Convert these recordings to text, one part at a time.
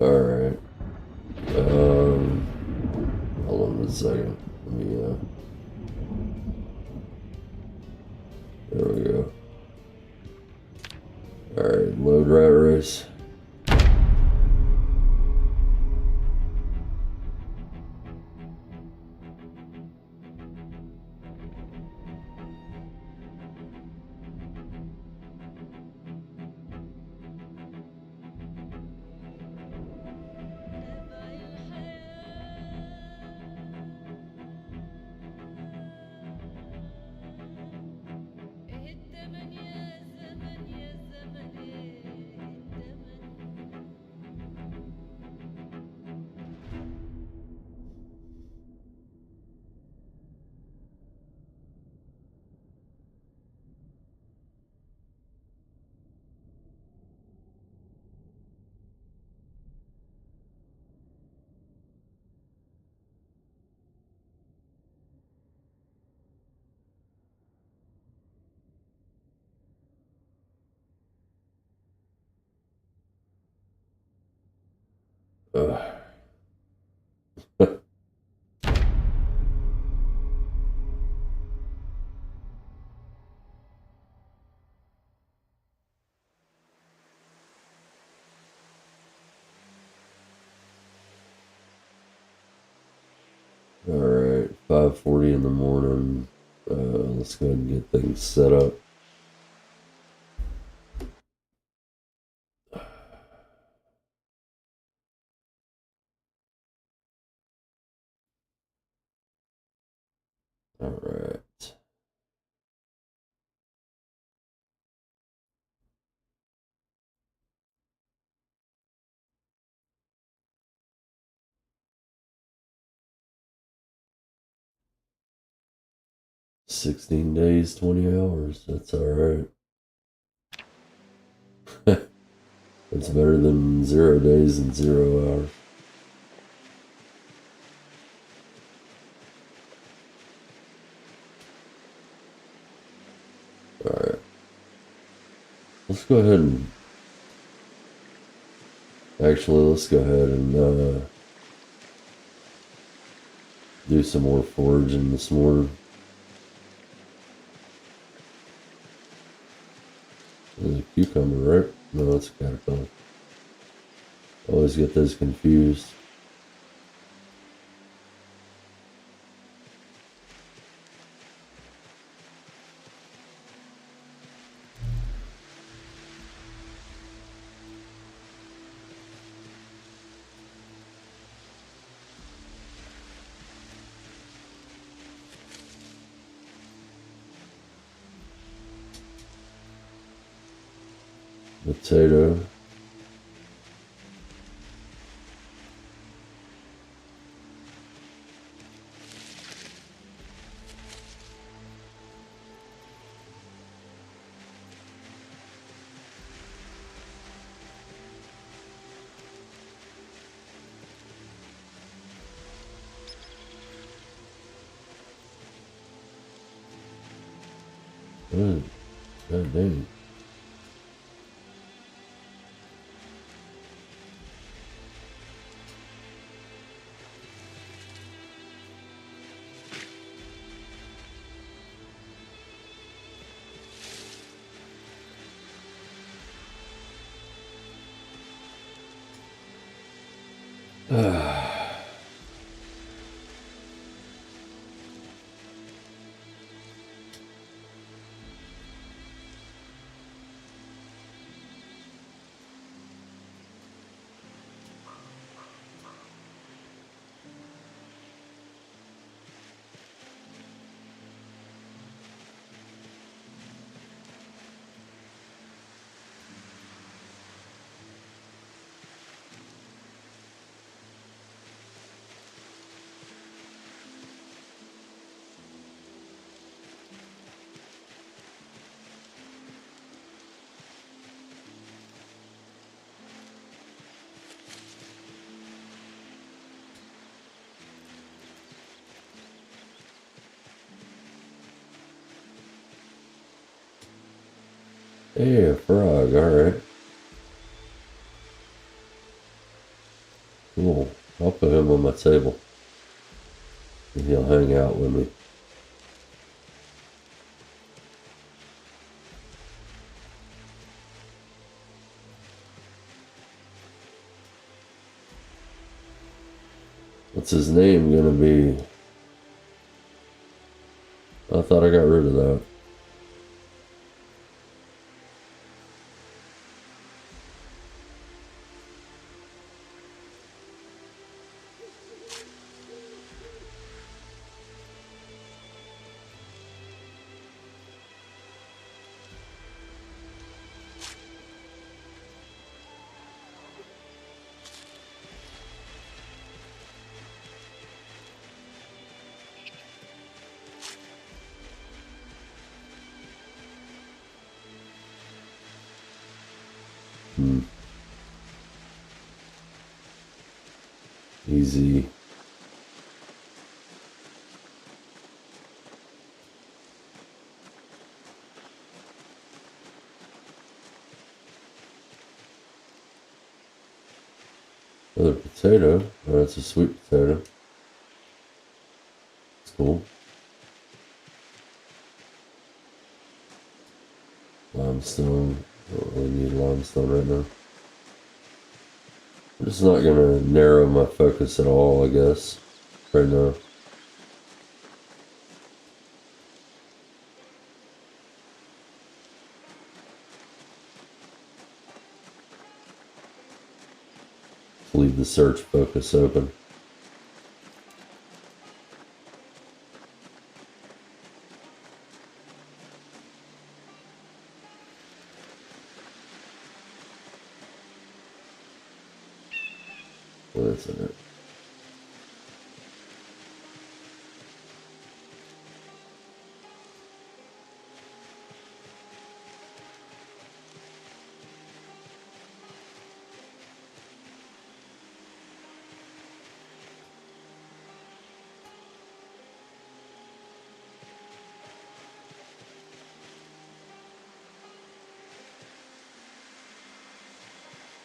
Alright. Hold on a second. Let me, there we go. Alright, load rat race. Alright, 5:40 in the morning. Let's go ahead and get things set up. Alright. $16 days, 20 hours. That's alright. That's better than 0 days and 0 hours. Alright. Let's go ahead and... Actually, let's go ahead and do some more foraging this morning. There's a cucumber, right? No, it's a caterpillar. I always get those confused. Potato. Oh, God dang. Hey, a frog, alright. I'll put him on my table. And he'll hang out with me. What's his name gonna be? I thought I got rid of that. Easy. Another potato. Oh, that's a sweet potato. It's cool. Limestone. Don't really need limestone right now. I'm just not gonna narrow my focus at all, I guess, right now. Leave the search focus open. What is it?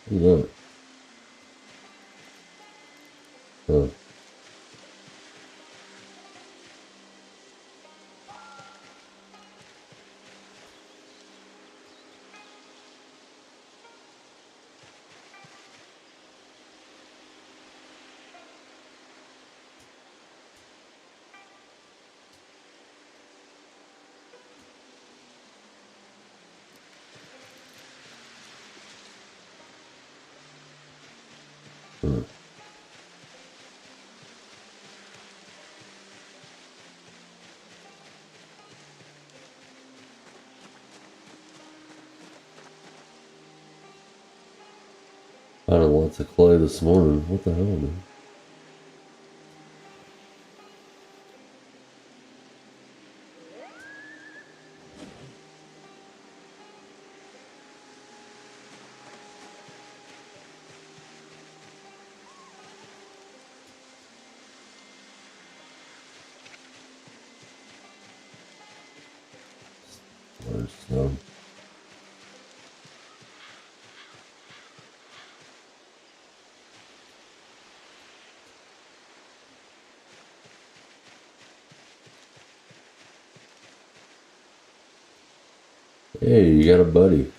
Look. Huh. Huh. I had lots of clay this morning. What the hell, man? There's some. Hey, you got a buddy.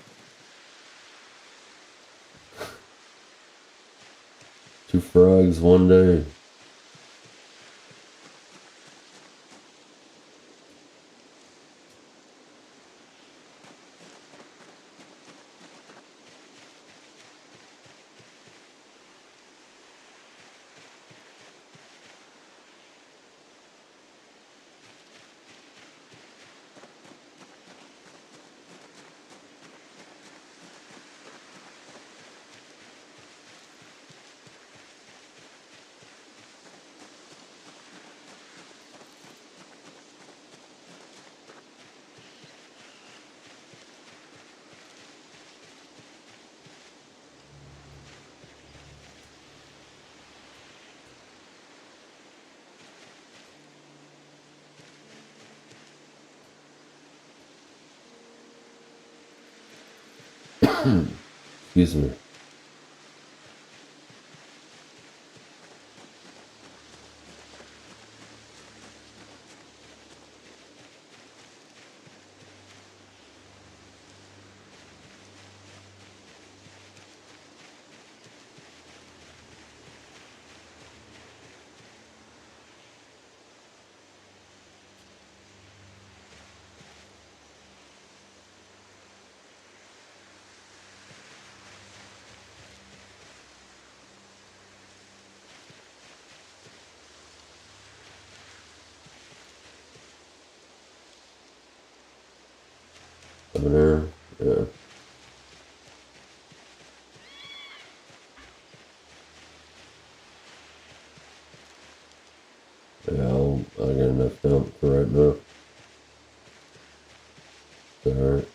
Two frogs one day. Excuse me. Over there, yeah. Yeah, I got enough dump for right now. Alright.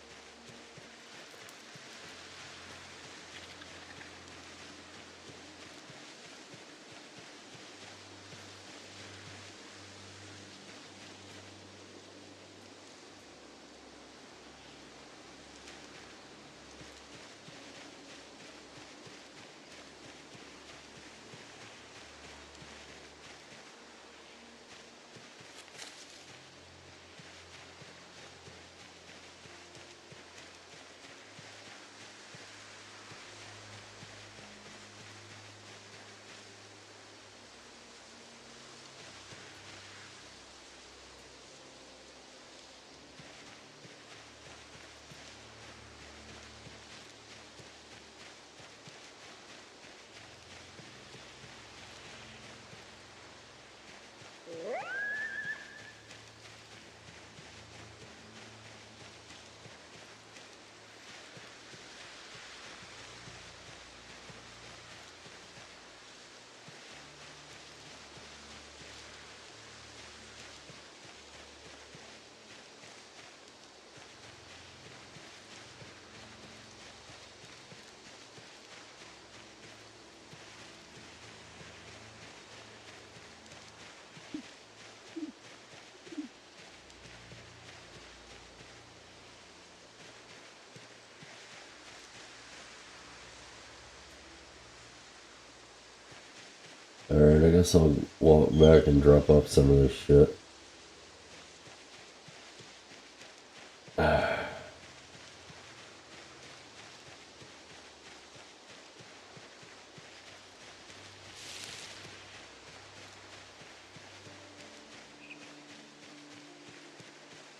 Alright, I guess I'll walk back and drop off some of this shit.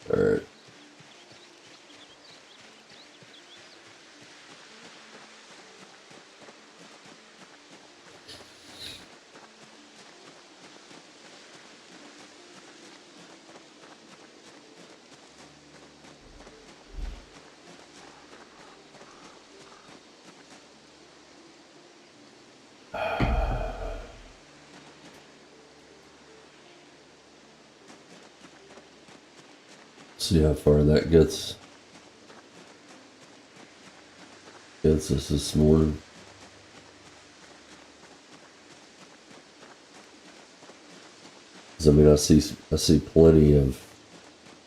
Alright. See how far that gets us this morning. I mean, I see plenty of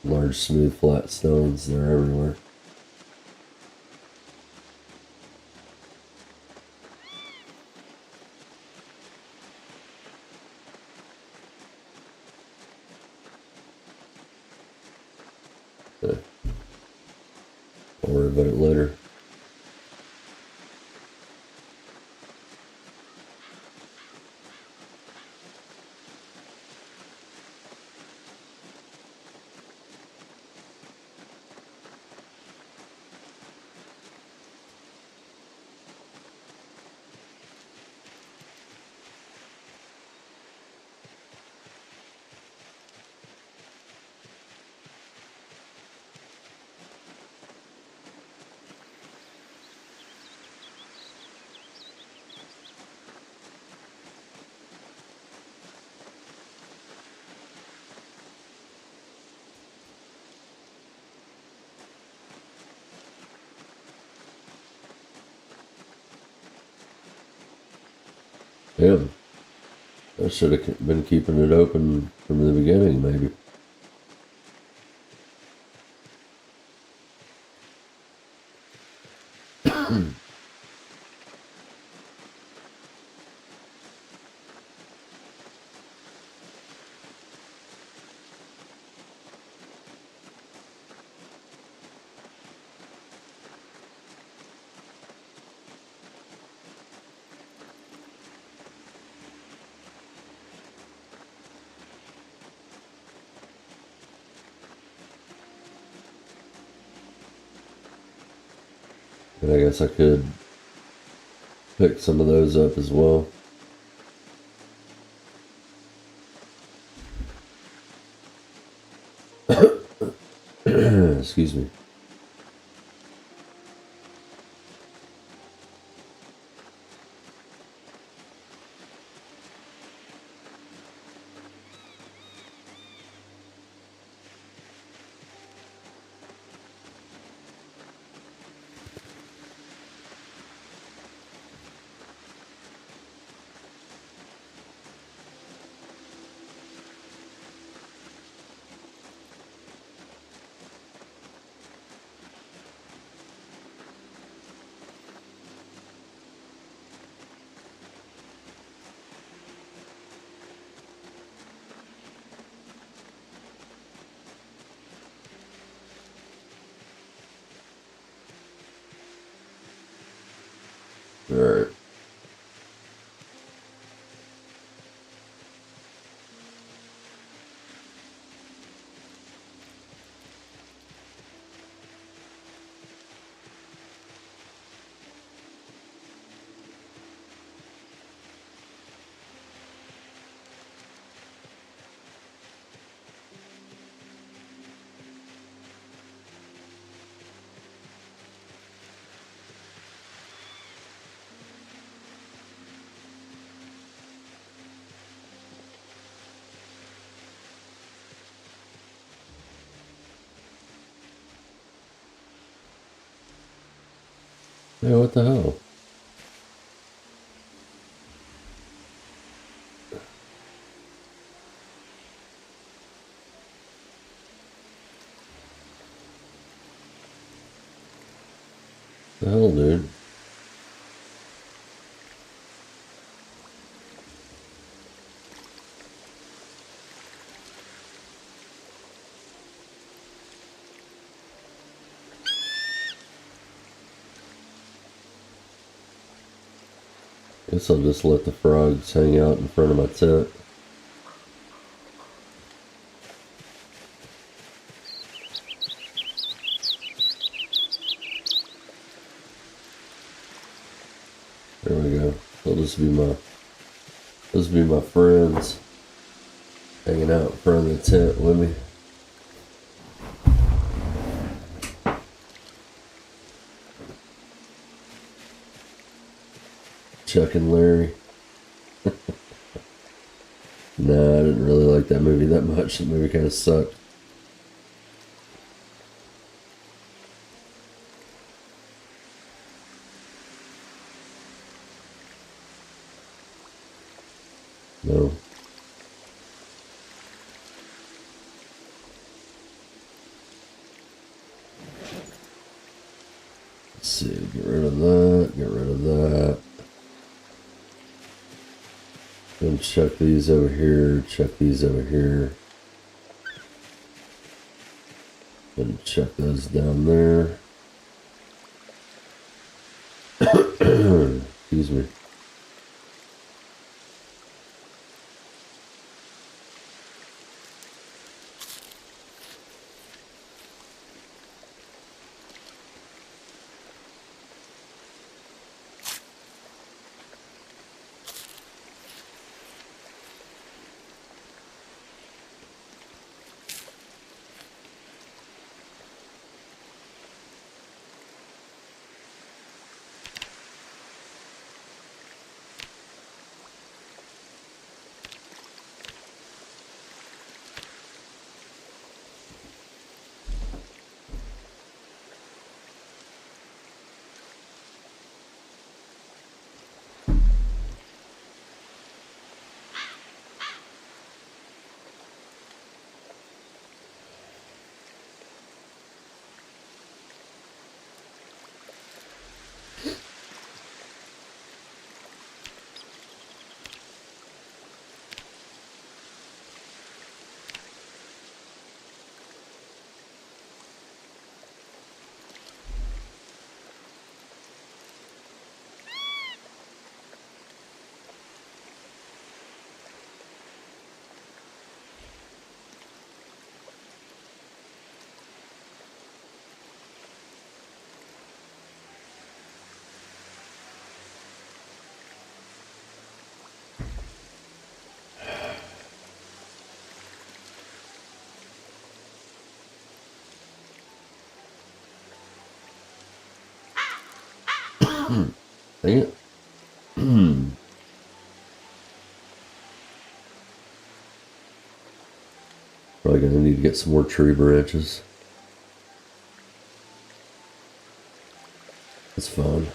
large, smooth, flat stones. They're everywhere. Okay. I'll worry about it later. Yeah. I should have been keeping it open from the beginning, maybe. And I guess I could pick some of those up as well. Excuse me. Alright. Yeah, what the hell? The hell, dude? Guess I'll just let the frogs hang out in front of my tent. There we go. They'll just be my friends hanging out in front of the tent with me. Chuck and Larry. Nah, I didn't really like that movie that much. The movie kind of sucked. No. Let's see, get rid of that, get rid of that. Then chuck these over here, chuck these over here. Then chuck those down there. Excuse me. Dang it. Probably gonna need to get some more tree branches. That's fine.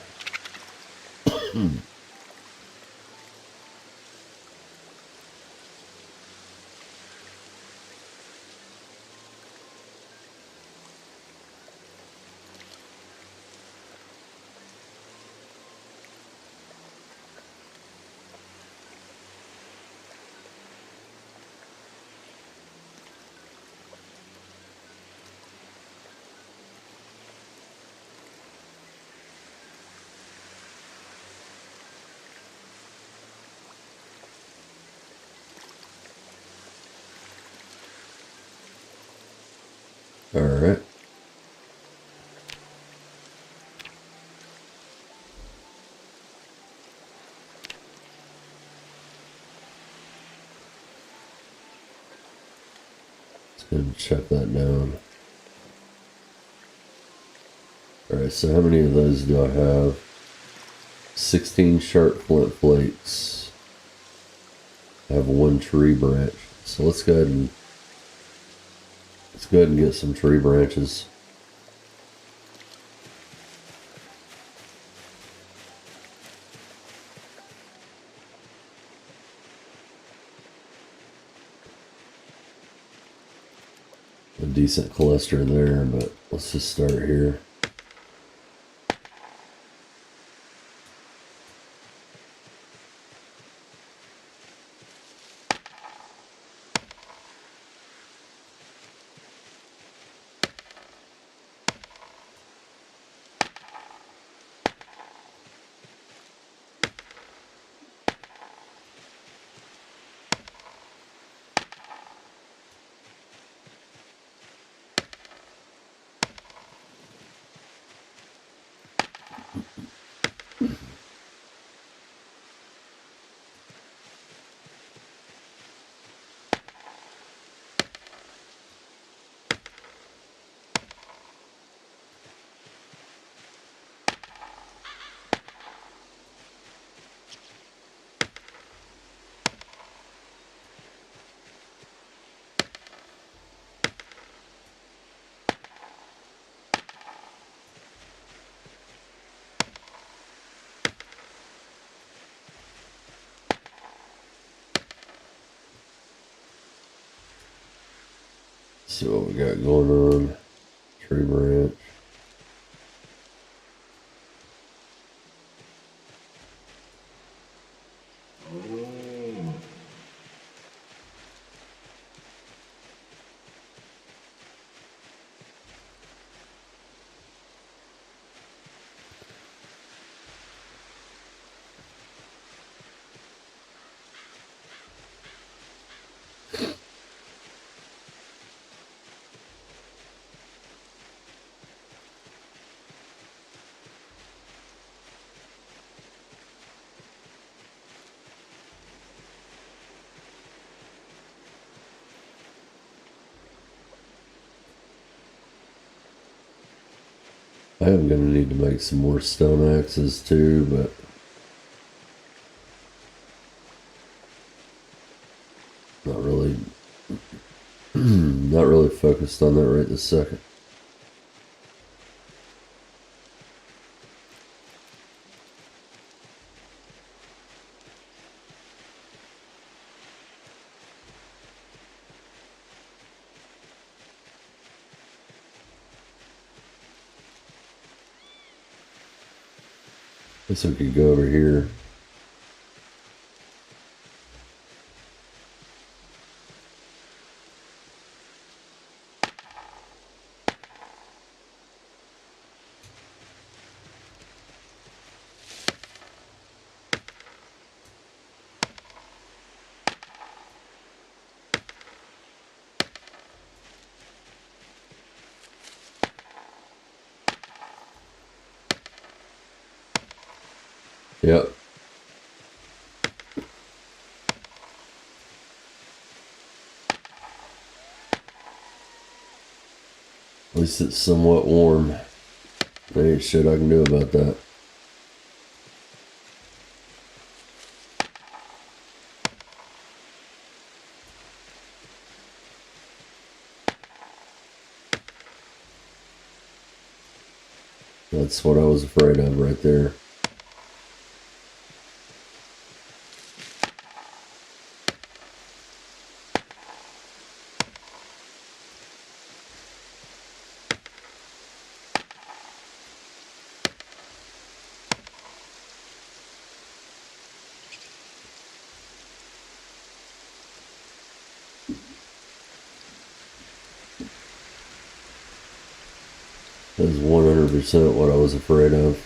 All right. Let's go and chop that down. All right, so how many of those do I have? 16 sharp flint flakes. I have 1 tree branch. So let's go ahead and get some tree branches. A decent cluster there, but let's just start here. See what we got going on. Tree branch. I am going to need to make some more stone axes too, but not really, not really focused on that right this second. Guess we could go over here. Yep. At least it's somewhat warm. There ain't shit I can do about that. That's what I was afraid of right there. That is 100% what I was afraid of.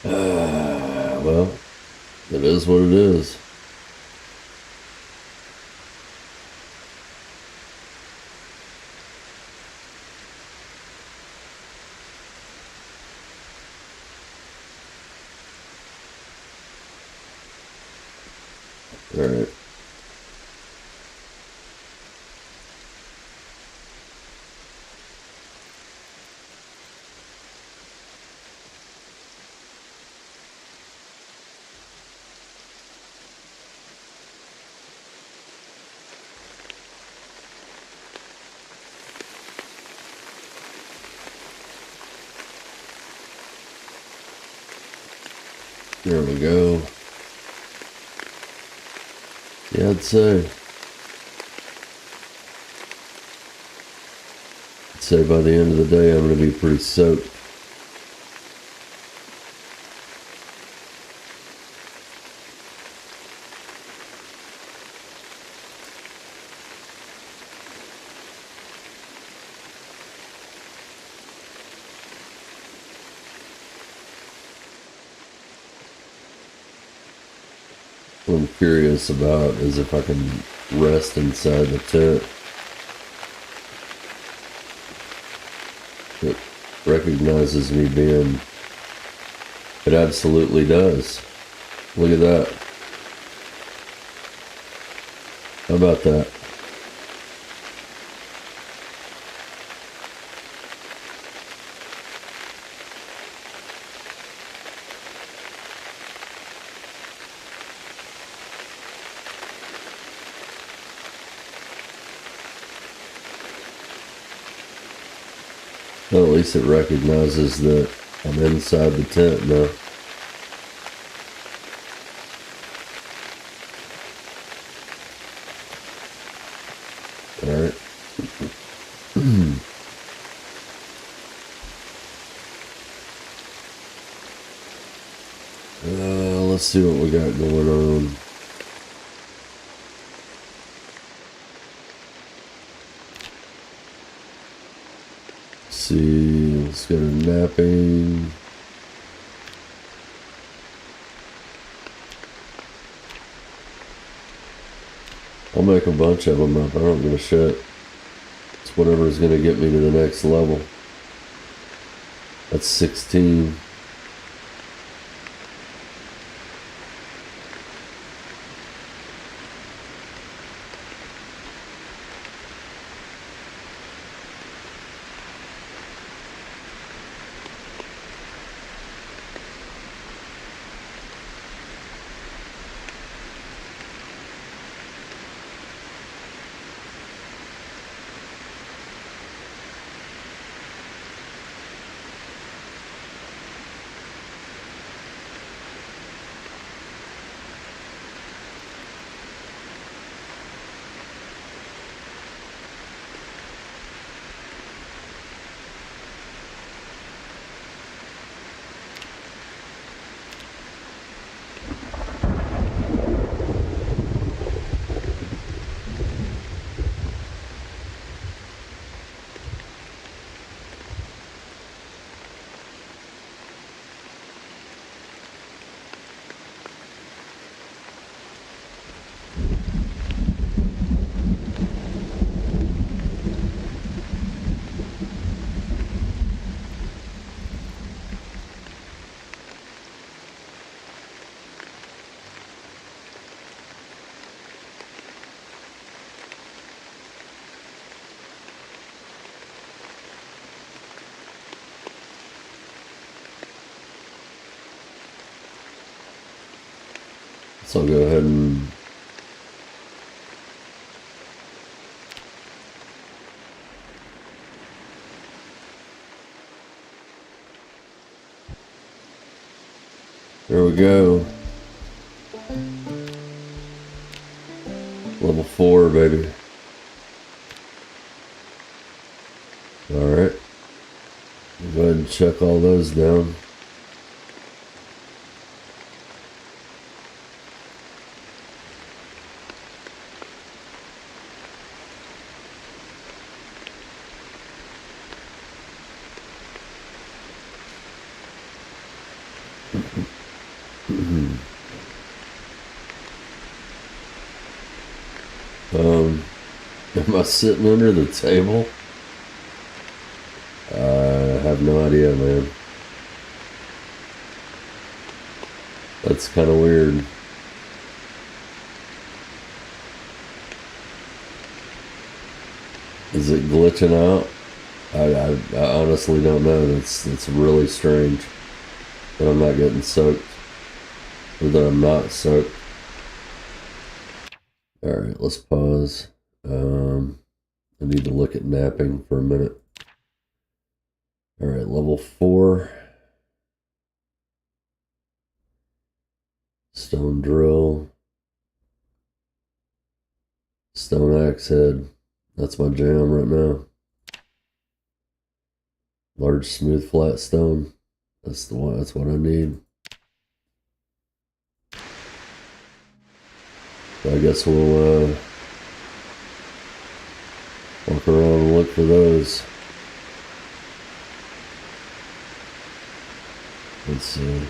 Well, it is what it is. Alright. There we go. Yeah, I'd say by the end of the day I'm going to be pretty soaked. What I'm curious about is if I can rest inside the tent. It recognizes me being... It absolutely does. Look at that. How about that? Well, at least it recognizes that I'm inside the tent now. Alright. Let's see what we got going on. See, let's go to napping. I'll make a bunch of them up. I don't give a shit. It's whatever's going to get me to the next level. That's 16. So I'll go ahead and there we go. Level 4, baby. Alright. Go ahead and check all those down. Am I sitting under the table? I have no idea, man. That's kind of weird. Is it glitching out? I honestly don't know. It's really strange that I'm not getting soaked, or that I'm not soaked. All right, let's pause. I need to look at napping for a minute. All right, level 4. Stone drill. Stone axe head. That's my jam right now. Large, smooth, flat stone. That's the one. That's what I need. So I guess we'll walk around and look for those. Let's see.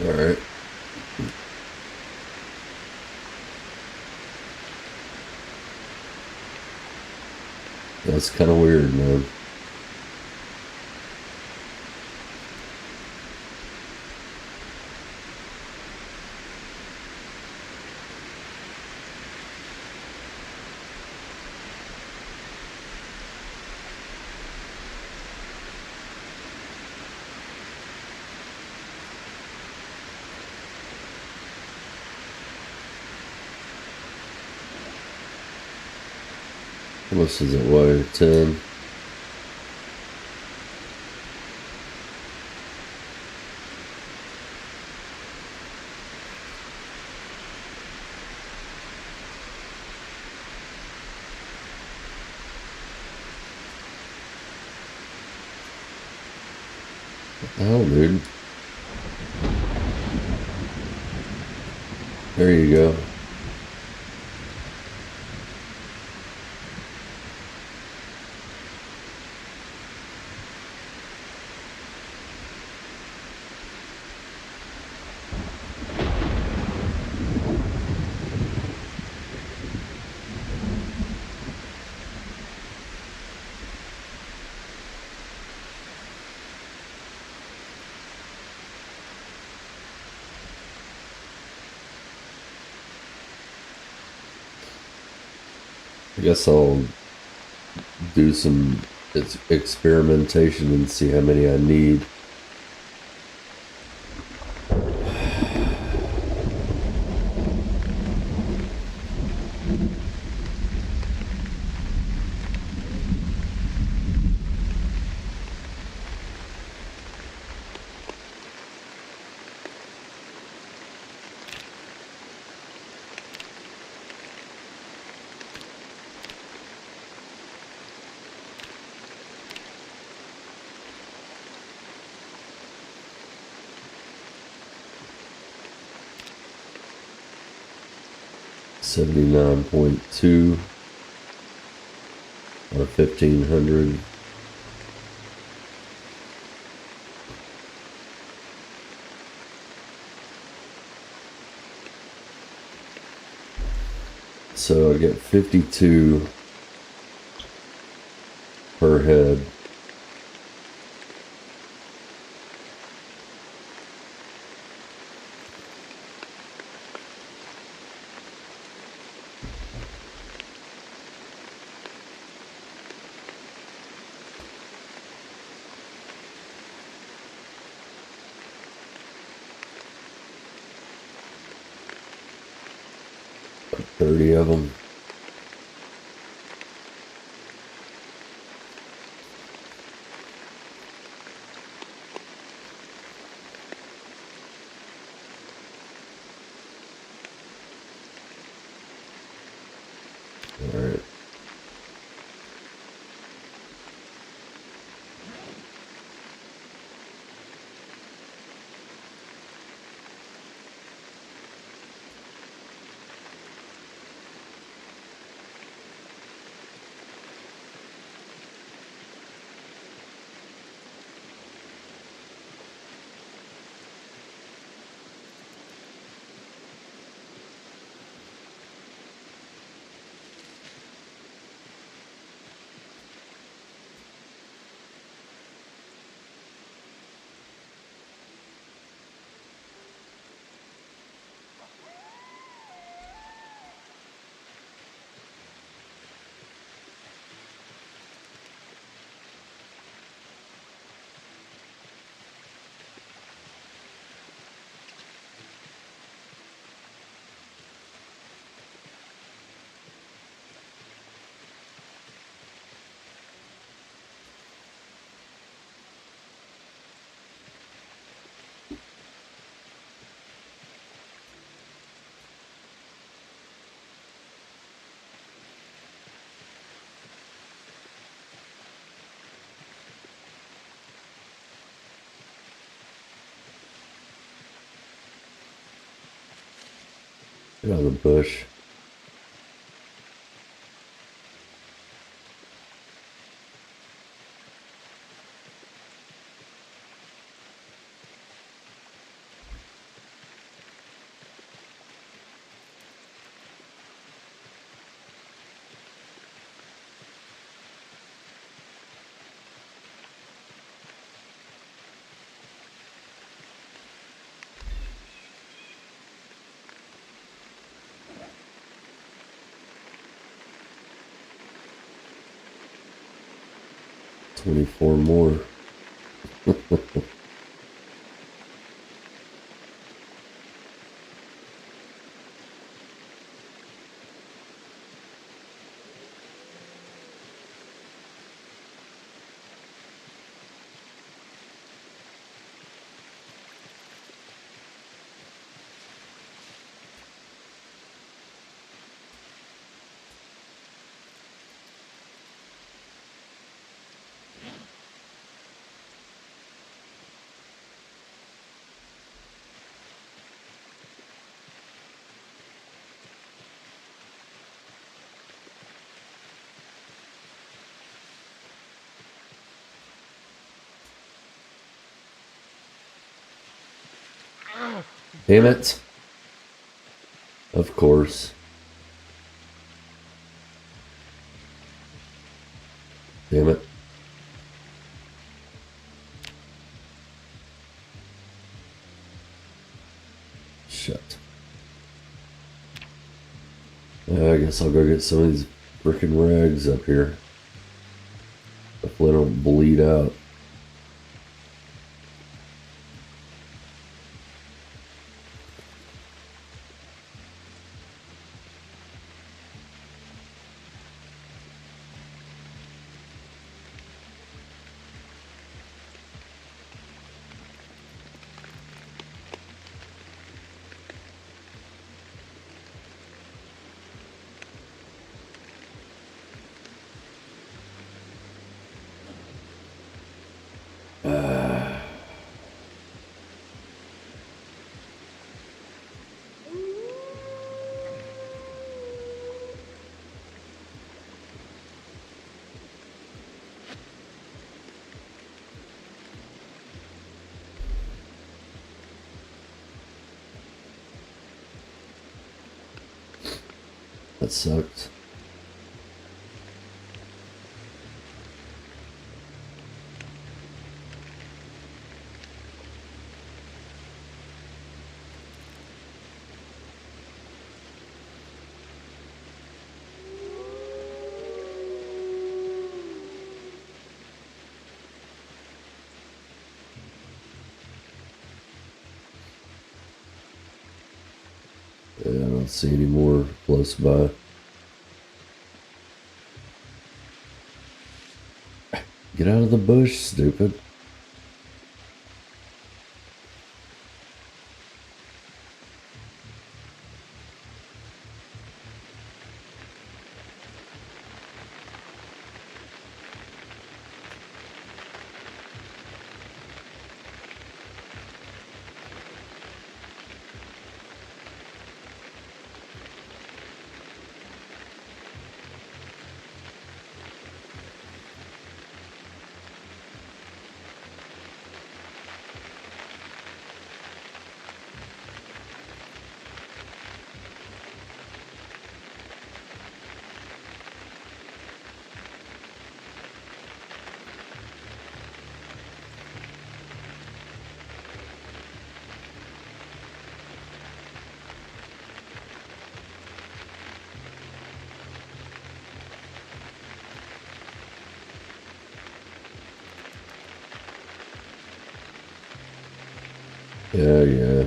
All right. That's kind of weird, man. How much does it weigh? 10. What the hell, dude? There you go. I guess I'll do some experimentation and see how many I need. $79.2 out of 1,500. So I get 52 per head. Like 30 of them. Alright. Get out of the bush. $24 more. Damn it. Of course. Damn it. Shit. I guess I'll go get some of these frickin' rags up here. Hopefully I don't bleed out. That sucked. Yeah, I don't see any more close by. Get out of the bush, stupid. Yeah, yeah.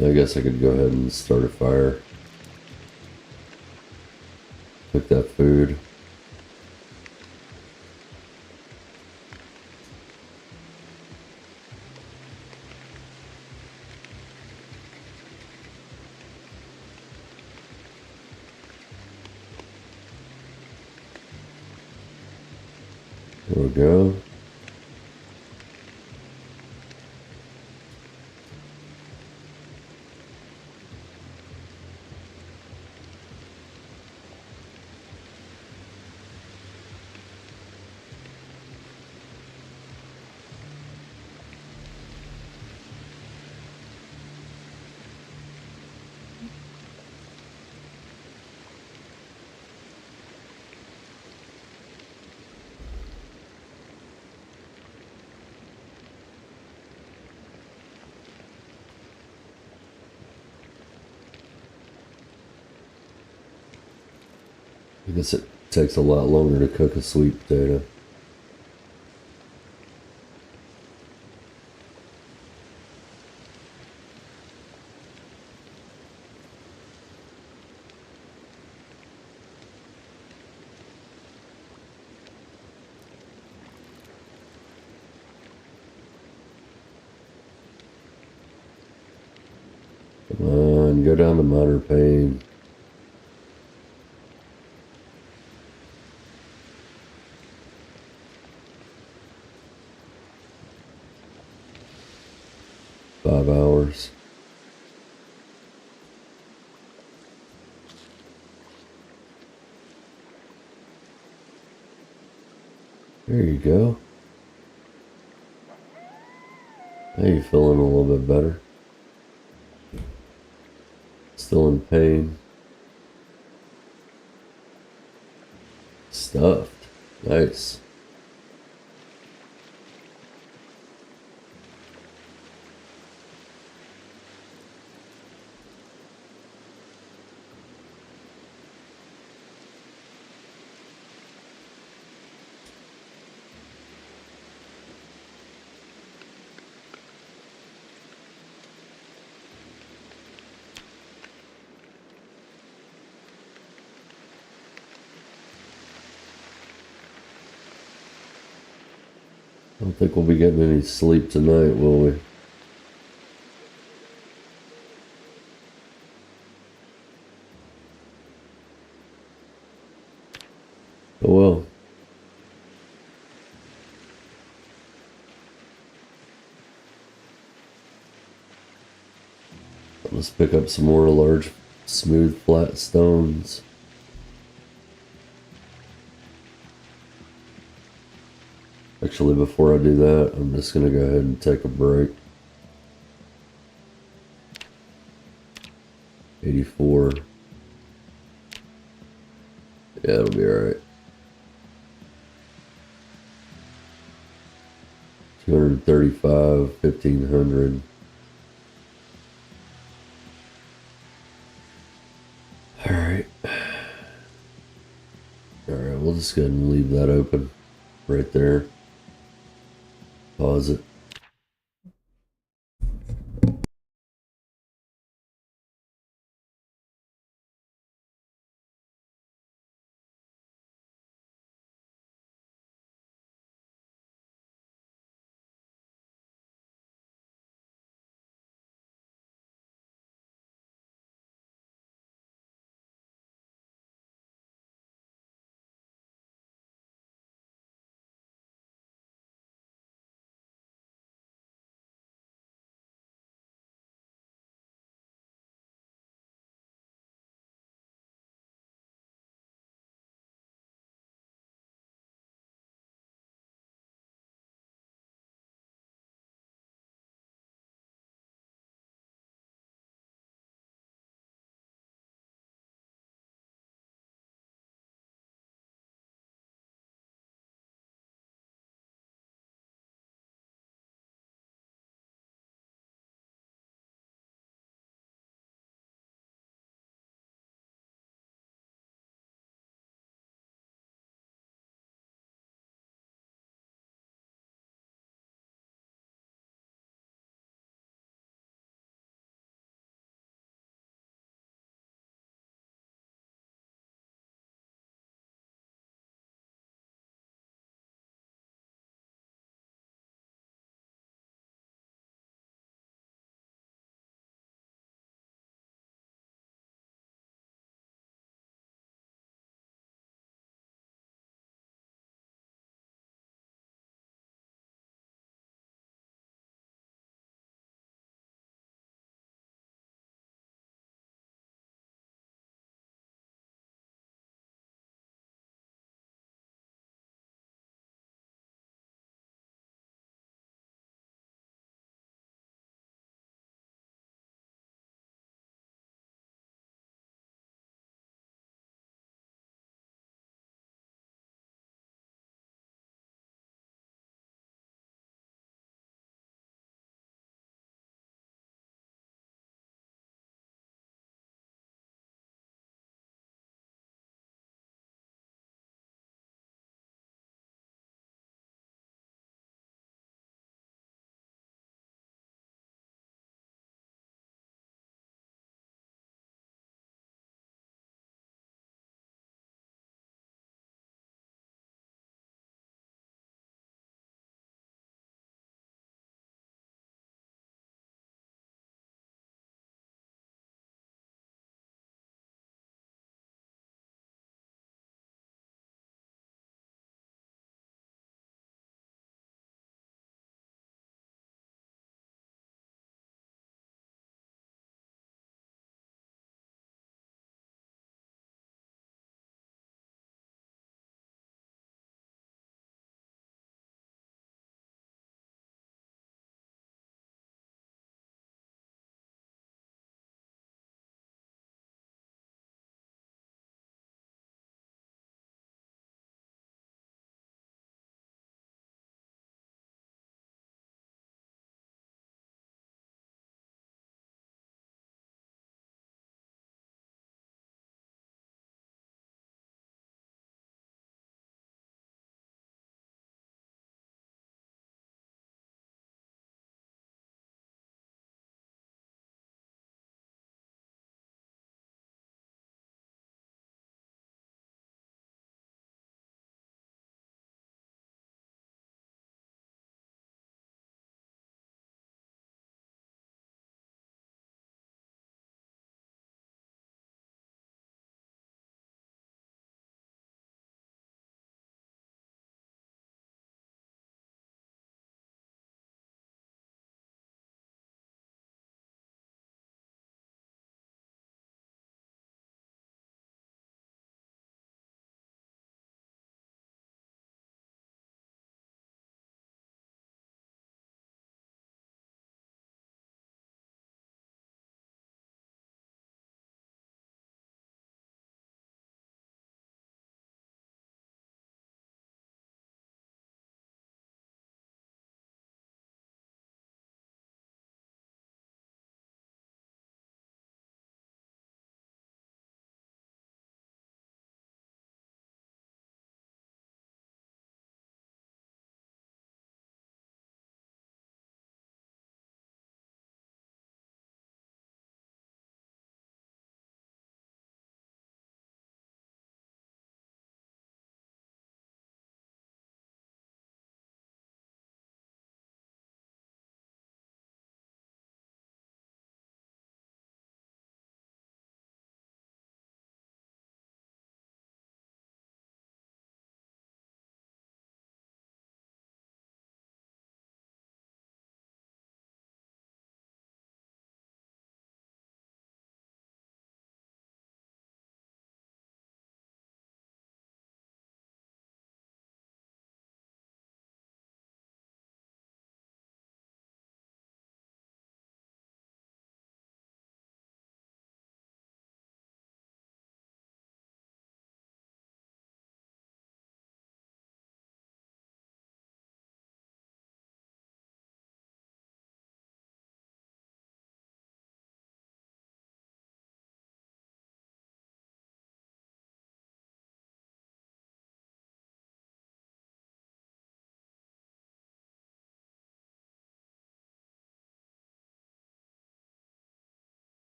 I guess I could go ahead and start a fire. Cook that food. There we go. I guess it takes a lot longer to cook a sweet potato. Come on, go down to minor pain. Five hours. There you go. Now you're feeling a little bit better. Still in pain. Stuffed. Nice. I don't think we'll be getting any sleep tonight, will we? Oh well. Let's pick up some more large, smooth, flat stones. Actually, before I do that, I'm just going to go ahead and take a break. 84. Yeah, it'll be alright. 235, 1500. Alright. Alright, we'll just go ahead and leave that open right there. Pause it.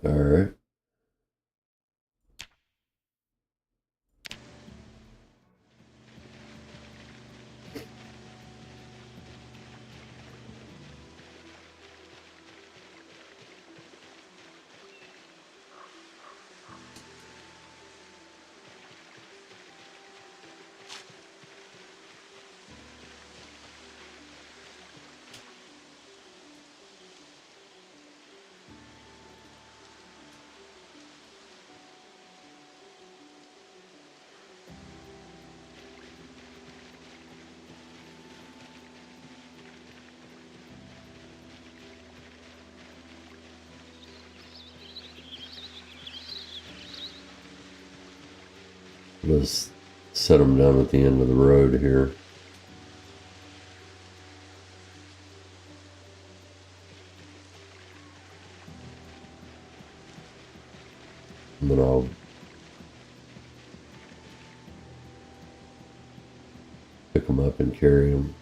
All right. Let's set them down at the end of the road here. And then I'll pick them up and carry them.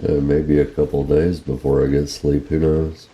Maybe a couple days before I get sleep, who knows?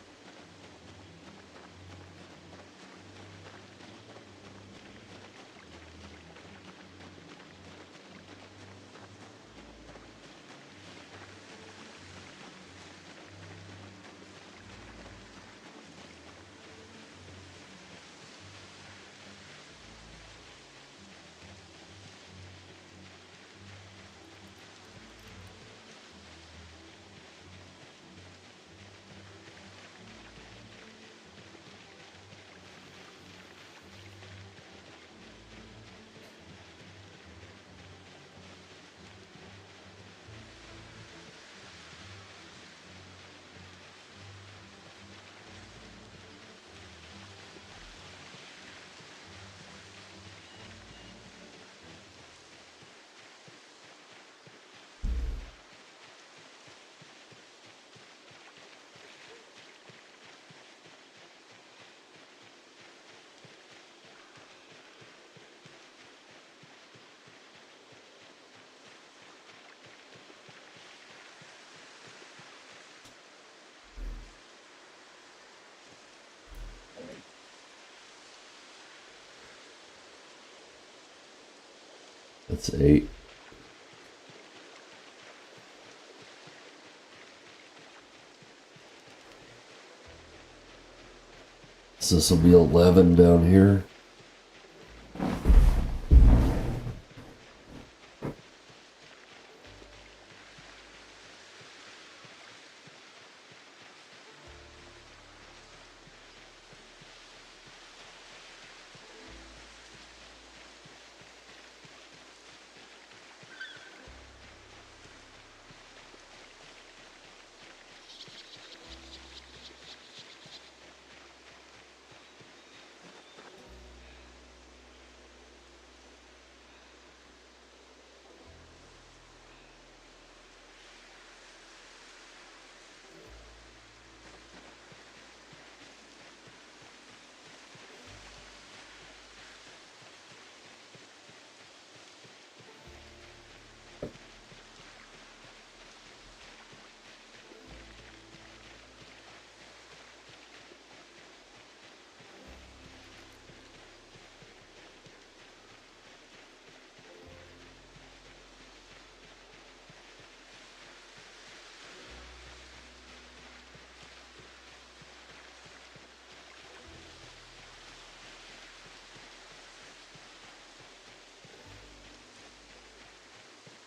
That's 8. So this will be 11 down here.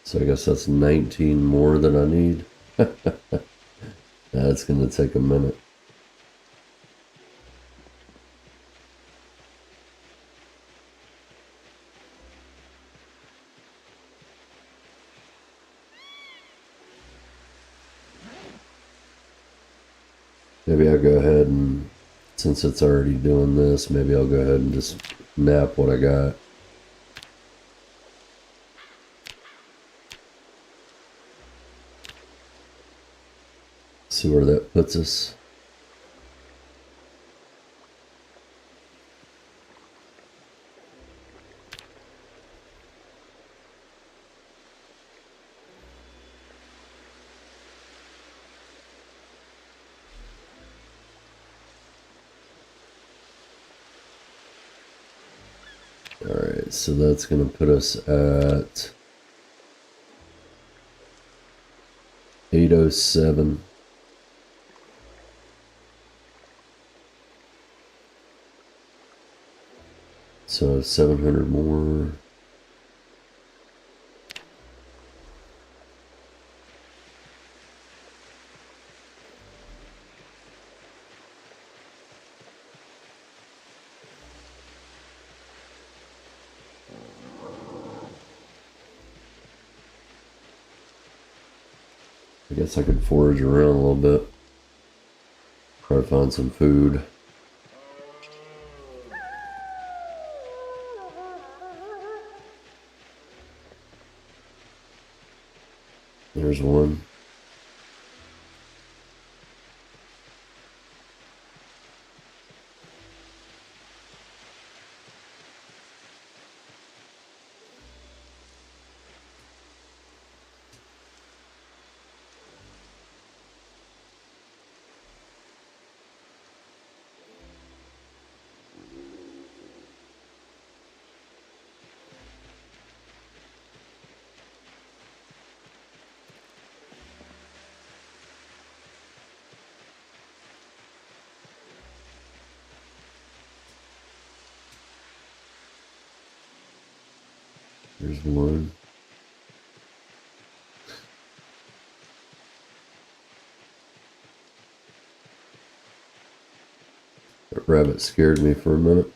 So I guess that's 19 more than I need. That's going to take a minute. Maybe I'll go ahead and, since it's already doing this, maybe I'll go ahead and just map what I got. See where that puts us. Alright, so that's going to put us at 807. So 700 more. I guess I could forage around a little bit. Try to find some food. There's one. There's one. That rabbit scared me for a minute.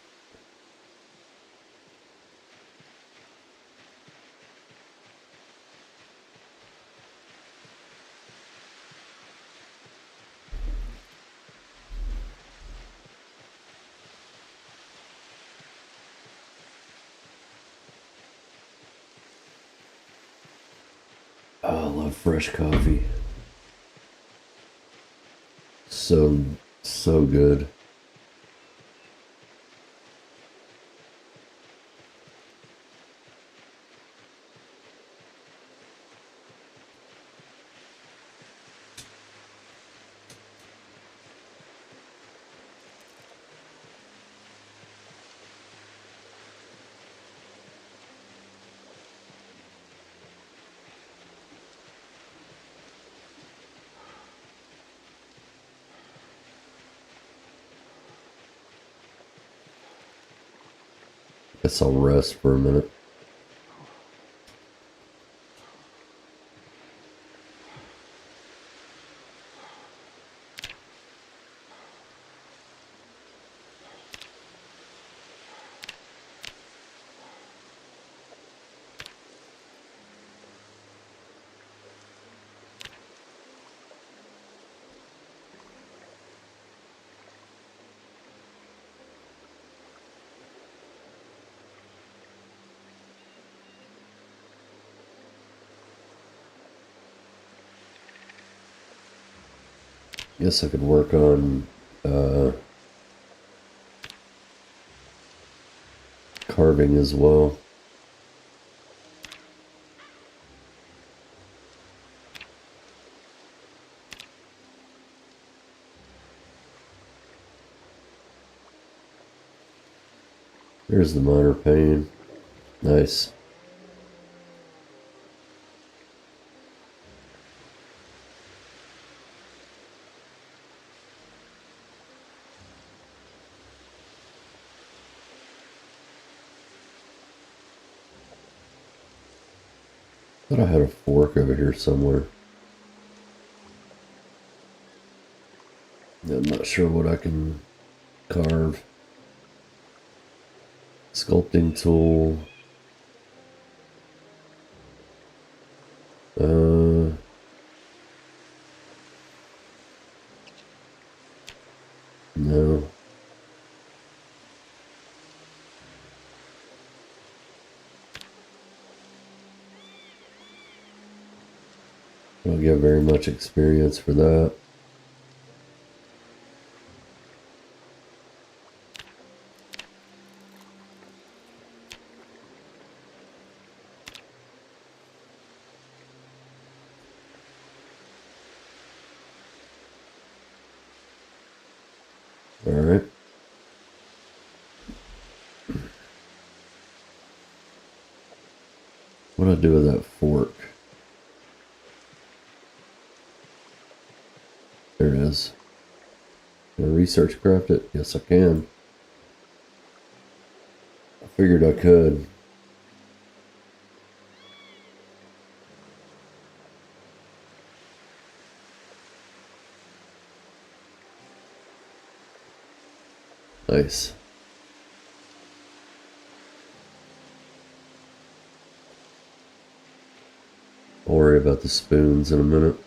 Oh, I love fresh coffee. So good. Guess I'll rest for a minute. Guess I could work on carving as well. There's the minor pane. Nice. Thought I had a fork over here somewhere. I'm not sure what I can carve. Sculpting tool. No. I don't get very much experience for that. All right. What do I do with that fork? There it is. Can I research craft it? Yes, I can. I figured I could. Nice. I'll worry about the spoons in a minute.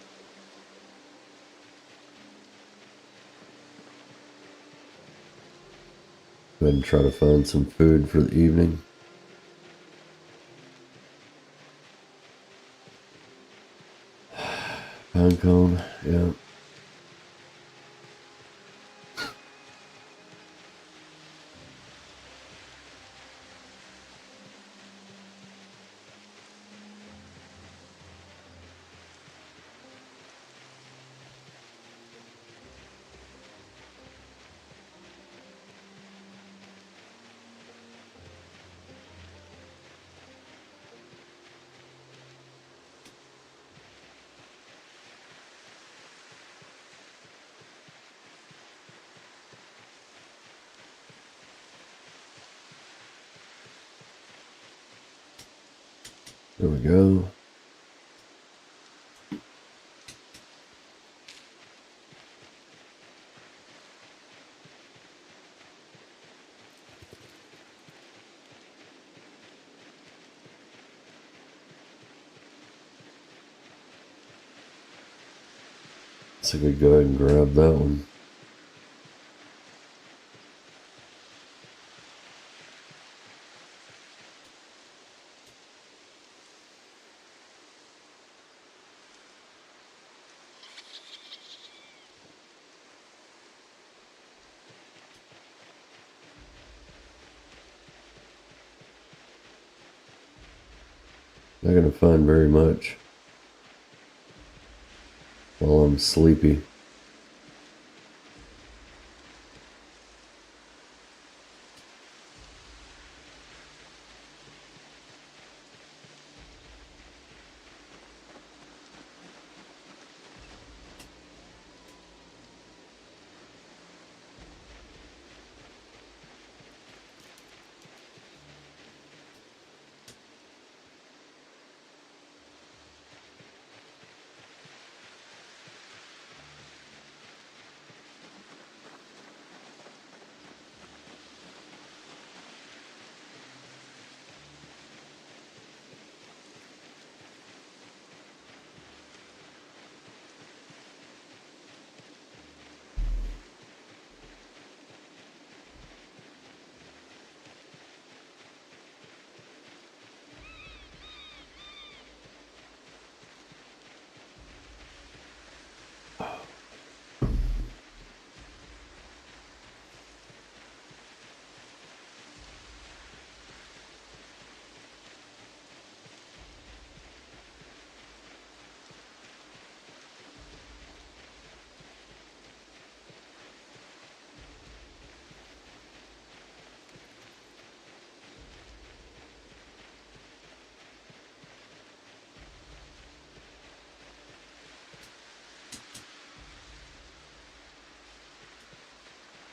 Go ahead and try to find some food for the evening. Pine cone, yeah. There we go. So I could go ahead and grab that one. Not gonna find very much while I'm sleepy.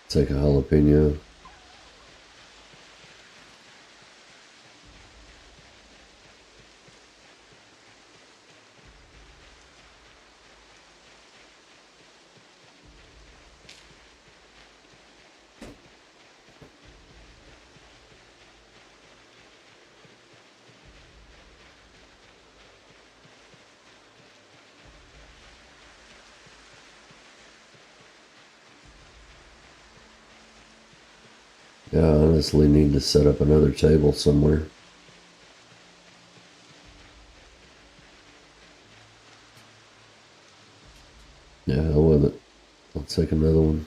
Take a jalapeno. Yeah, I honestly need to set up another table somewhere. Yeah, hell with it. I'll take another one.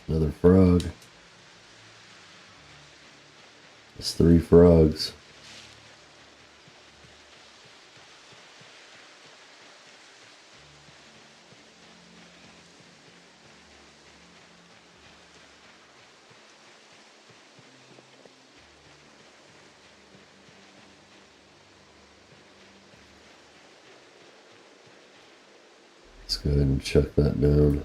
Another frog. It's 3 frogs. Let's go ahead and chuck that down.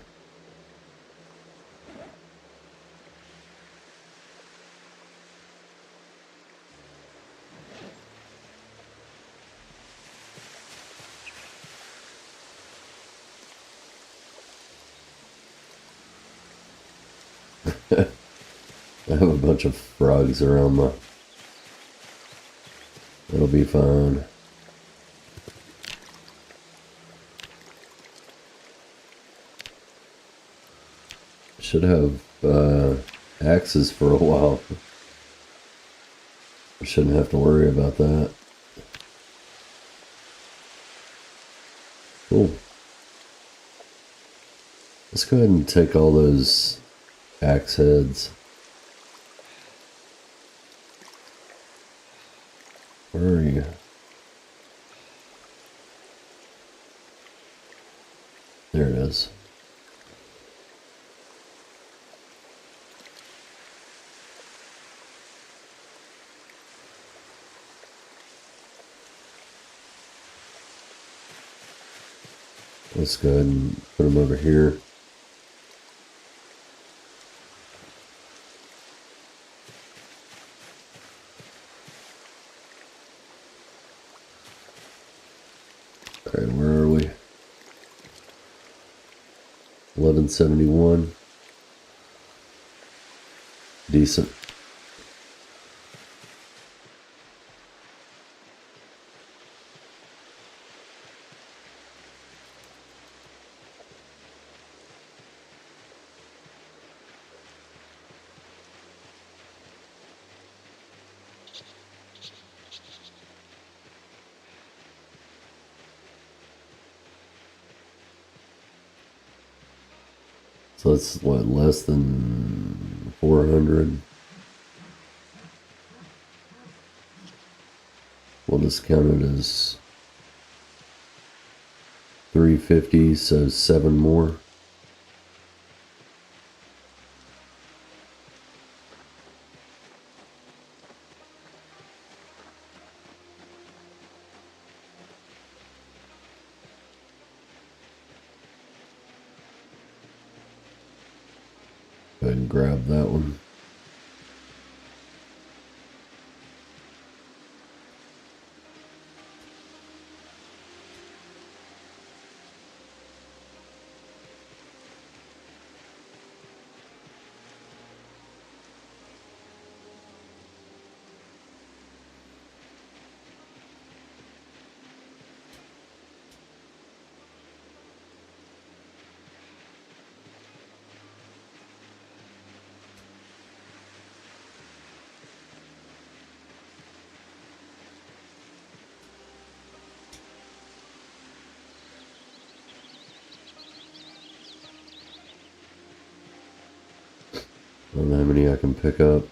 I have a bunch of frogs around my... It'll be fine. Should have axes for a while. I shouldn't have to worry about that. Cool. Let's go ahead and take all those axe heads. Where are you? There it is. Let's go ahead and put them over here. Okay, where are we? 1171. Decent. So that's what, less than 400? We'll just count it as 350, so 7 more. Go ahead and grab that one. I don't know how many I can pick up.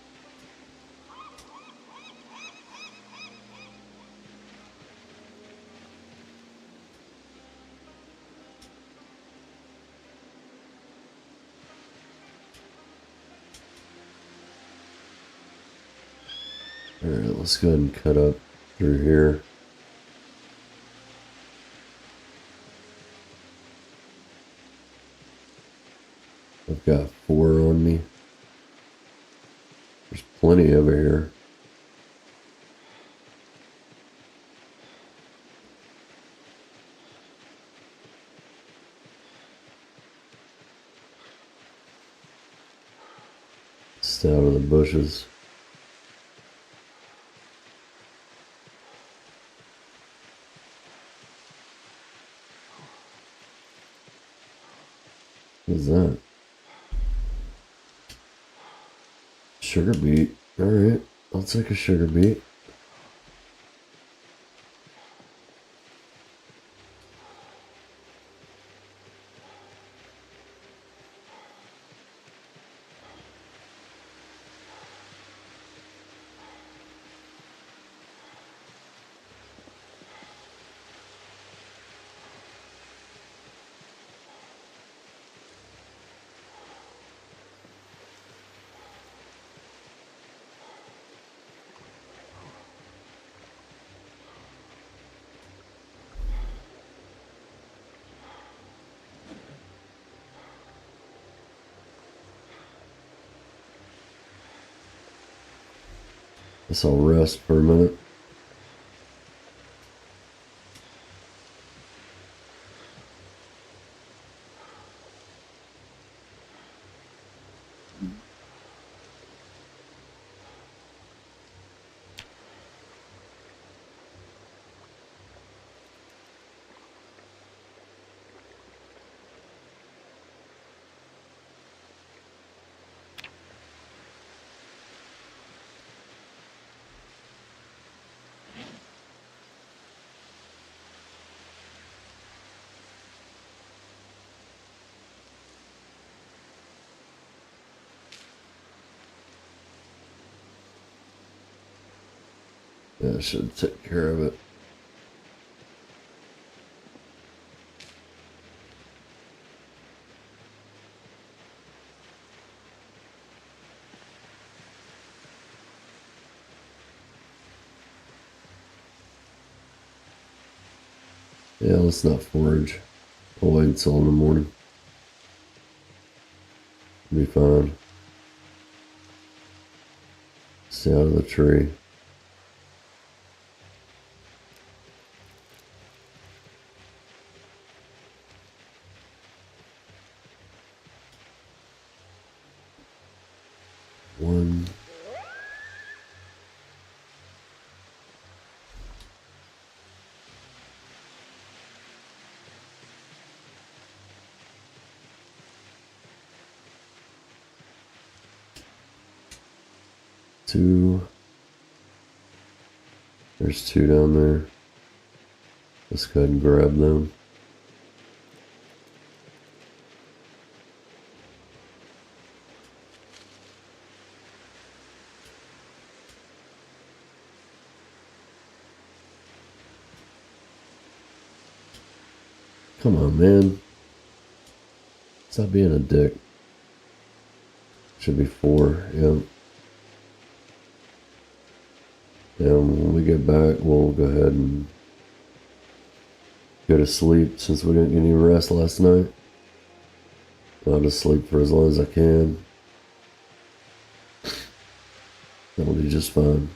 Alright, let's go ahead and cut up through here. I've got 4 on me. There's plenty over here. Stay out of the bushes. What is that? Sugar beet. Alright, I'll take a sugar beet. Guess I'll rest for a minute. Yeah, I should take care of it. Yeah, let's not forage. I'll wait until in the morning. Be fine. Stay out of the tree. One. Two. There's two down there. Let's go ahead and grab them. Come on, man. Stop being a dick. Should be four, yeah. And when we get back, we'll go ahead and go to sleep since we didn't get any rest last night. I'll just sleep for as long as I can. That'll be just fine.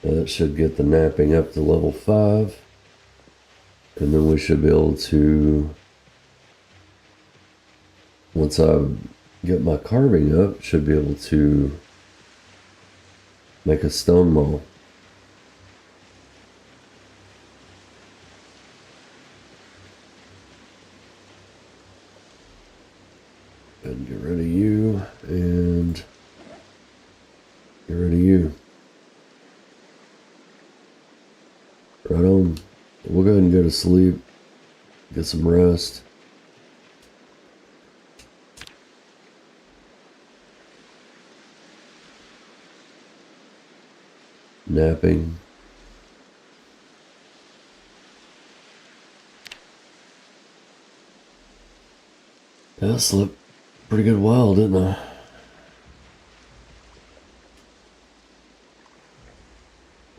That should get the napping up to level 5. And then we should be able to, once I get my carving up, should be able to make a stone maul. And get rid of you, and get rid of you. Right on. We'll go ahead and go to sleep, get some rest. Napping. Yeah, I slept pretty good while, didn't I?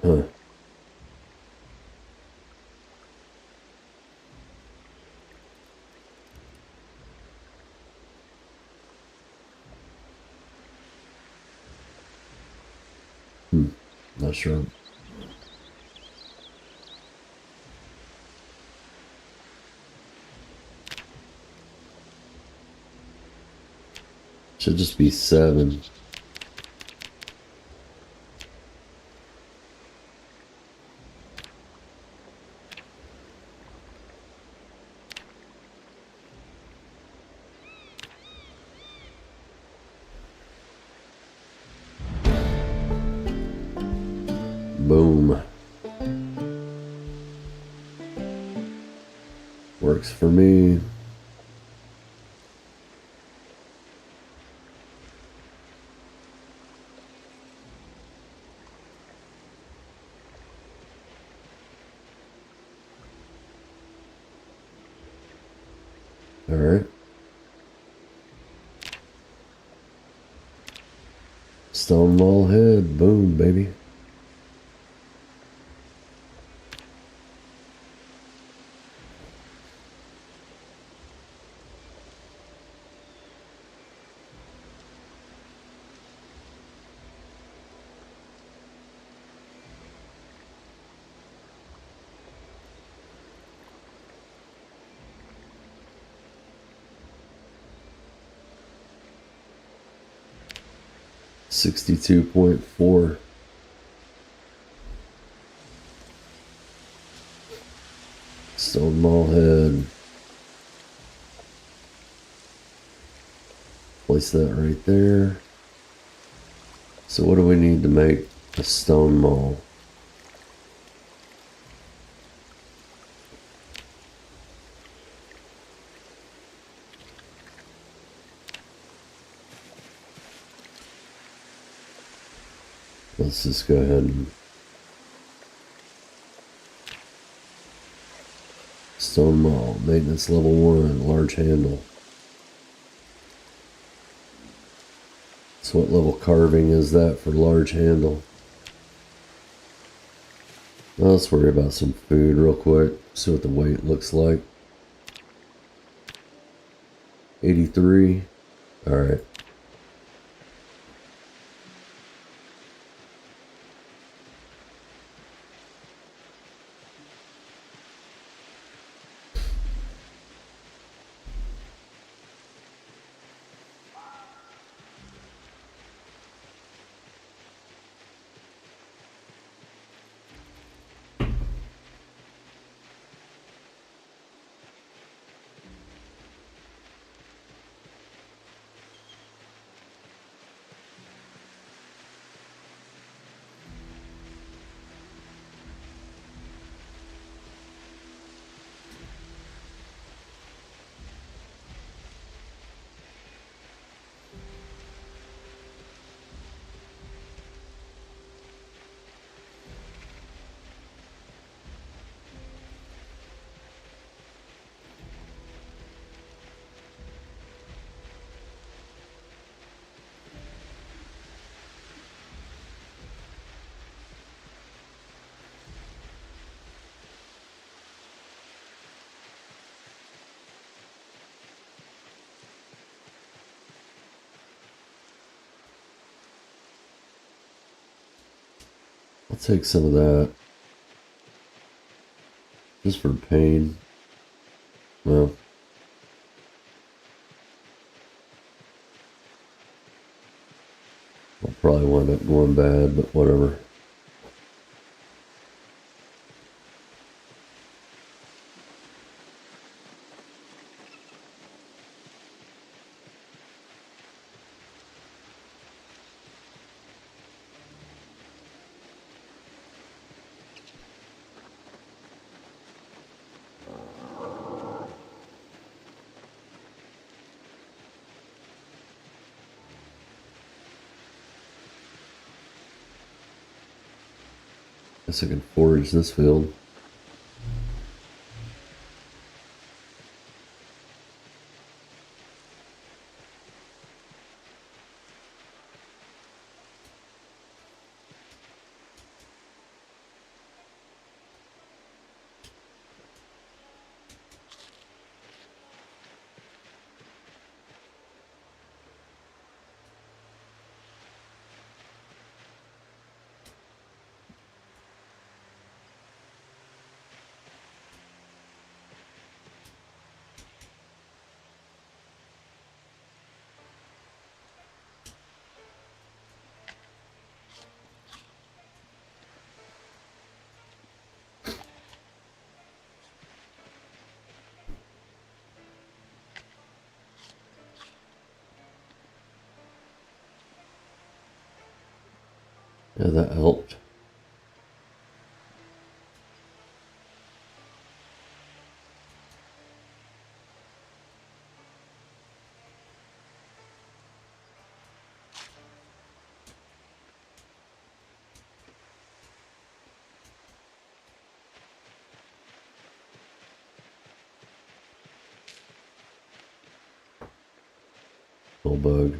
Huh. Not sure. Should just be 7. Boom. Works for me. All right. Stone wall head. Boom, baby. $62.4. Stone mall head. Place that right there. So what do we need to make a stone mall? Let's just go ahead and stone mall, maintenance level 1, large handle. So what level carving is that for large handle? Well, let's worry about some food real quick, see what the weight looks like. 83. All right. I'll take some of that. Just for pain. Well. I'll probably wind up going bad, but whatever. Guess I can forage this field. Yeah, that helped. Little bug.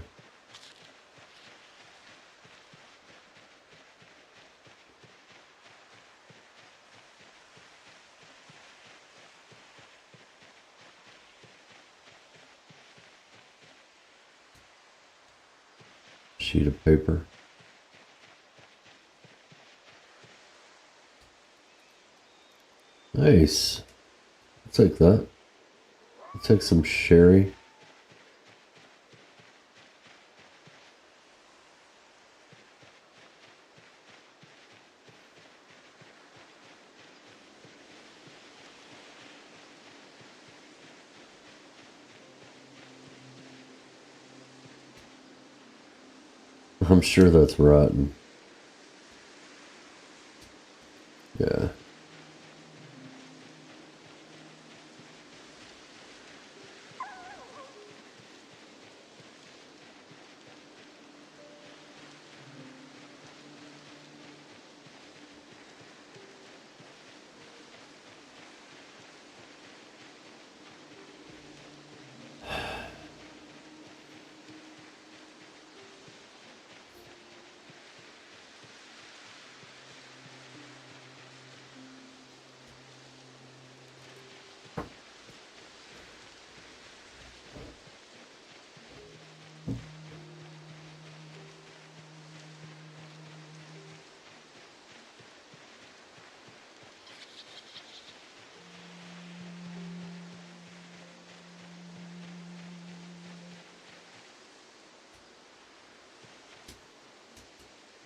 Sheet of paper. Nice. I'll take that. I'll take some sherry. I'm sure that's rotten. Yeah.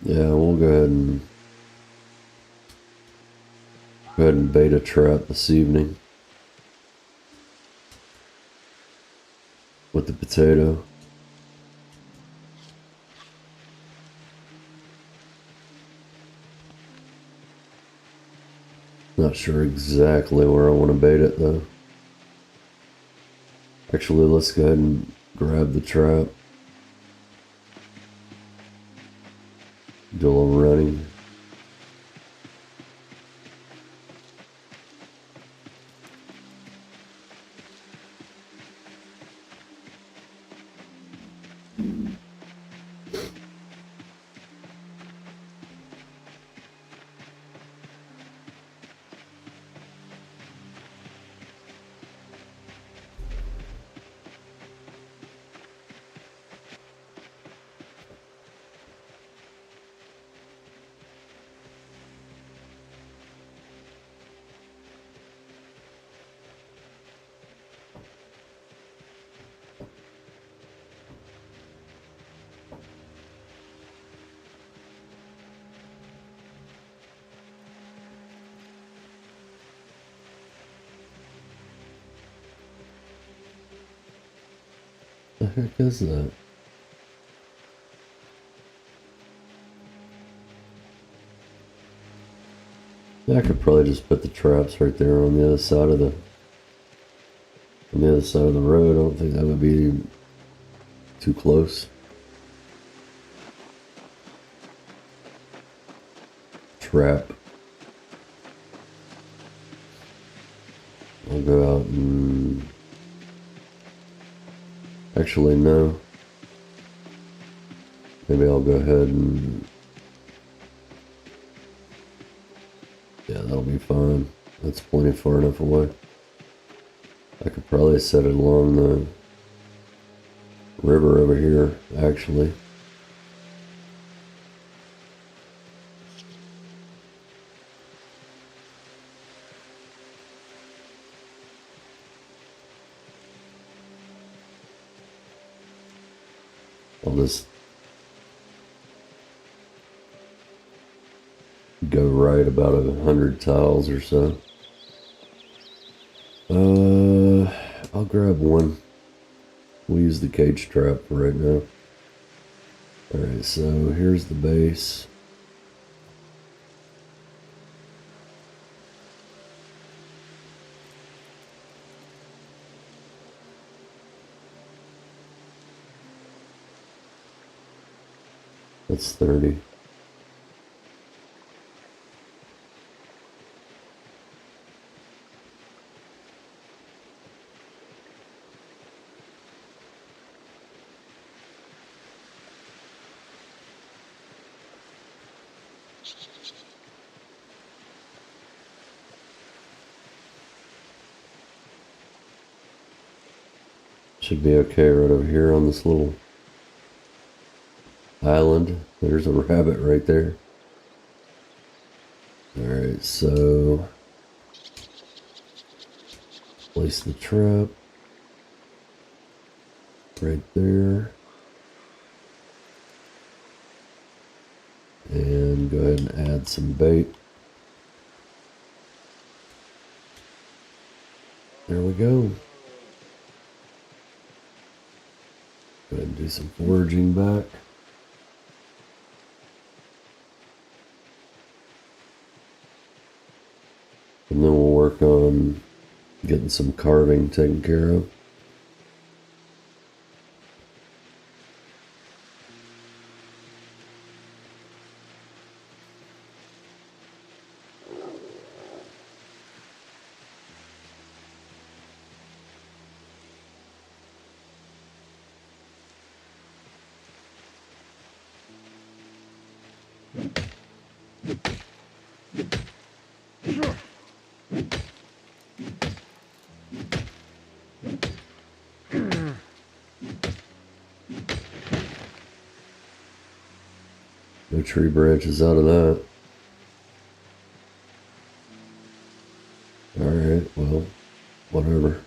Yeah, we'll go ahead and bait a trap this evening with the potato. Not sure exactly where I want to bait it though. Actually, let's go ahead and grab the trap. Do a little running. What the heck is that? Yeah, I could probably just put the traps right there on the other side of the road. I don't think that would be too close. Trap. I'll go out and actually no. Maybe I'll go ahead and yeah, that'll be fine. That's plenty far enough away. I could probably set it along the river over here, actually. I'll just go right about 100 tiles or so. I'll grab one. We'll use the cage trap for right now. Alright, so here's the base. That's 30. Should be okay right over here on this little island. There's a rabbit right there. Alright, so place the trap right there. And go ahead and add some bait. There we go. Go ahead and do some foraging back. And then we'll work on getting some carving taken care of. No tree branches out of that. Alright, well, whatever.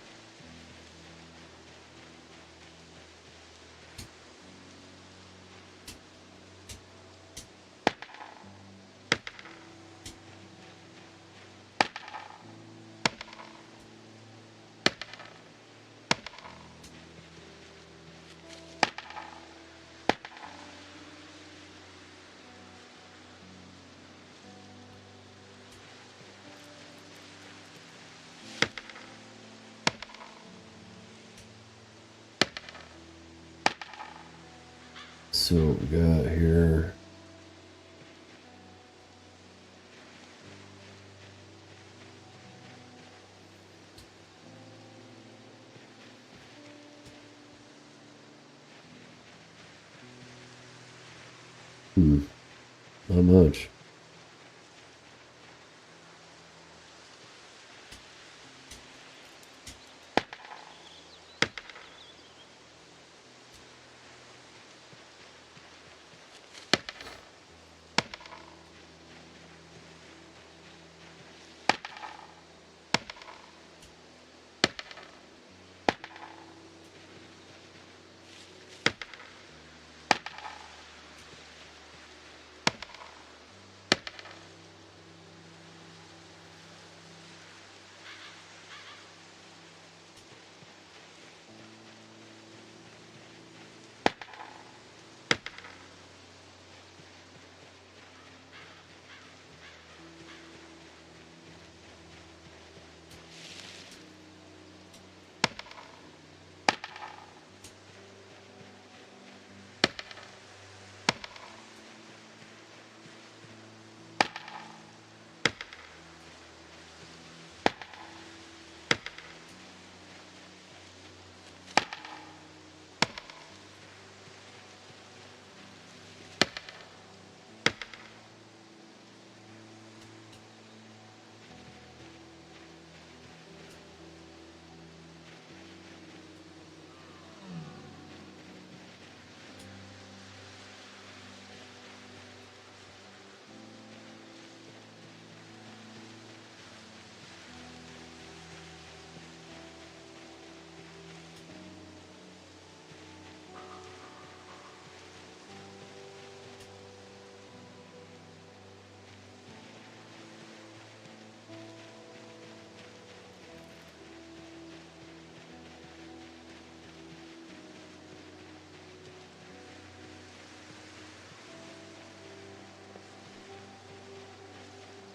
So what we got here. Not much.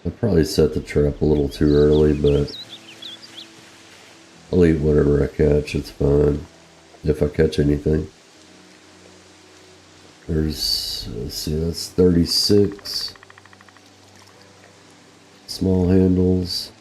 I probably set the trap a little too early, but I'll eat whatever I catch. It's fine. If I catch anything. There's, let's see, that's 36 small handles.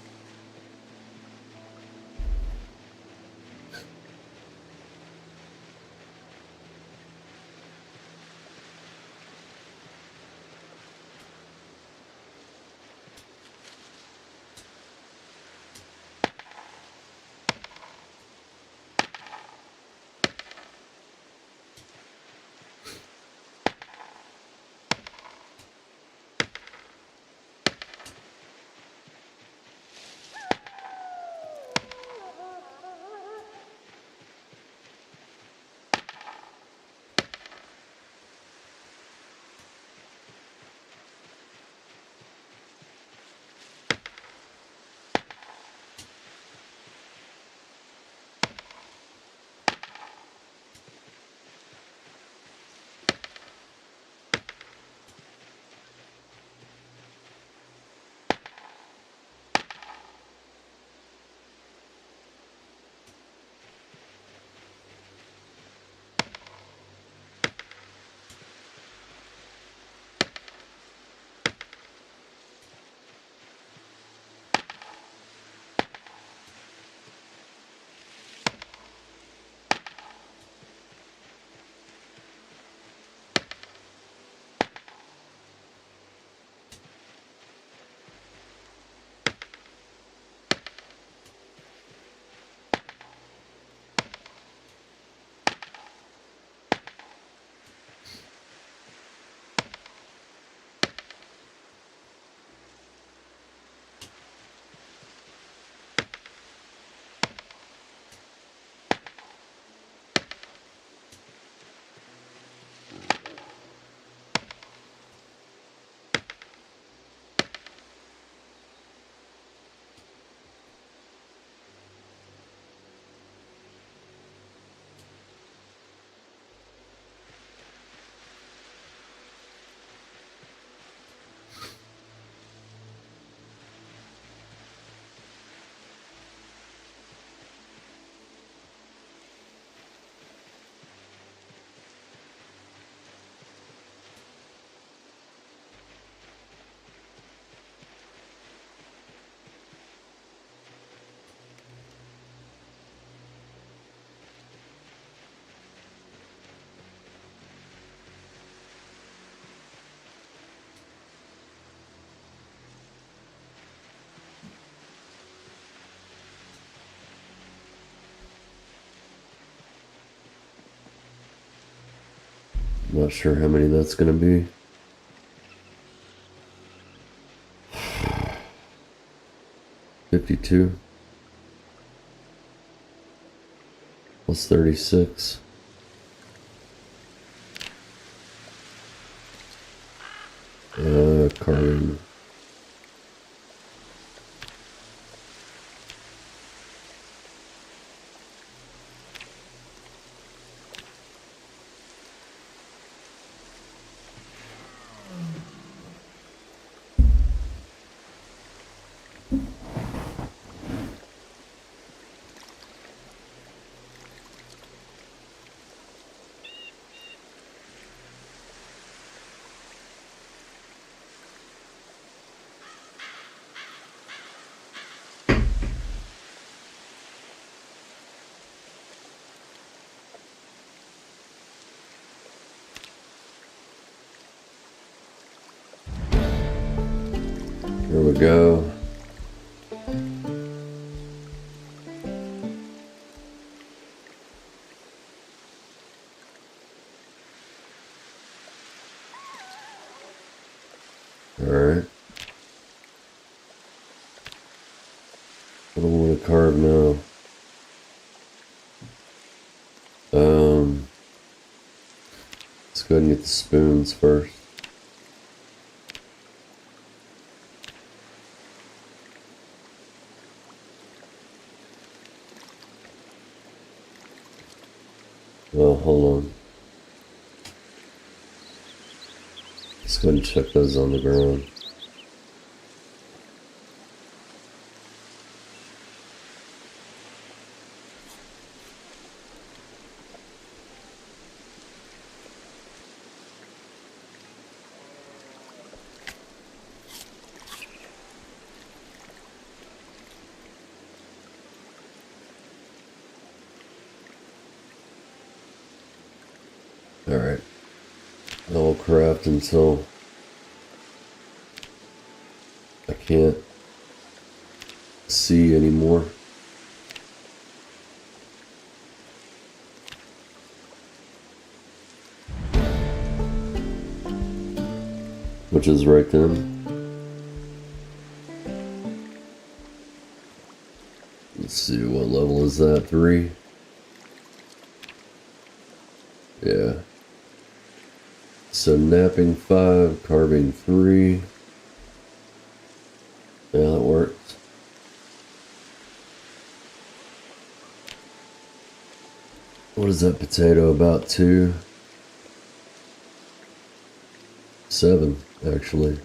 Not sure how many that's gonna be. $52 plus 36. Carbon. Here we go. All right. What do I want to carve now? Let's go ahead and get the spoons first. Well, hold on. Let's go ahead and check those on the ground. Alright. I'll craft until I can't see anymore. Which is right then. Let's see, what level is that? 3? Yeah. So napping 5, carving 3. Yeah, that works. What is that potato? About 2? 7, actually.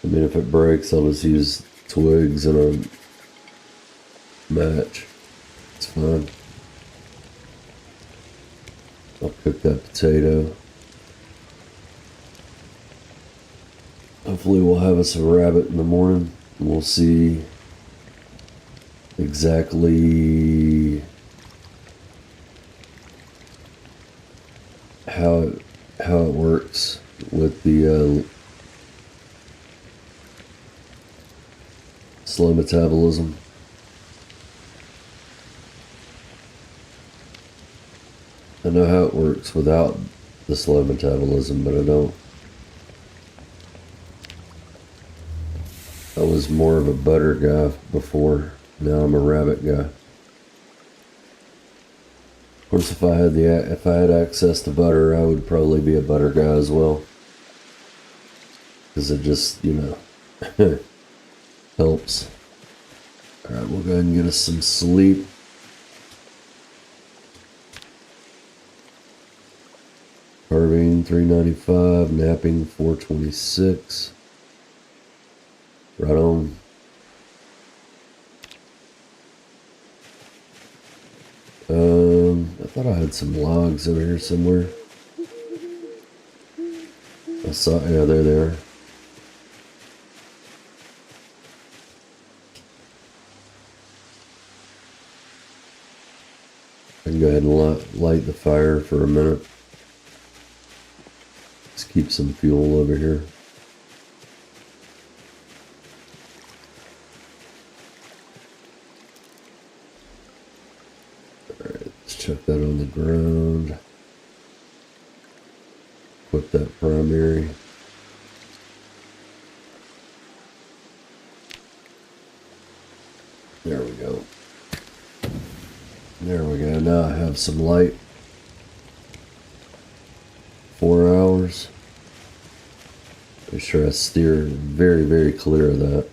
I mean, if it breaks, I'll just use twigs and a match. It's fine. I'll cook that potato. Hopefully we'll have us a rabbit in the morning. And we'll see exactly how it works with the slow metabolism. I know how it works without the slow metabolism, but I don't. I was more of a butter guy before. Now I'm a rabbit guy. Of course, if I had access to butter, I would probably be a butter guy as well. Because it just, helps. Alright, we'll go ahead and get us some sleep. Carving 395, napping 426. Right on. I thought I had some logs over here somewhere. I saw, yeah, there they are. I can go ahead and light the fire for a minute. Let's keep some fuel over here. Alright, let's chuck that on the ground. Equip that primary. There we go. There we go. Now I have some light. 4 hours. Make sure I steer very, very clear of that.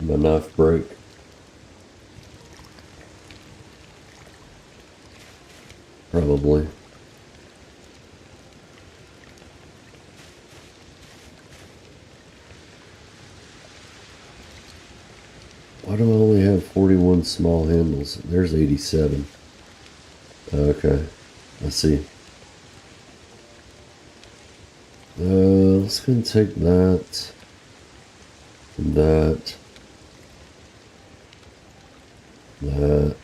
My knife break. Probably. Why do I only have 41 small handles? There's 87. Okay, I see. Let's go and take that and that. That.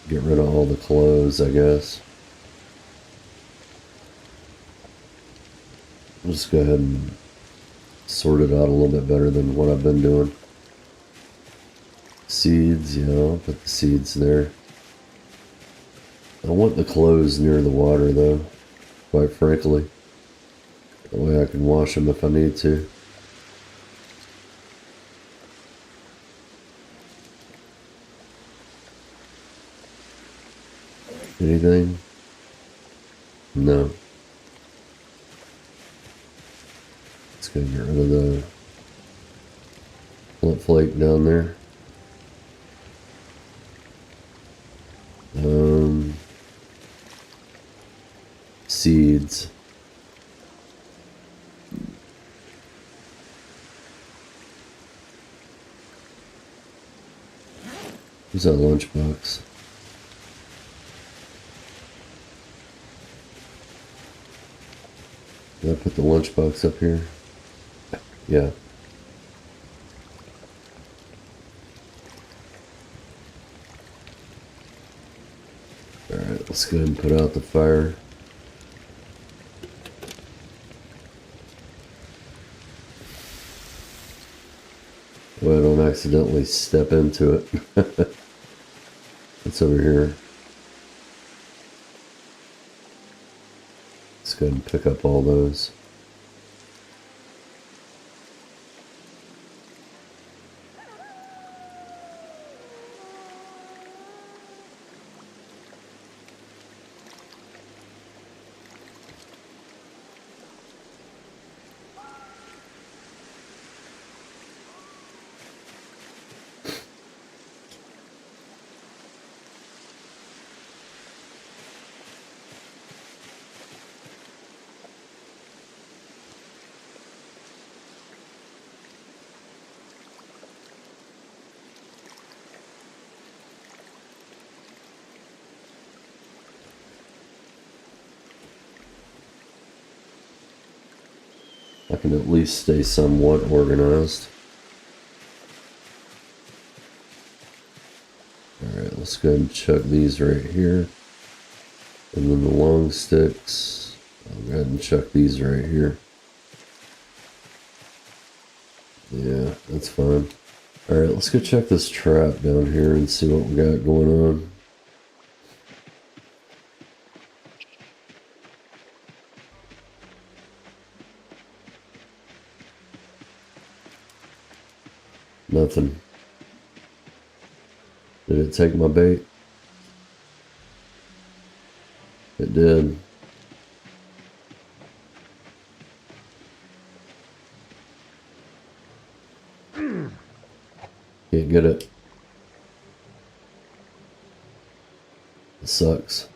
Get rid of all the clothes, I guess. I'll just go ahead and sort it out a little bit better than what I've been doing. Seeds, yeah, I'll put the seeds there. I want the clothes near the water though, quite frankly. That way I can wash them if I need to. Anything? No. Let's go get rid of the flint flake down there. Seeds. Where's that lunchbox? Did I put the lunchbox up here? Yeah. Alright, let's go ahead and put out the fire. Well, I don't accidentally step into it. It's over here. Let's go ahead and pick up all those. I can at least stay somewhat organized. Alright, let's go ahead and chuck these right here. And then the long sticks, I'll go ahead and chuck these right here. Yeah, that's fine. Alright, let's go check this trap down here and see what we got going on. Nothing. Did it take my bait? It did. Can't get it. It sucks.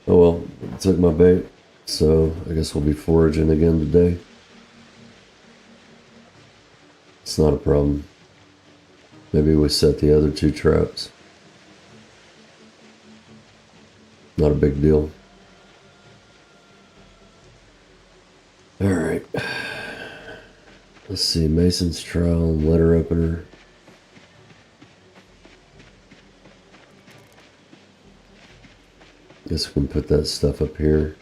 Oh well, it took my bait, so I guess we'll be foraging again today. It's not a problem. Maybe we set the other two traps. Not a big deal. Alright. Let's see, Mason's trowel and letter opener. Guess we can put that stuff up here.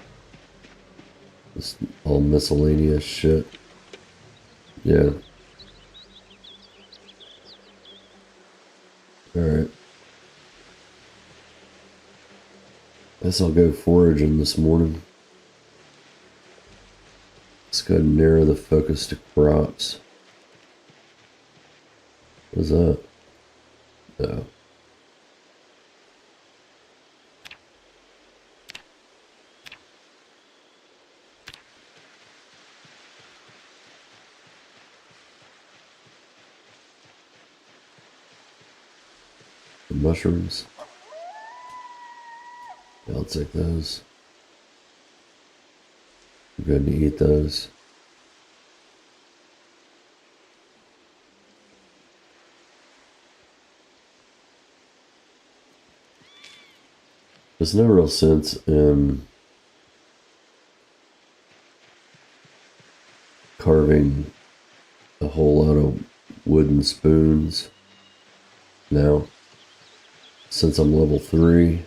It's all miscellaneous shit. Yeah. Alright. Guess I'll go foraging this morning. Let's go ahead and narrow the focus to crops. What is that? No. The mushrooms. Yeah, I'll take those. I'm going to eat those. There's no real sense in carving a whole lot of wooden spoons now, since I'm level 3.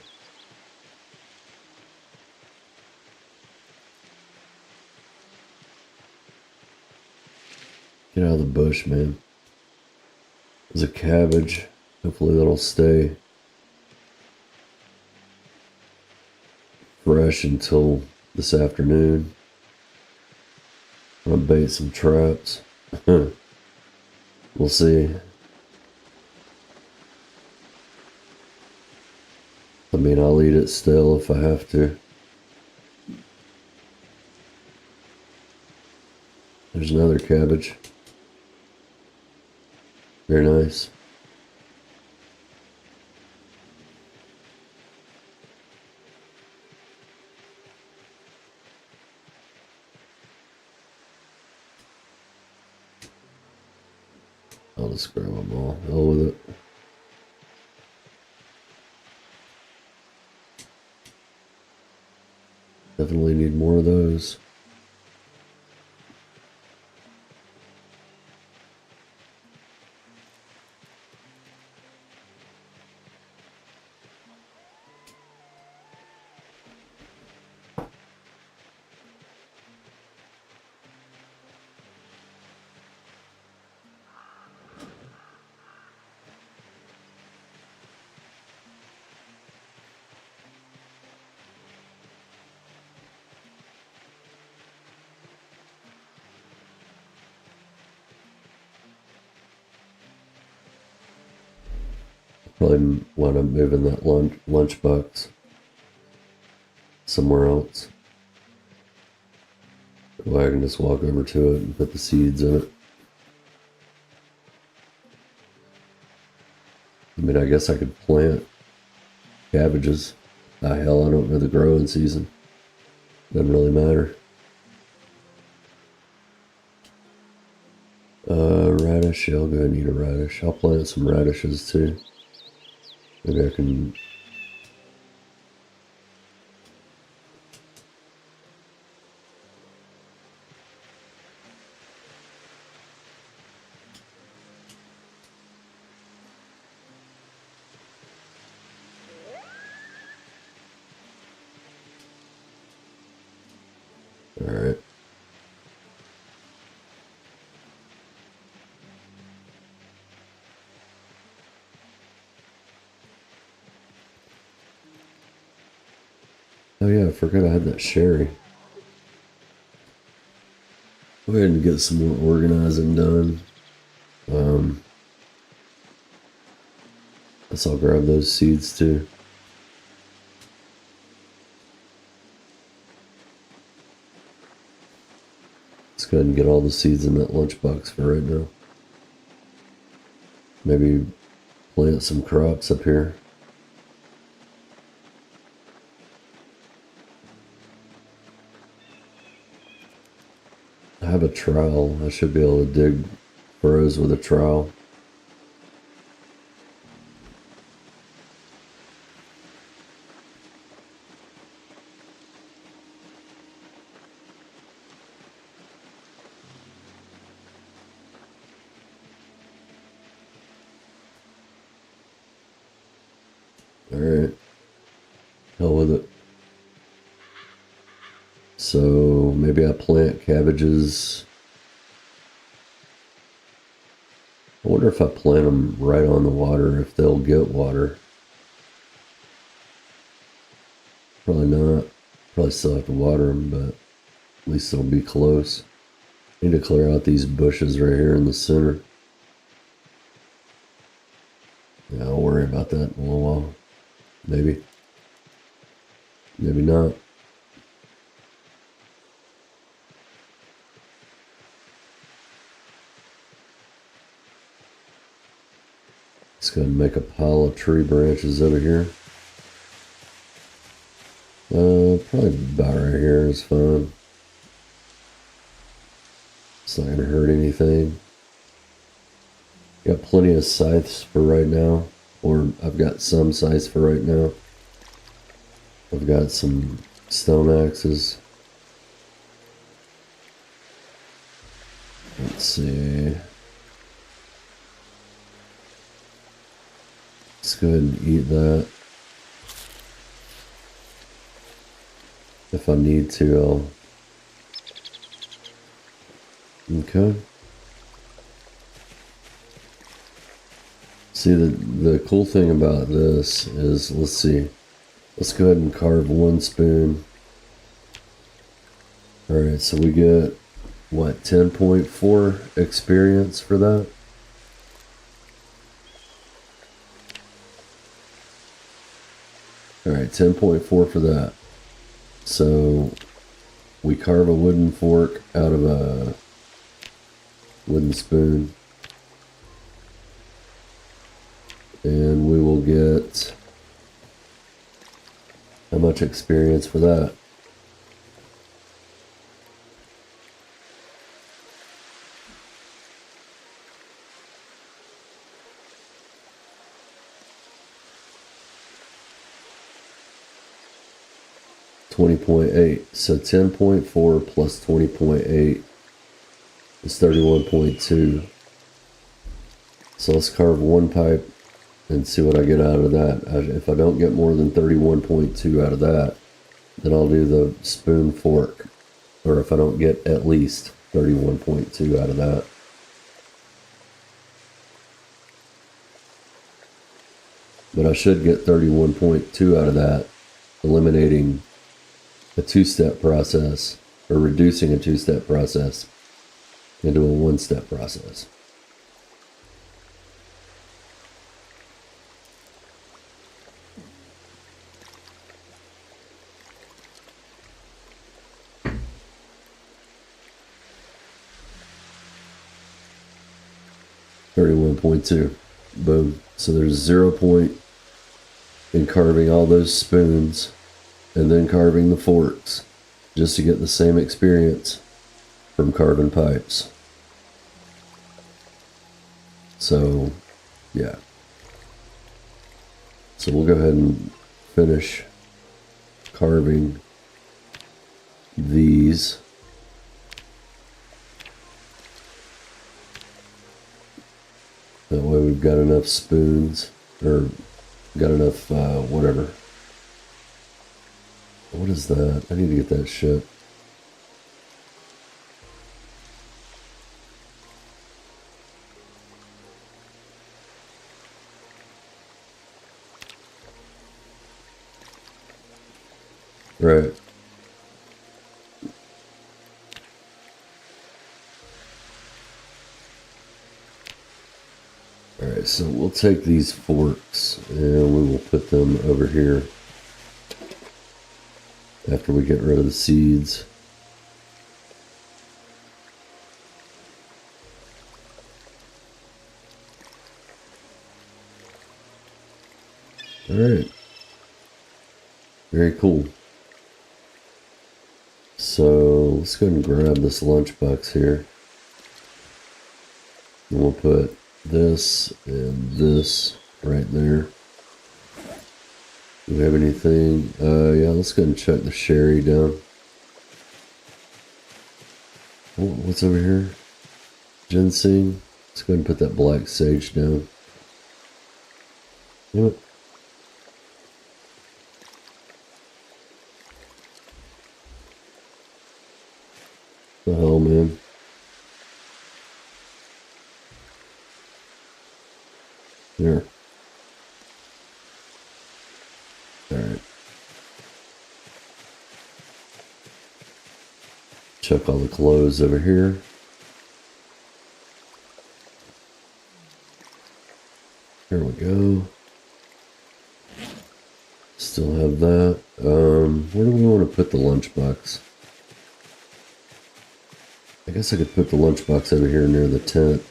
Get out of the bush, man. There's a cabbage. Hopefully that'll stay fresh until this afternoon. I'm gonna bait some traps. We'll see. I mean, I'll eat it still if I have to. There's another cabbage. Very nice. I'll just grab them all. Hell with it. Definitely need more of those. Probably want to move in that lunchbox somewhere else. Well, I can just walk over to it and put the seeds in it. I mean, I guess I could plant cabbages. Ah, hell, I don't know the growing season. Doesn't really matter. Radish. I'll go and eat a radish. I'll plant some radishes too. Maybe I can. All right. Oh yeah, I forgot I had that sherry. Go ahead and get some more organizing done. Guess I'll grab those seeds too. Let's go ahead and get all the seeds in that lunchbox for right now. Maybe plant some crops up here. I have a trowel. I should be able to dig furrows with a trowel. Alright. Hell with it. So maybe I plant cabbages. I wonder if I plant them right on the water, if they'll get water. Probably not. Probably still have to water them, but at least they'll be close. Need to clear out these bushes right here in the center. Yeah, I'll worry about that in a little while. Maybe. Maybe not. Let's go ahead and make a pile of tree branches over here. Probably about right here is fine. It's not gonna hurt anything. Got plenty of scythes for right now, or I've got some scythes for right now. I've got some stone axes. Let's see. Let's go ahead and eat that. If I need to, I'll... Okay. See, the cool thing about this is, let's see. Let's go ahead and carve one spoon. Alright, so we get, what, 10.4 experience for that? Alright, 10.4 for that. So we carve a wooden fork out of a wooden spoon. And we will get how much experience for that? $20.8. So 10.4 plus 20.8 is 31.2. So let's carve one pipe and see what I get out of that. If I don't get more than 31.2 out of that, then I'll do the spoon fork. Or if I don't get at least 31.2 out of that. But I should get 31.2 out of that, eliminating a two-step process, or reducing a two-step process into a one-step process. $31.2. Boom. So there's 0 point in carving all those spoons and then carving the forks just to get the same experience from carving pipes. So, yeah. So we'll go ahead and finish carving these. That way we've got enough spoons, or got enough, whatever. What is that? I need to get that shit. Right. Alright, so we'll take these forks and we will put them over here after we get rid of the seeds. Alright. Very cool. So let's go ahead and grab this lunchbox here. And we'll put this and this right there. Do we have anything? Yeah, let's go ahead and check the sherry down. Oh, what's over here? Ginseng. Let's go ahead and put that black sage down. Yep. The hell, man. There. Alright. Check all the clothes over here. Here we go. Still have that. Where do we want to put the lunchbox? I guess I could put the lunchbox over here near the tent.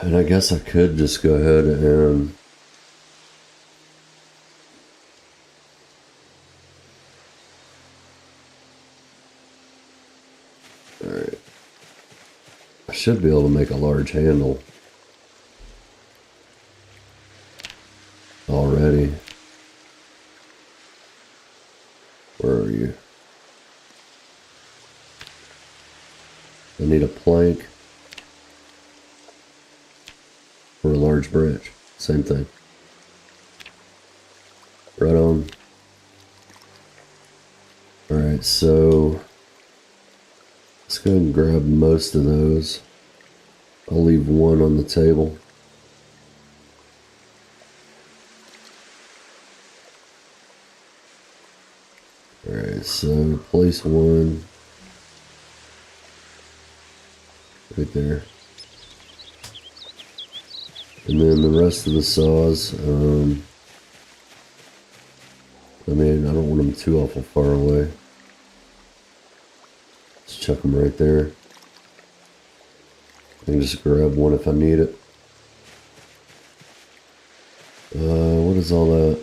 And I guess I could just go ahead and alright. I should be able to make a large handle already. Where are you? I need a plank for a large branch. Same thing. Right on. Alright, so let's go ahead and grab most of those. I'll leave one on the table. Alright, so place one right there. And then the rest of the saws, I mean, I don't want them too awful far away. Just chuck them right there. I can just grab one if I need it. What is all that?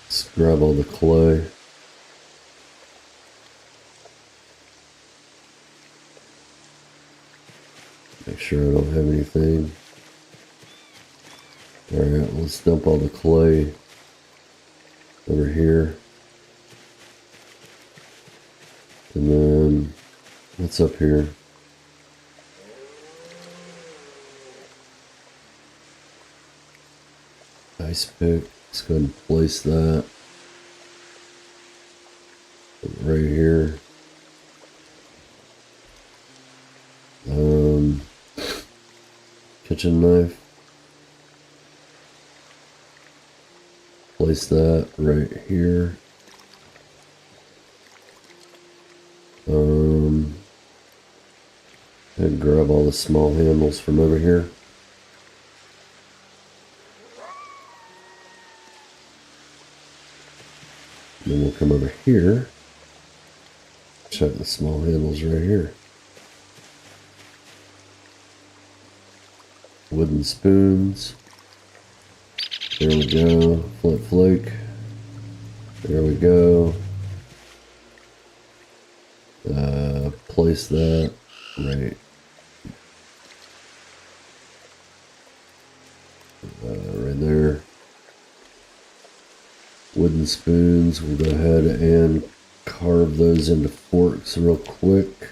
Let's grab all the clay. Make sure I don't have anything. Alright, let's dump all the clay over here. And then, what's up here? Ice pick. Let's go ahead and place that right here. Kitchen knife. Place that right here. And grab all the small handles from over here. And then we'll come over here. Check the small handles right here. Wooden spoons. There we go. Flint flake. There we go. Place that right. Right there. Wooden spoons. We'll go ahead and carve those into forks real quick.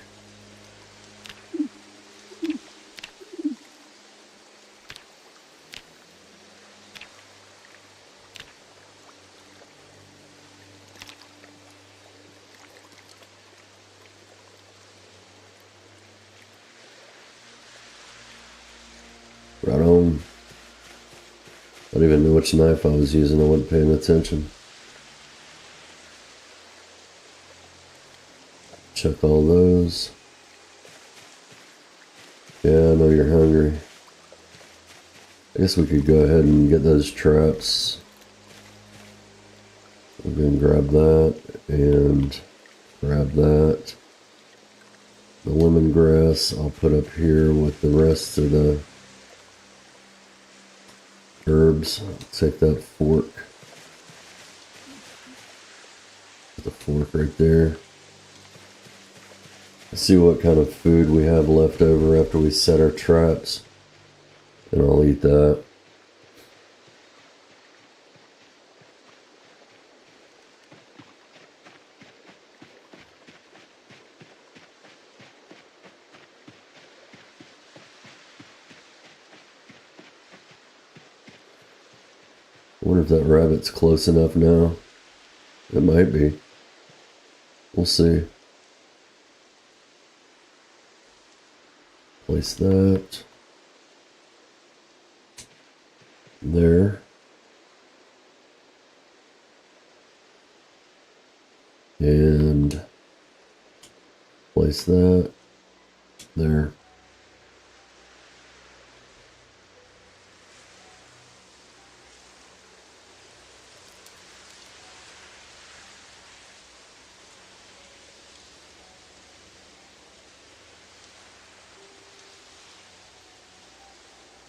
Right on. I don't even know which knife I was using. I wasn't paying attention. Check all those. Yeah, I know you're hungry. I guess we could go ahead and get those traps. We're going to grab that and grab that. The lemongrass I'll put up here with the rest of the herbs. I'll take that fork. Put the fork right there. Let's see what kind of food we have left over after we set our traps. And I'll eat that. I wonder if that rabbit's close enough now. It might be. We'll see. Place that there. And place that there.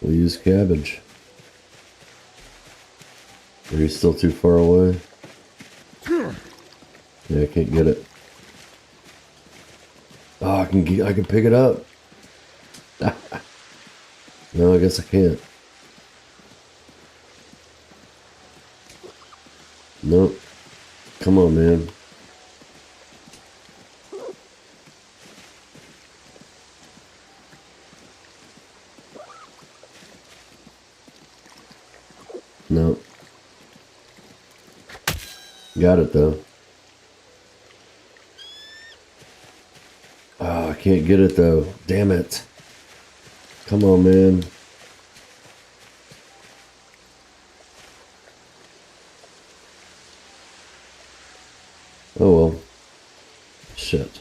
We'll use cabbage. Are you still too far away? Yeah, I can't get it. Oh, I can pick it up. No, I guess I can't. Nope. Come on, man. Nope. Got it though. Oh, I can't get it though. Damn it. Come on, man. Oh well. Shit.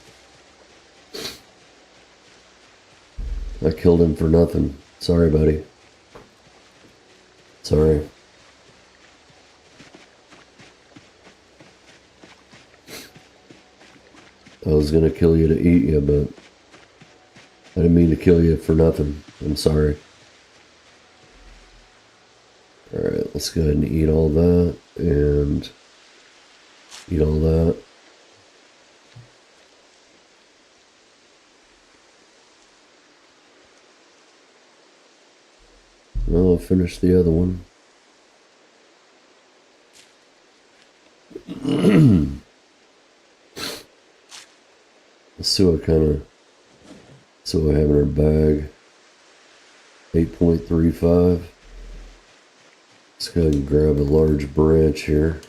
I killed him for nothing. Sorry, buddy. Sorry. I was gonna kill you to eat you, but I didn't mean to kill you for nothing. I'm sorry. Alright, let's go ahead and eat all that, and eat all that. Well, I'll finish the other one. Let's see what I have in our bag. 8.35. Let's go ahead and grab a large branch here.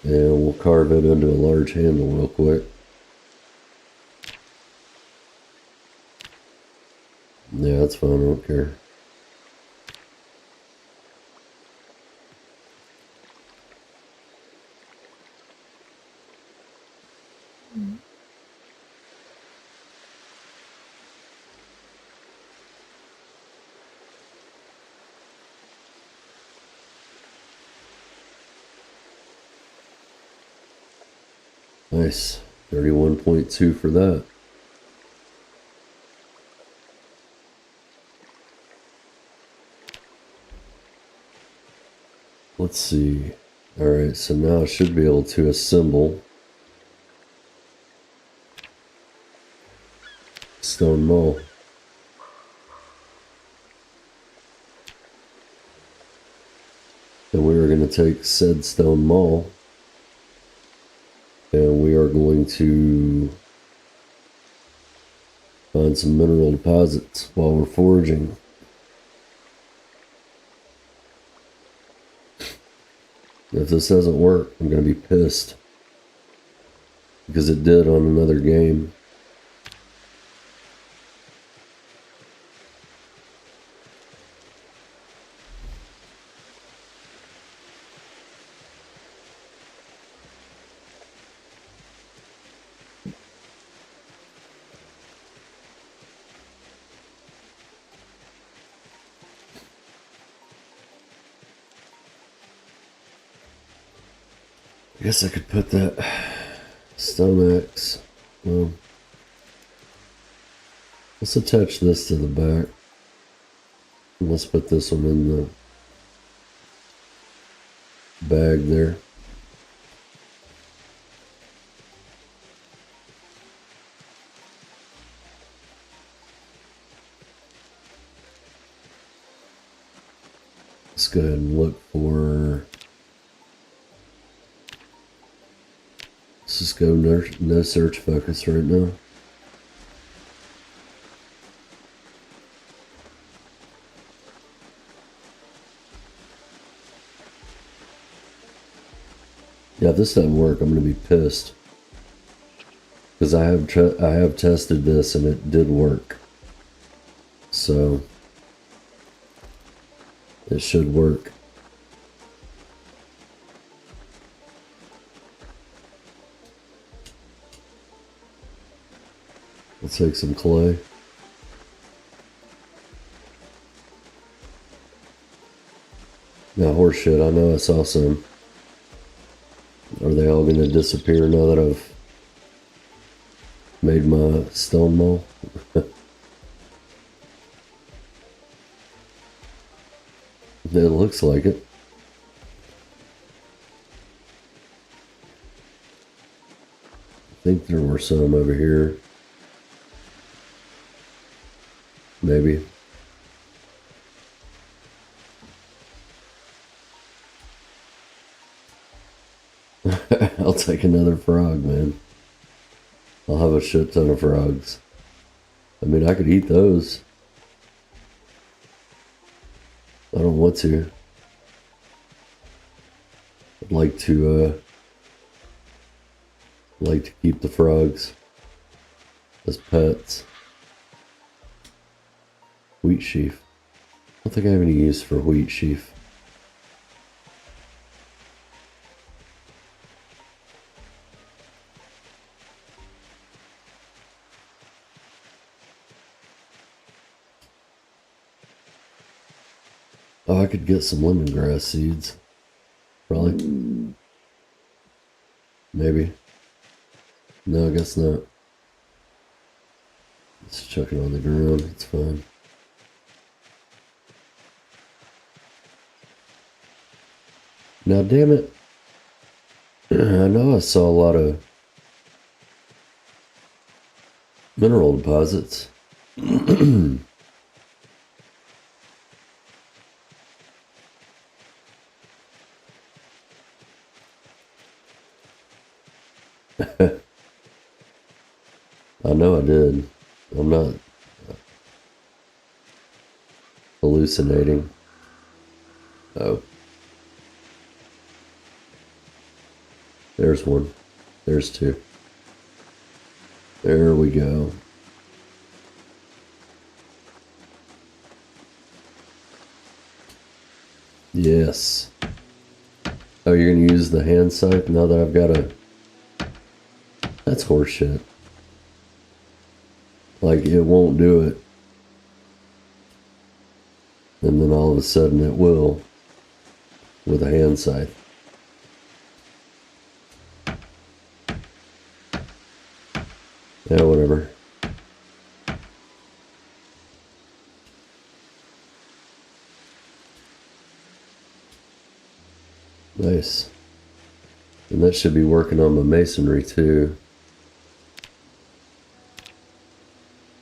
And we'll carve it into a large handle real quick. Yeah, that's fine, I don't care. Nice. 31.2 for that. Let's see. Alright, so now I should be able to assemble stone maul. And we are going to take said stone maul and we are going to find some mineral deposits while we're foraging. If this doesn't work, I'm going to be pissed. Because it did on another game. I guess I could put that stone axe. Well, let's attach this to the back. And let's put this one in the bag there. Let's go ahead and look for... Let's just go no search focus right now. Yeah, if this doesn't work, I'm going to be pissed. Because I have tested this and it did work. So it should work. Let's take some clay. Now, horseshit, I know I saw some. Are they all going to disappear now that I've made my stone maul? It looks like it. I think there were some over here. Maybe. I'll take another frog, man. I'll have a shit ton of frogs. I mean, I could eat those. I don't want to. I'd like to keep the frogs as pets. Wheat sheaf. I don't think I have any use for wheat sheaf. Oh, I could get some lemongrass seeds. Probably. Maybe. No, I guess not. Let's chuck it on the ground. It's fine. Now, damn it. I know I saw a lot of mineral deposits. I know I did. I'm not hallucinating. Oh. There's one. There's two. There we go. Yes. Oh, you're going to use the hand scythe now that I've got a... That's horseshit. Like, it won't do it. And then all of a sudden it will. With a hand scythe. Yeah, whatever. Nice. And that should be working on my masonry too.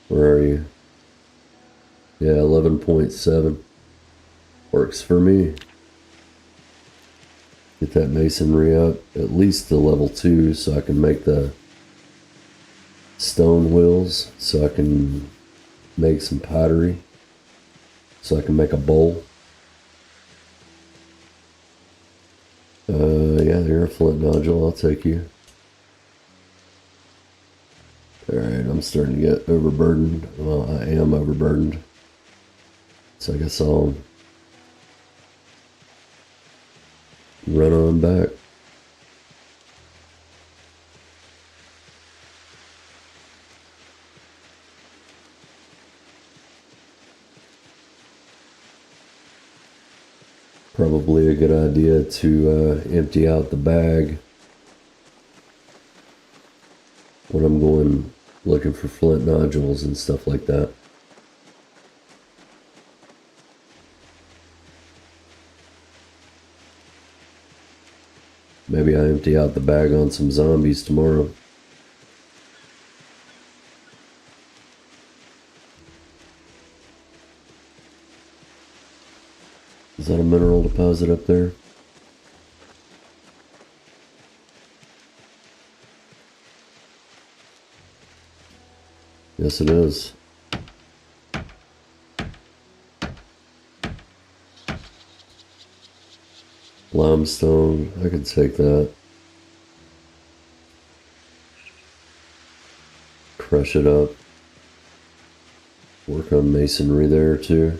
Where are you? Yeah, 11.7. Works for me. Get that masonry up at least to level 2 so I can make the stone wheels, so I can make some pottery, so I can make a bowl. Yeah, you're a flint nodule. I'll take you. Alright, I'm starting to get overburdened. Well, I am overburdened. So I guess I'll run on back. Probably a good idea to empty out the bag when I'm going looking for flint nodules and stuff like that. Maybe I empty out the bag on some zombies tomorrow. Is that a mineral deposit up there? Yes, it is. Limestone, I could take that. Crush it up. Work on masonry there too.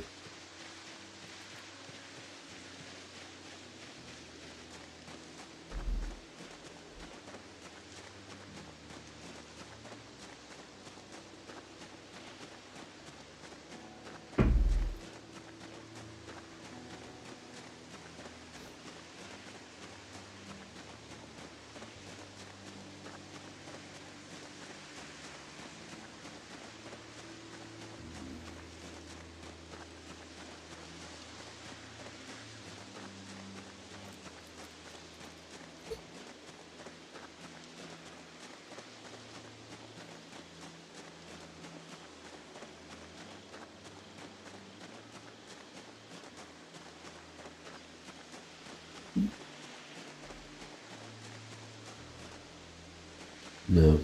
No.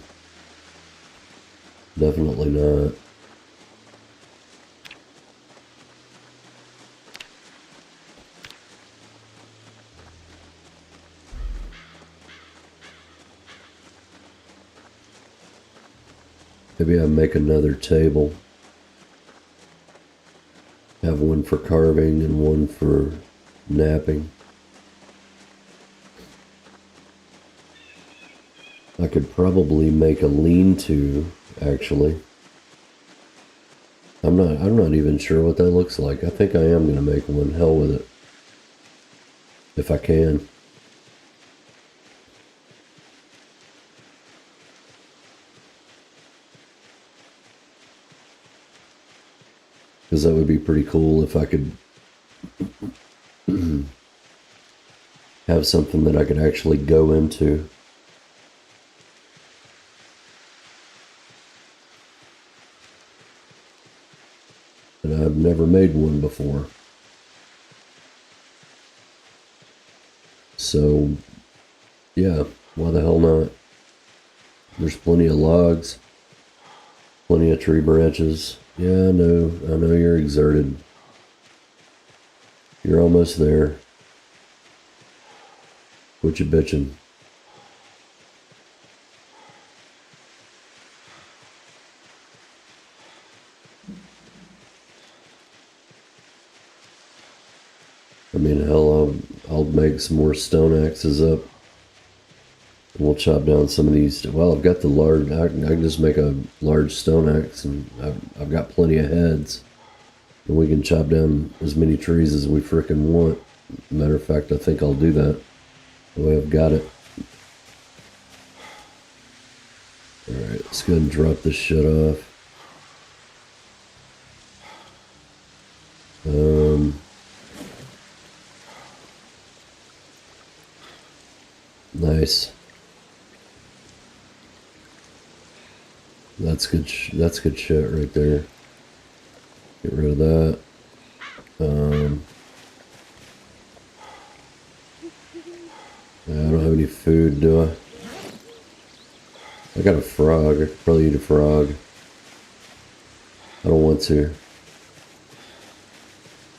Definitely not. Maybe I make another table. Have one for carving and one for napping. I could probably make a lean-to, actually. I'm not even sure what that looks like. I think I am gonna make one. Hell with it. If I can. Because that would be pretty cool if I could have something that I could actually go into. And I've never made one before. So, yeah, why the hell not? There's plenty of logs, plenty of tree branches. Yeah, I know you're exerted. You're almost there. Quit you bitching. I mean, hell, I'll make some more stone axes up. And we'll chop down some of these. Well, I've got the large. I can just make a large stone axe, and I've got plenty of heads. And we can chop down as many trees as we frickin' want. Matter of fact, I think I'll do that. The way I've got it. Alright, let's go ahead and drop this shit off. Nice. That's good. That's good shit right there. Get rid of that. I don't have any food, do I? I got a frog. I could probably eat a frog. I don't want to.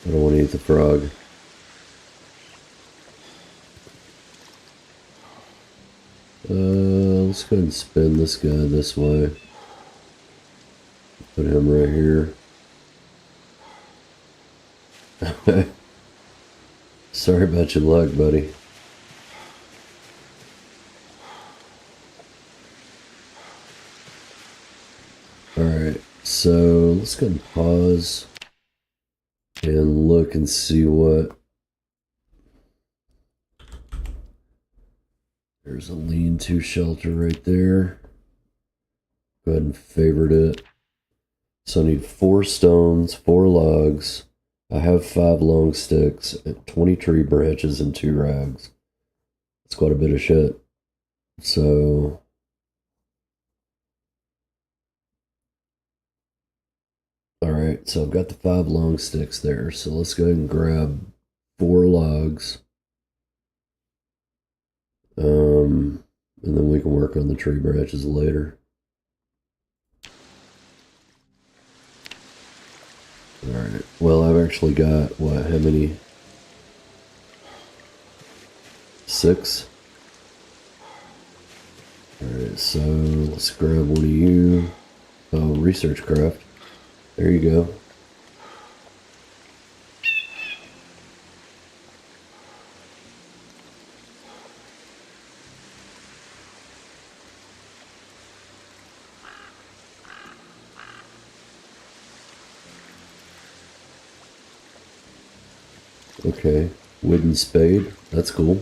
I don't want to eat the frog. Let's go ahead and spin this guy this way. Put him right here. Sorry about your luck, buddy. Alright, so let's go ahead and pause and look and see what. There's a lean-to shelter right there. Go ahead and favorite it. So I need 4 stones, 4 logs. I have 5 long sticks, 20 tree branches, and 2 rags. That's quite a bit of shit. So alright, so I've got the 5 long sticks there. So let's go ahead and grab 4 logs. And then we can work on the tree branches later. Alright, well, I've actually got, what, how many? 6? Alright, so let's grab one of you. Oh, research craft. There you go. Okay, wooden spade. That's cool.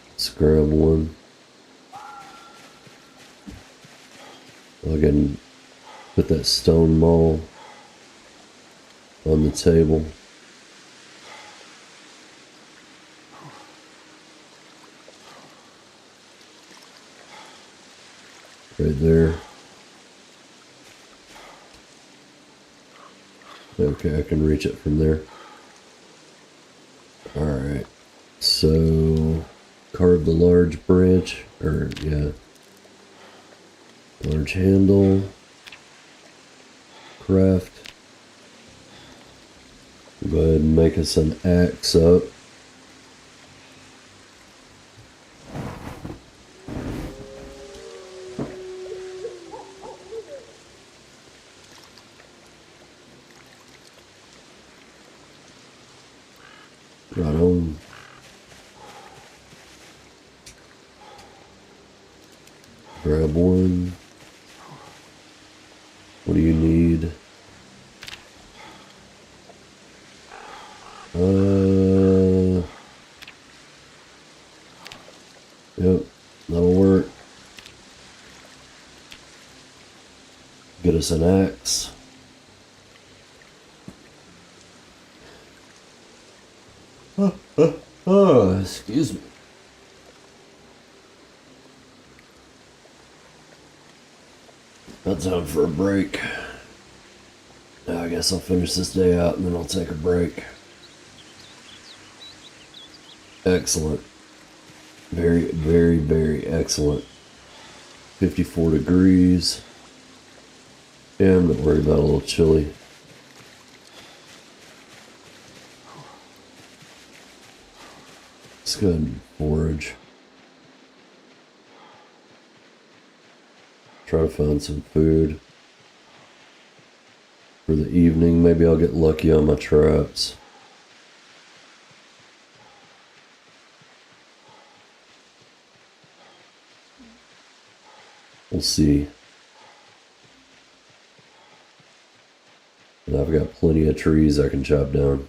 Let's grab one. I'll go and put that stone maul on the table. Right there. Okay, I can reach it from there. Alright, so carve the large branch, or yeah, large handle, craft. Go ahead and make us an axe up. Right on. grab one. What do you need? Yep, that'll work. Get us an axe. Excuse me. About time for a break. Now I guess I'll finish this day out and then I'll take a break. Excellent. Very, very, very excellent. 54 degrees. Yeah, I'm not worried about a little chilly. Let's go ahead and forage. Try to find some food for the evening. Maybe I'll get lucky on my traps. We'll see. And I've got plenty of trees I can chop down.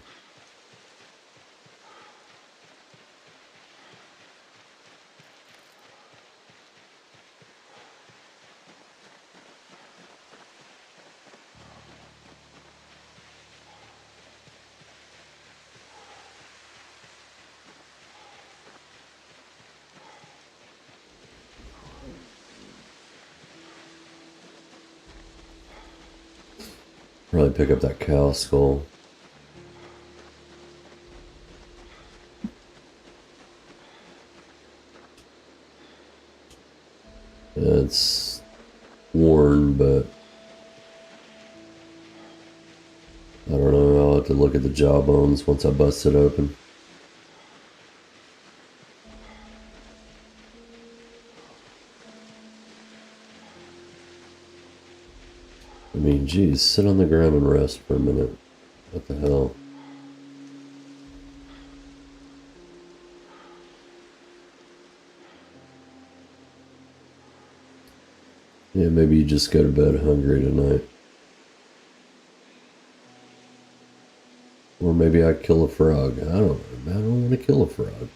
Probably pick up that cow skull. It's worn, but I don't know. I'll have to look at the jawbones once I bust it open. I mean, geez, sit on the ground and rest for a minute. What the hell? Yeah, maybe you just go to bed hungry tonight. Or maybe I kill a frog. I don't know. I don't want to kill a frog.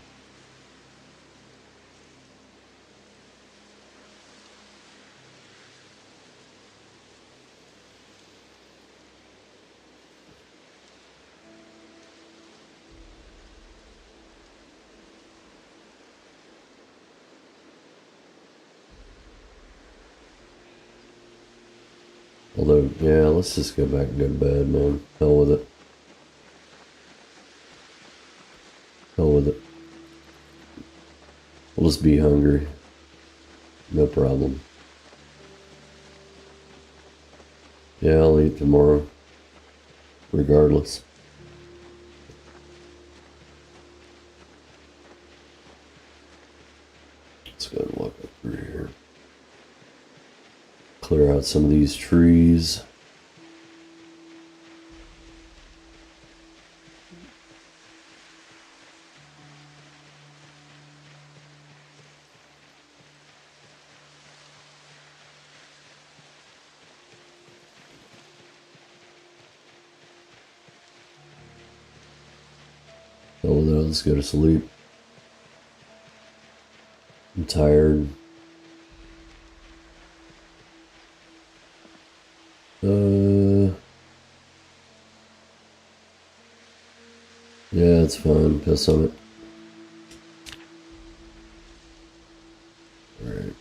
Although, yeah, let's just go back and go to bed, man. Hell with it. Hell with it. We'll just be hungry. No problem. Yeah, I'll eat tomorrow. Regardless. Let's go and walk up through here. Clear out some of these trees. Oh, let's go to sleep. I'm tired. Yeah, it's fine. Piss on it. Alright.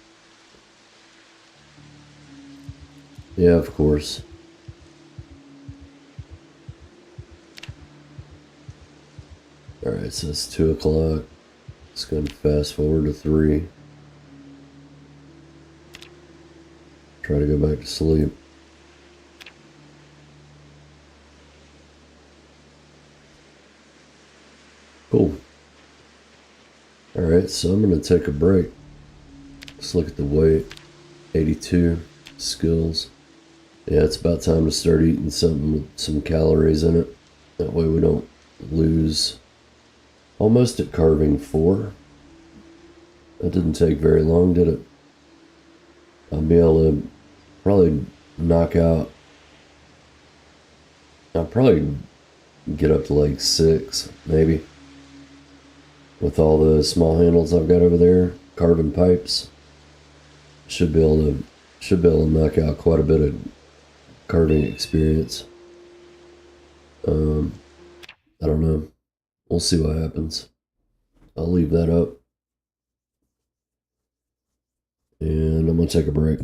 Yeah, of course. Alright, so it's 2 o'clock. Let's go and fast forward to 3. Try to go back to sleep. Cool. Alright, so I'm going to take a break. Let's look at the weight. 82. Skills. Yeah, it's about time to start eating something with some calories in it. That way we don't lose. Almost at carving 4. That didn't take very long, did it? I'll be able to probably knock out. I'll probably get up to like 6, maybe, with all the small handles I've got over there, carbon pipes. Should be able to knock out quite a bit of carving experience. Um, I don't know. We'll see what happens. I'll leave that up, and I'm gonna take a break.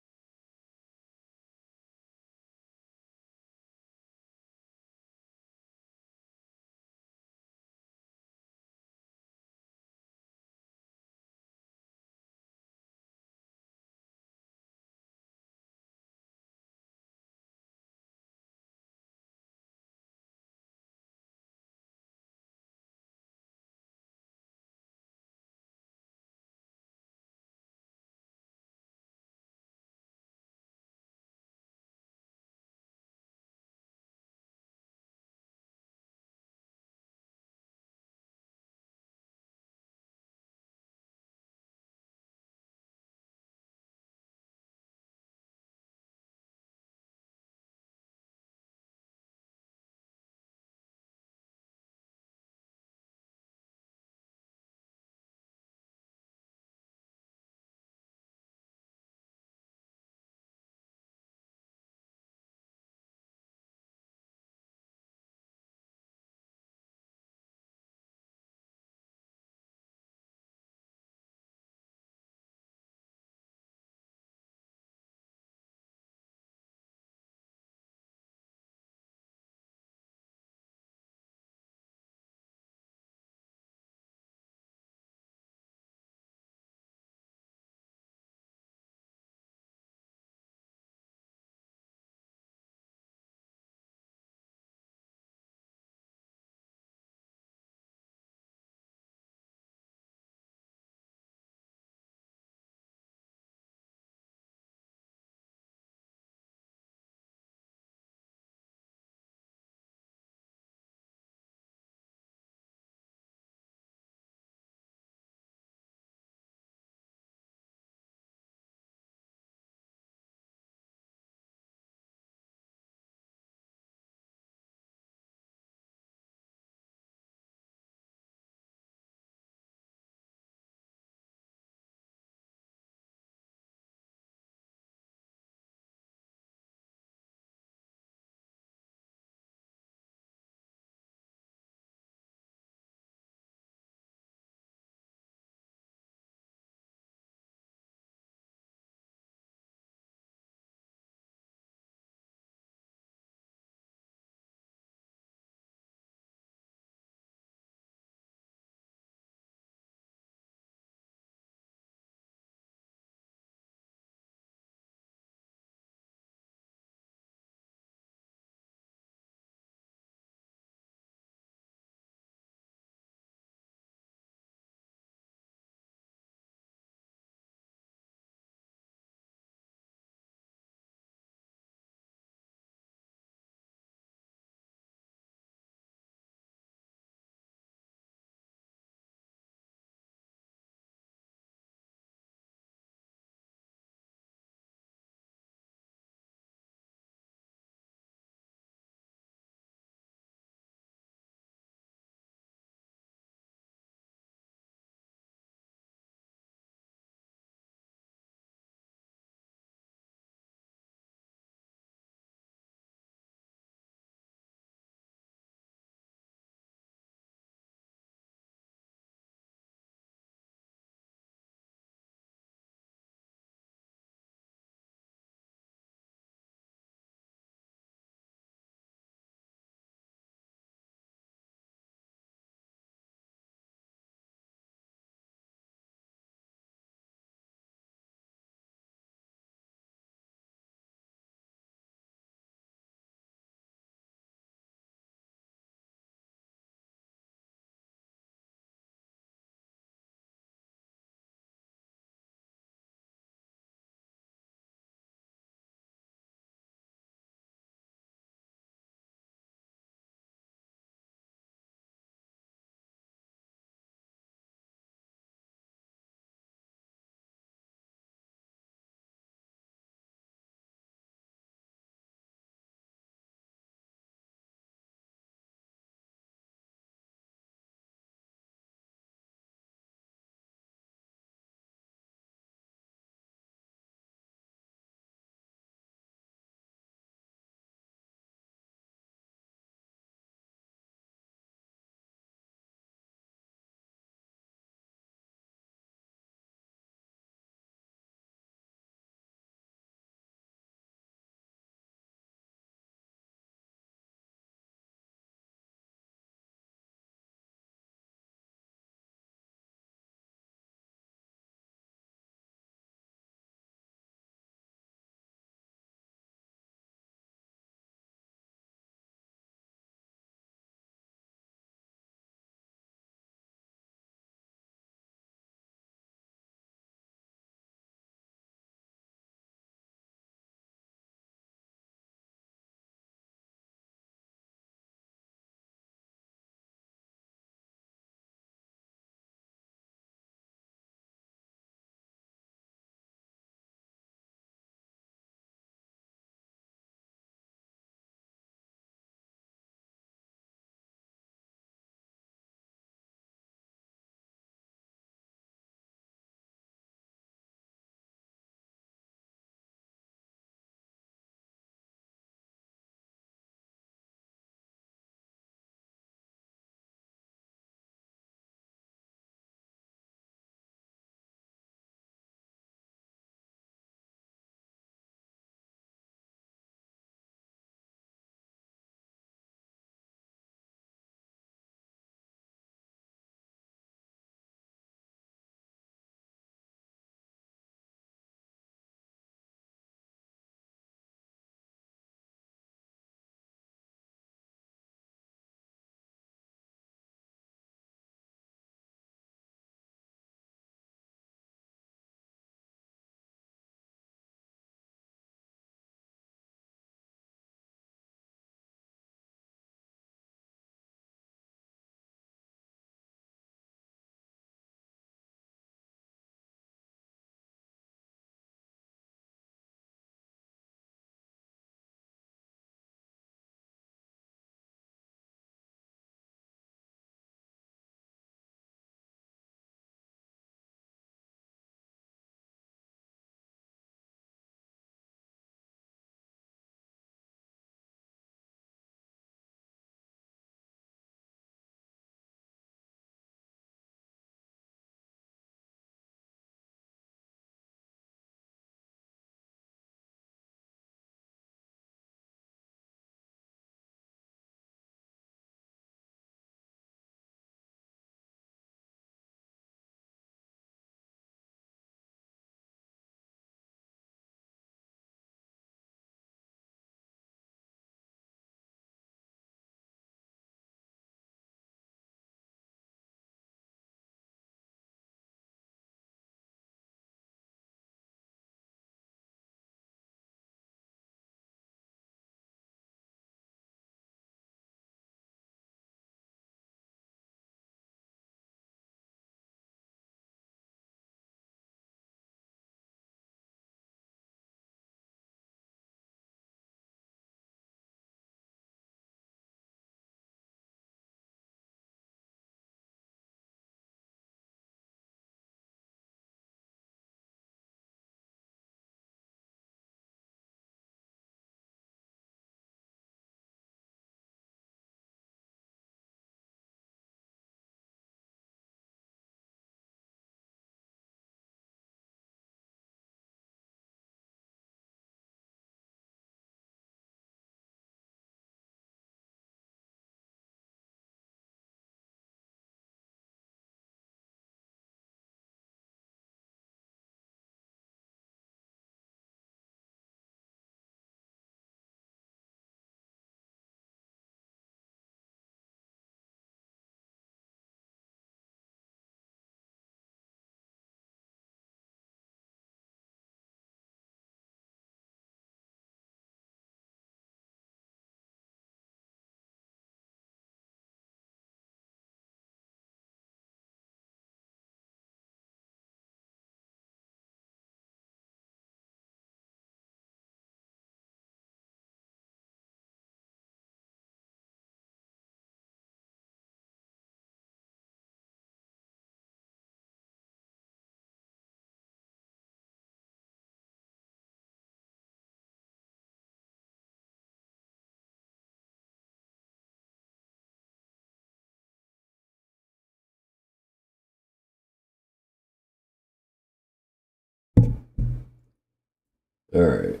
Alright.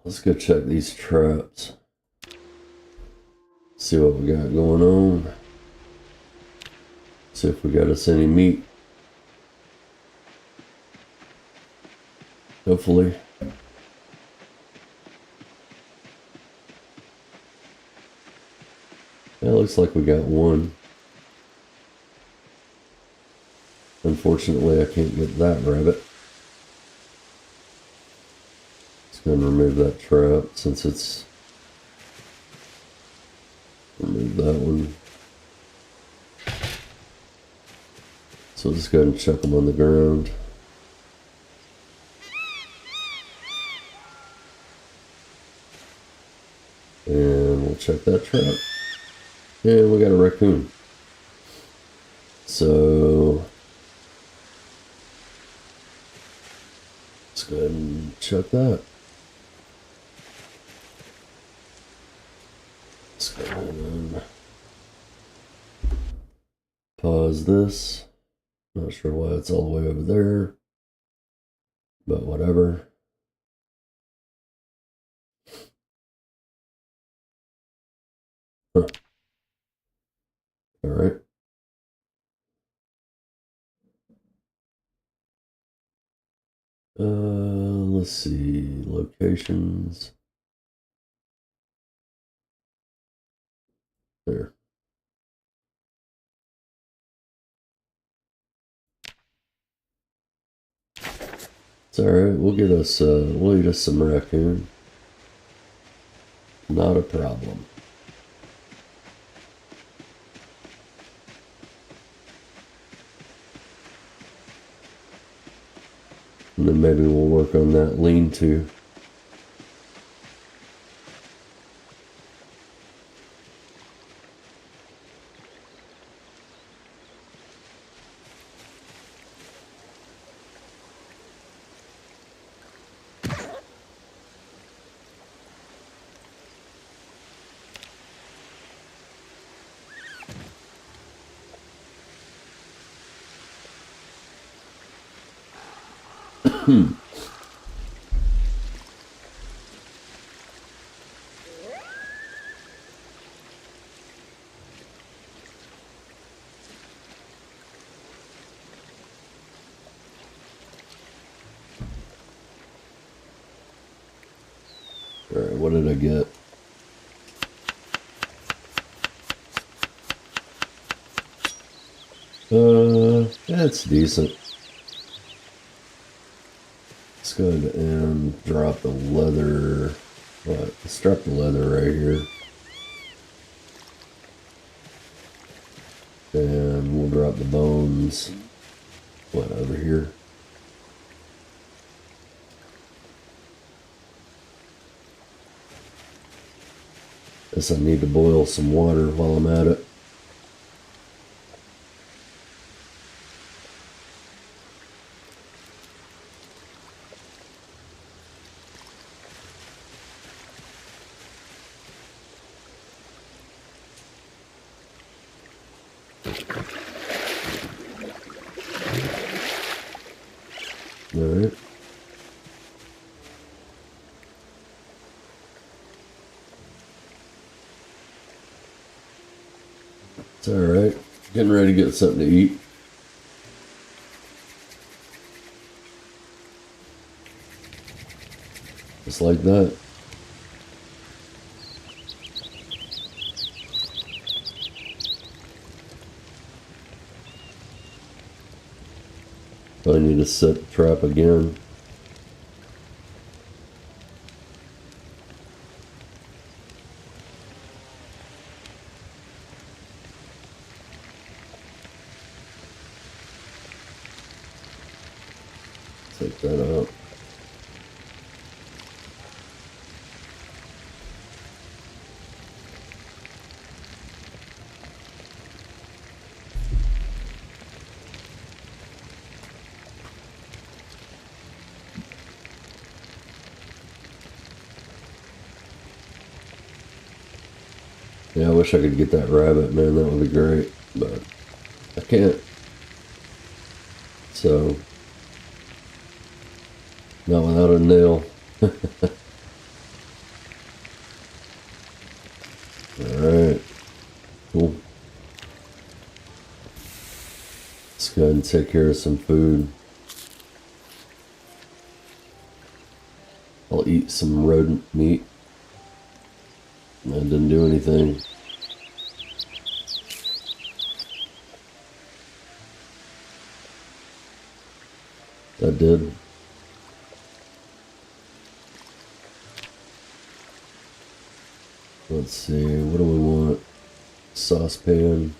Let's go check these traps. See what we got going on. See if we got us any meat. Hopefully. Yeah, it looks like we got one. Unfortunately, I can't get that rabbit. Just gonna remove that trap since it's... Remove that one. So we'll just go ahead and chuck them on the ground. And we'll check that trap. And we got a raccoon. So let's go ahead and check that. Let's go ahead and pause this. Not sure why it's all the way over there, but whatever. Huh. All right. Let's see, locations. There. It's all right. We'll get us. We'll eat us some raccoon. Not a problem. And then maybe we'll work on that lean-to. Alright, what did I get? That's decent. Let's go ahead and drop the leather. What? Let's drop the leather right here. And we'll drop the bones. What, over here? Guess I need to boil some water while I'm at it. Alright. It's alright. Getting ready to get something to eat. Just like that. I need to set the trap again. Take that out. Yeah, I wish I could get that rabbit, man. That would be great, but I can't. So, not without a nail. Alright, cool. Let's go ahead and take care of some food. I'll eat some rodent meat. That didn't do anything. That did. Let's see, what do we want? Saucepan.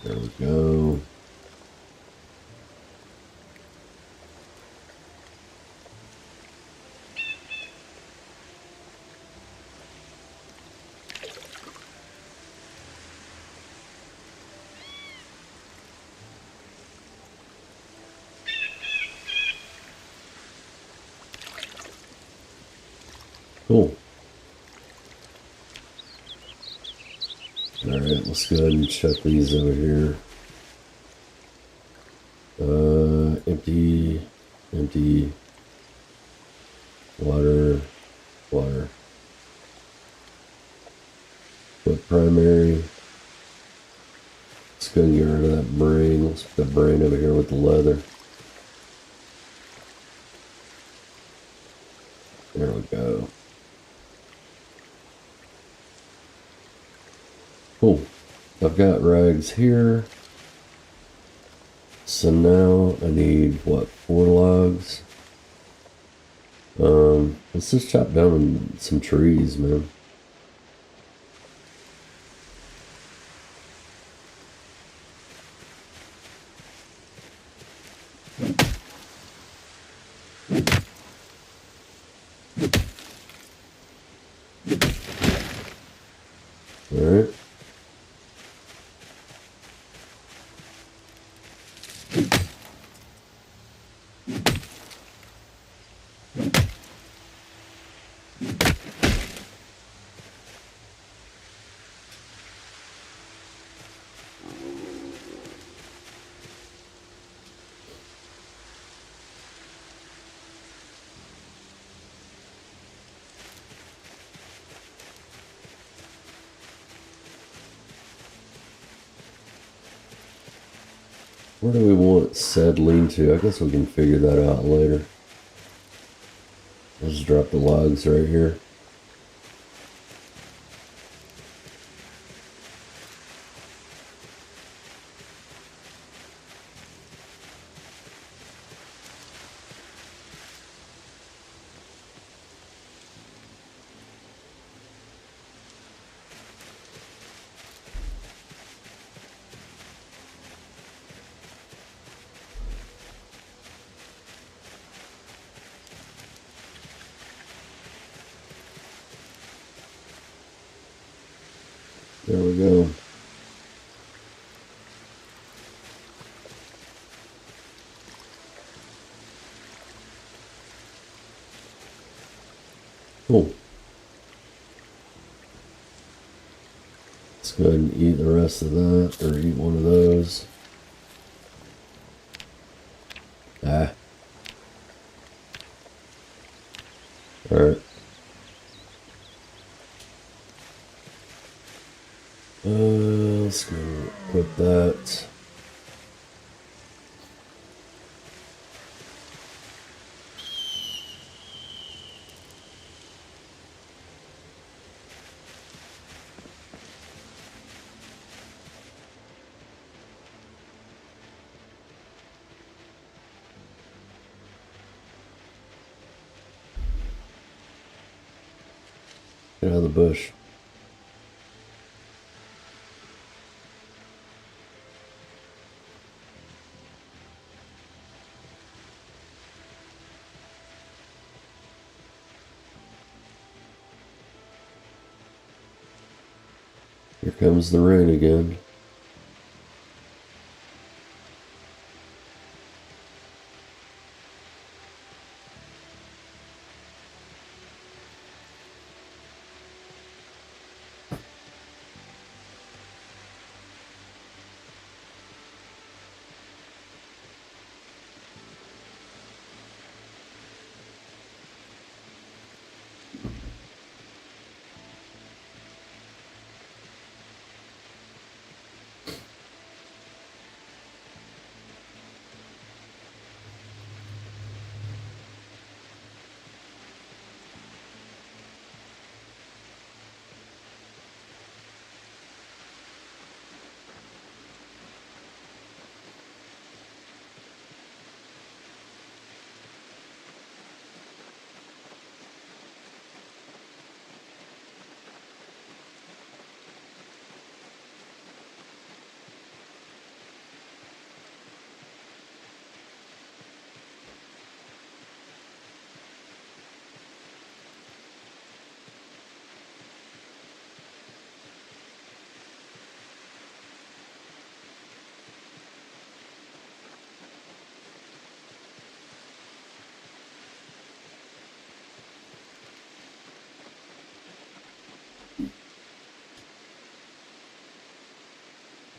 There we go. Cool. Alright, let's go ahead and check these over here. Empty, empty, water, water. Put primary. Let's go and get rid of that brain. Let's put the brain over here with the leather. There we go. Cool. I've got rags here. So now I need, what, 4 logs? Let's just chop down some trees, man. Alright. Where do we want said lean to? I guess we can figure that out later. I'll just drop the logs right here. There we go. Cool. Let's go ahead and eat the rest of that, or eat one of those. Ah. Alright. Let's go put that. Get out of the bush. Here comes the rain again.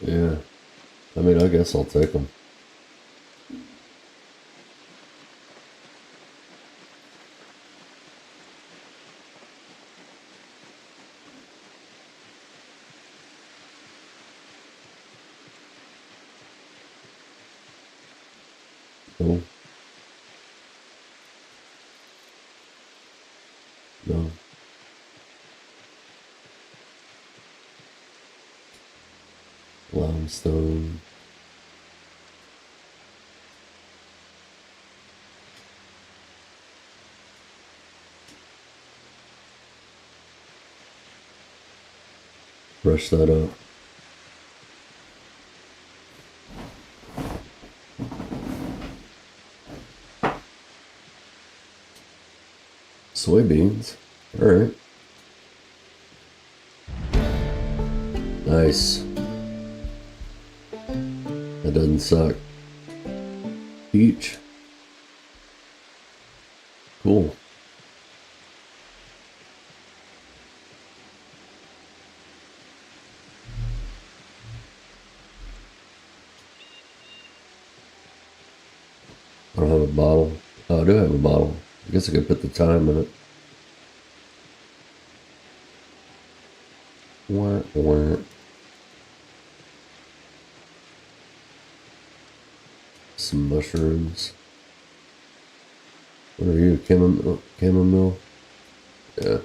Yeah. I mean, I guess I'll take them. No. No. Limestone. Brush that up. Soybeans. Alright. Nice. That doesn't suck. Peach. Cool. I don't have a bottle. Oh, I do have a bottle. I guess I could put the time in it. Wah, wah. Some mushrooms. What are you? Chamomile? Yeah.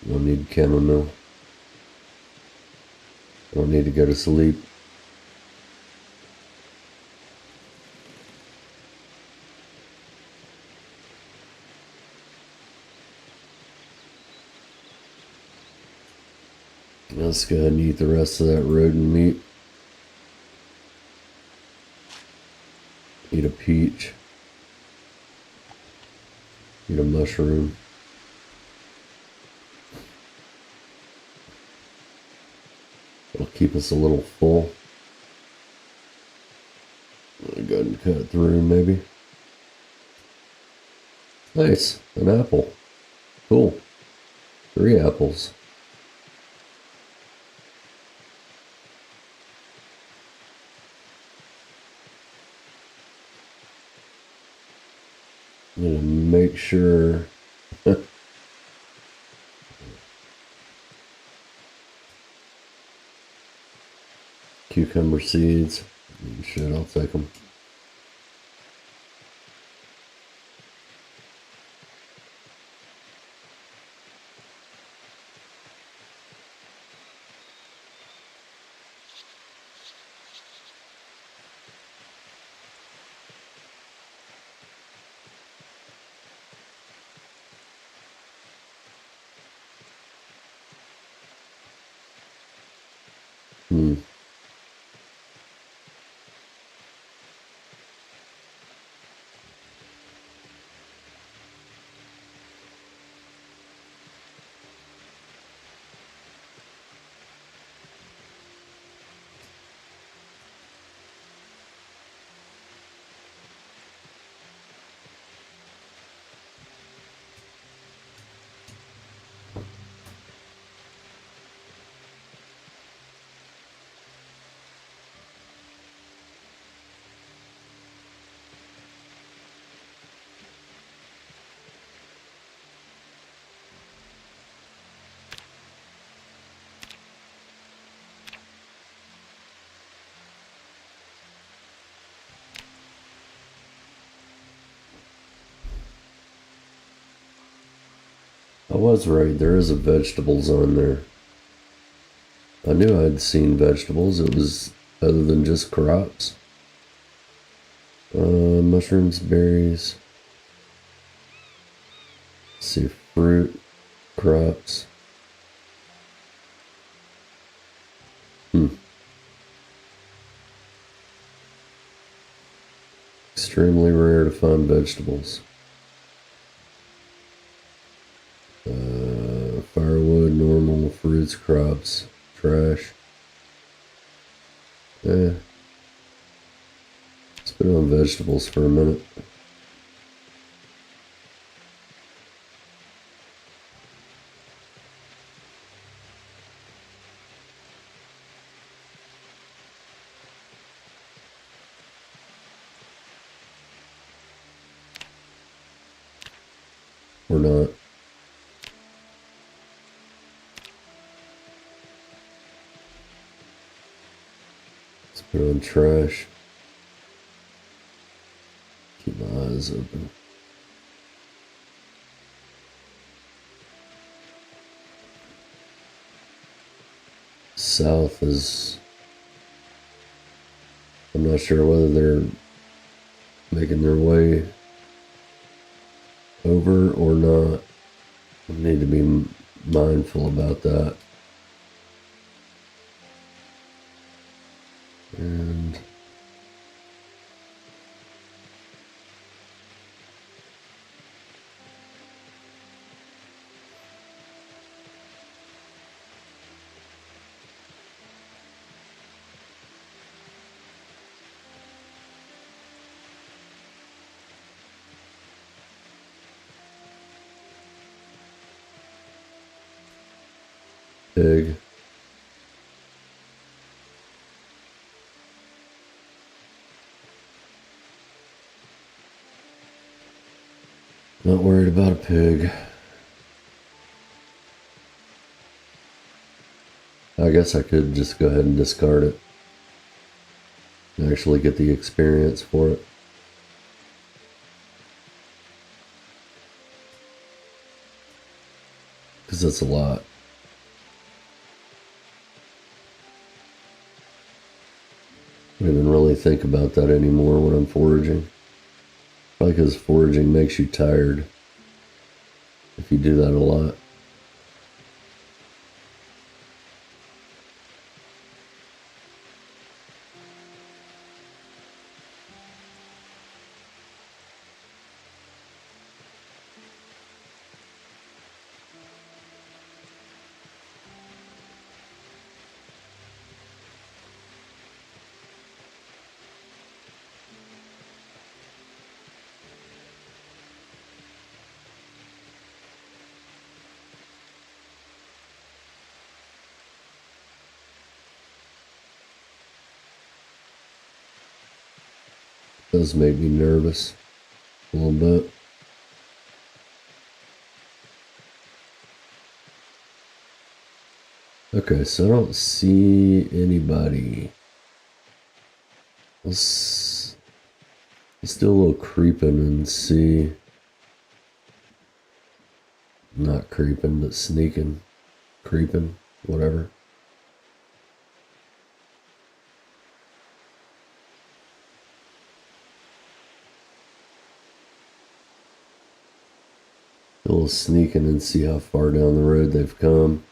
Don't need chamomile. Don't need to go to sleep. Let's go ahead and eat the rest of that rodent meat. Eat a peach. Eat a mushroom. It'll keep us a little full. I'll go ahead and cut through maybe. Nice, an apple. Cool. 3 apples. I'm gonna make sure. Cucumber seeds. Shit, I'll take them. I was right, there is a vegetables on there. I knew I'd seen vegetables, it was other than just crops. Mushrooms, berries. Let's see, fruit, crops. Extremely rare to find vegetables. Firewood, normal, fruits, crops, trash. Let's put on vegetables for a minute. Or not. Let's put on trash. Keep my eyes open. South is... I'm not sure whether they're making their way over or not. I need to be mindful about that. And pig. Not worried about a pig. I guess I could just go ahead and discard it and actually get the experience for it. Because that's a lot. I don't even really think about that anymore when I'm foraging. Probably because foraging makes you tired if you do that a lot. Does make me nervous a little bit. Okay, so I don't see anybody. Let's do a little creeping and see. Not creeping, but sneaking. Creeping, whatever. A little sneaking and see how far down the road they've come.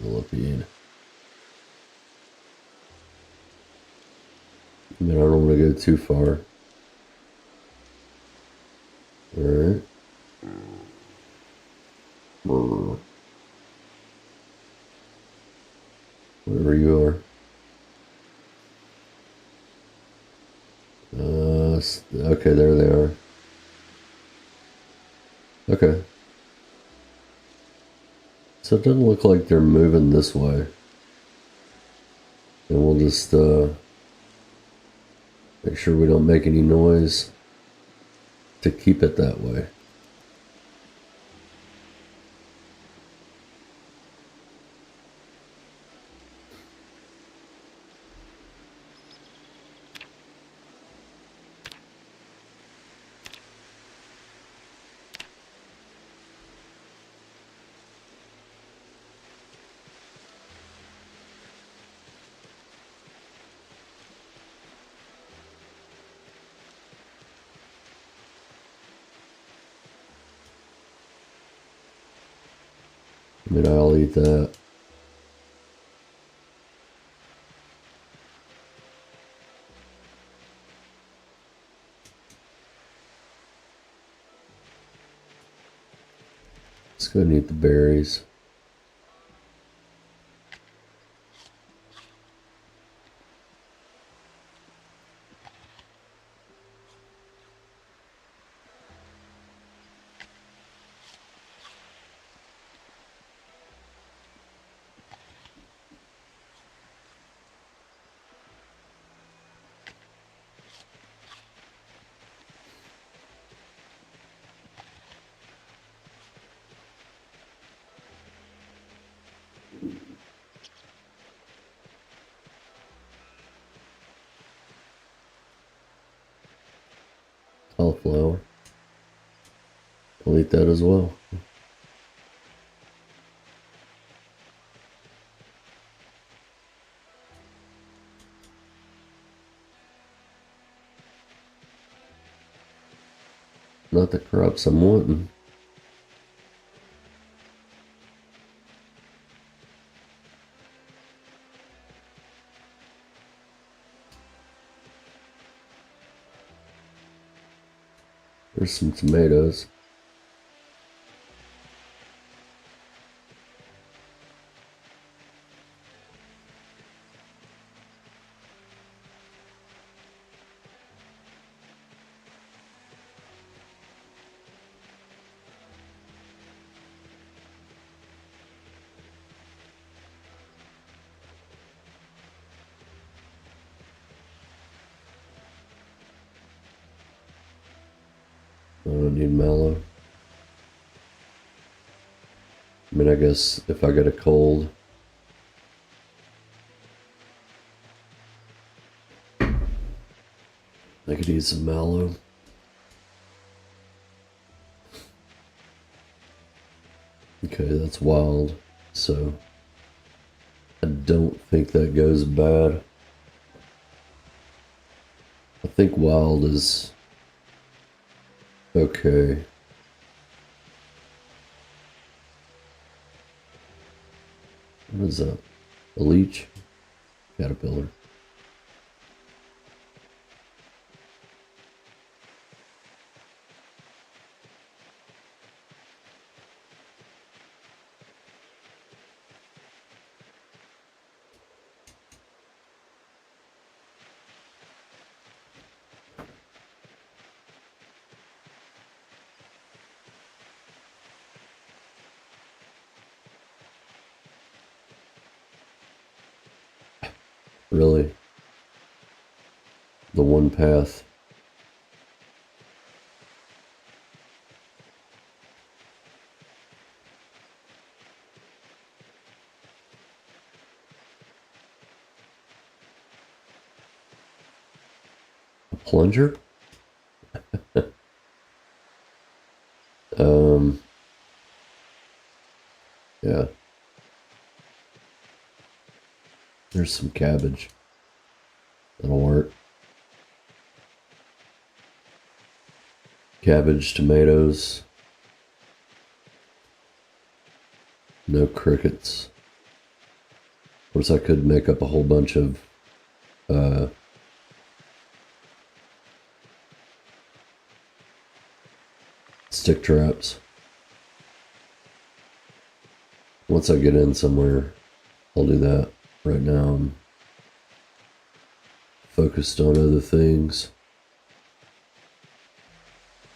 Millipede. I mean, I don't want to go too far. Alright. Wherever you are. Okay, there they are. Okay. So it doesn't look like they're moving this way. And we'll just make sure we don't make any noise to keep it that way. I mean, I'll eat that. Let's go and eat the berries. cauliflower. I'll eat that as well. Not the crops I'm wanting. There's some tomatoes. I don't need mallow. I mean, I guess if I get a cold, I could eat some mallow. Okay, that's wild. So I don't think that goes bad. I think wild is okay. What is that? A leech? Caterpillar. Really? The one path. A plunger? Yeah. There's some cabbage. That'll work. Cabbage, tomatoes. No crickets. Of course, I could make up a whole bunch of stick traps. Once I get in somewhere, I'll do that. Right now, I'm focused on other things.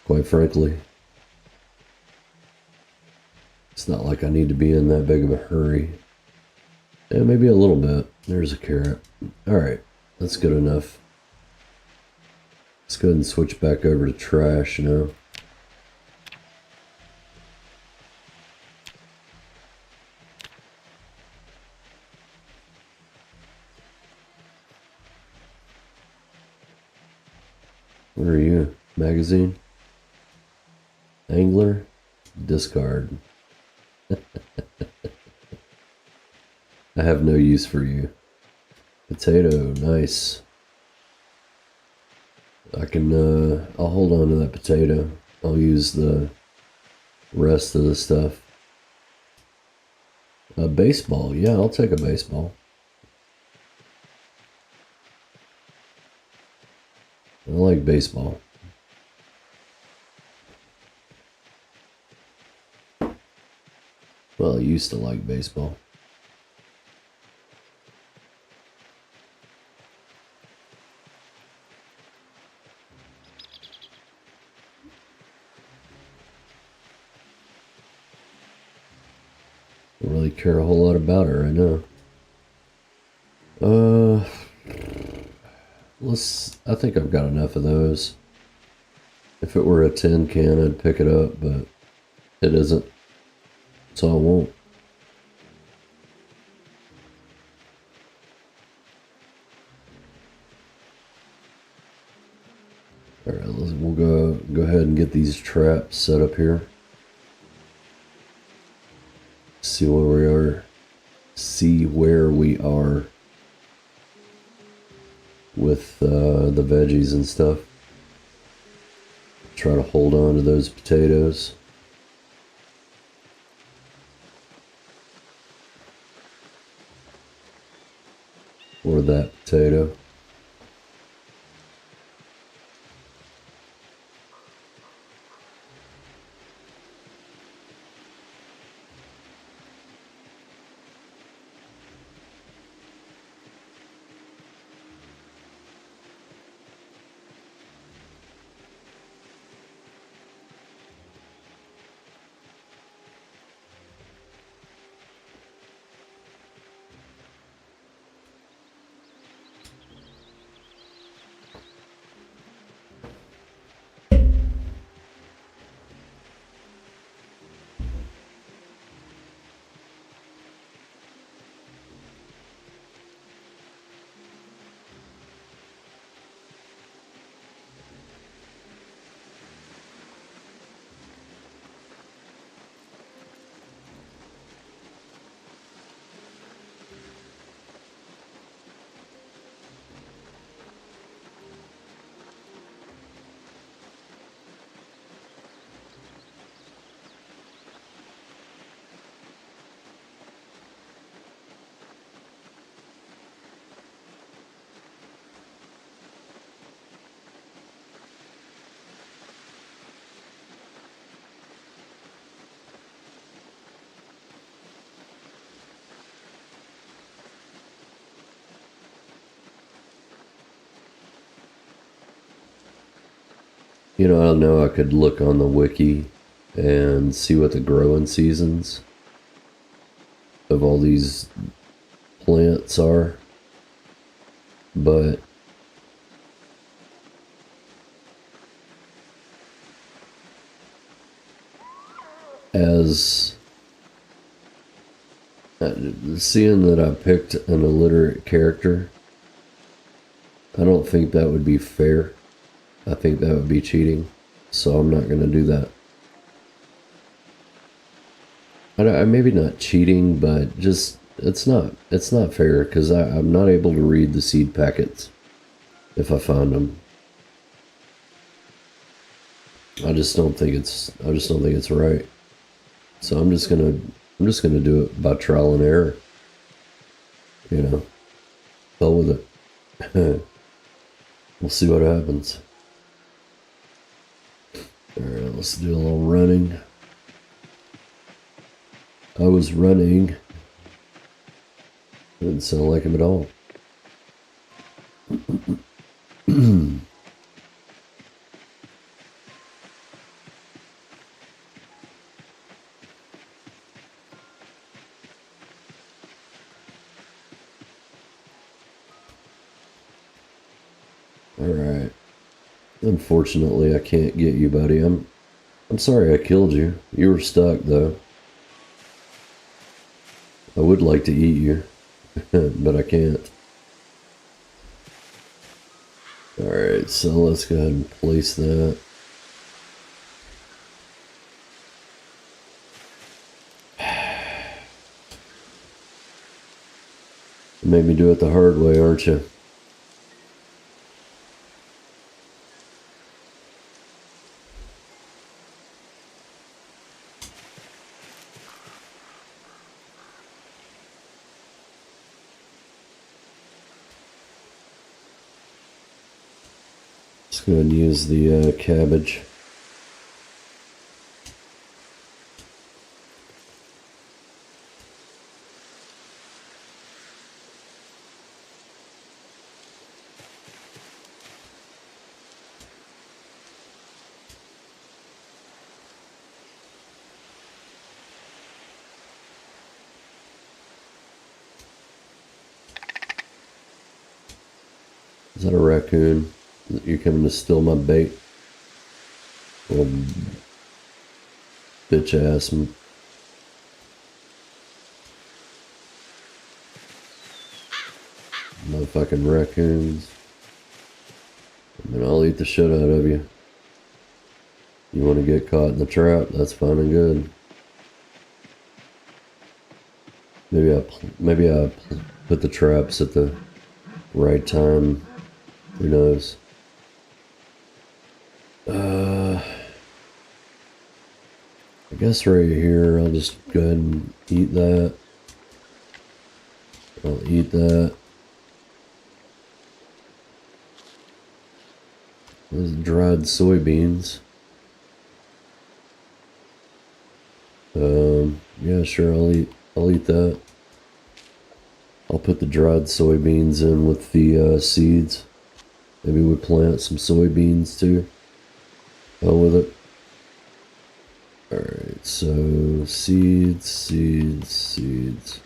Quite frankly, it's not like I need to be in that big of a hurry. Yeah, maybe a little bit. There's a carrot. Alright, that's good enough. Let's go ahead and switch back over to trash now. Where are you? Magazine? Angler? Discard. I have no use for you. Potato, nice. I can, I'll hold on to that potato. I'll use the rest of the stuff. A baseball, yeah, I'll take a baseball. I like baseball. Well, I used to like baseball. Don't really care a whole lot about it right now. I think I've got enough of those. If it were a tin can, I'd pick it up, but it isn't. So I won't. Alright, we'll go ahead and get these traps set up here. See where we are. See where we are with the veggies and stuff. Try to hold on to those potatoes. Or that potato. You know, I know I could look on the wiki and see what the growing seasons of all these plants are, but as seeing that I picked an illiterate character, I don't think that would be fair. I think that would be cheating, so I'm not going to do that. I maybe not cheating, but just it's not fair because I'm not able to read the seed packets if I find them. I just don't think it's right. So I'm just gonna do it by trial and error. You know, hell with it. We'll see what happens. Alright, let's do a little running. I was running. Didn't sound like him at all. Alright. Unfortunately, I can't get you, buddy. I'm sorry I killed you. You were stuck, though. I would like to eat you, but I can't. Alright, so let's go ahead and place that. You made me do it the hard way, aren't you? Let's go ahead and use the cabbage. Is that a raccoon? You're coming to steal my bait? Little bitch ass. Motherfucking raccoons. And I'll eat the shit out of you. You want to get caught in the trap? That's fine and good. Maybe I put the traps at the right time. Who knows? I guess right here, I'll just go ahead and eat that. I'll eat that. Those dried soybeans. Yeah, sure, I'll eat that. I'll put the dried soybeans in with the seeds. Maybe we plant some soybeans too. Hell with it. Alright, so seeds. Seeds.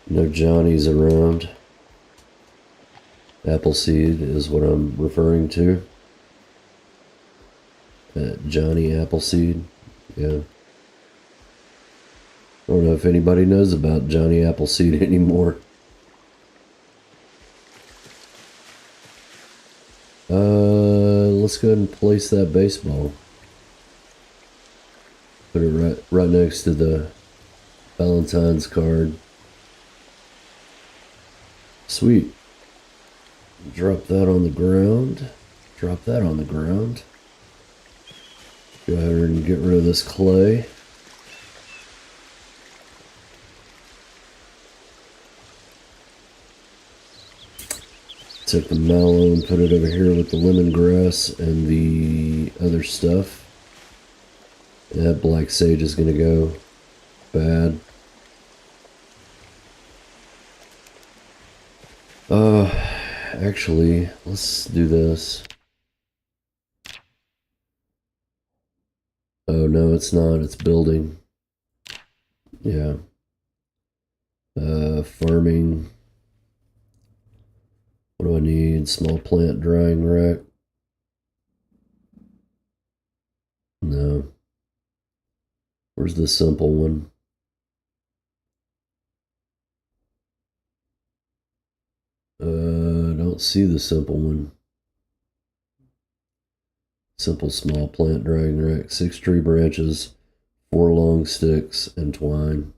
No Johnny's around. Appleseed is what I'm referring to. Johnny Appleseed. Yeah. I don't know if anybody knows about Johnny Appleseed anymore. Let's go ahead and place that baseball. Put it right next to the Valentine's card. Sweet. Drop that on the ground. Drop that on the ground. Go ahead and get rid of this clay. Take the mallow and put it over here with the lemongrass and the other stuff. That black sage is going to go bad. Actually, let's do this. Oh, no, it's not. It's building. Yeah. Farming. What do I need? Small plant drying rack. No. Where's the simple one? Don't see the simple one. Simple small plant drying rack. 6 tree branches, 4 long sticks, and twine.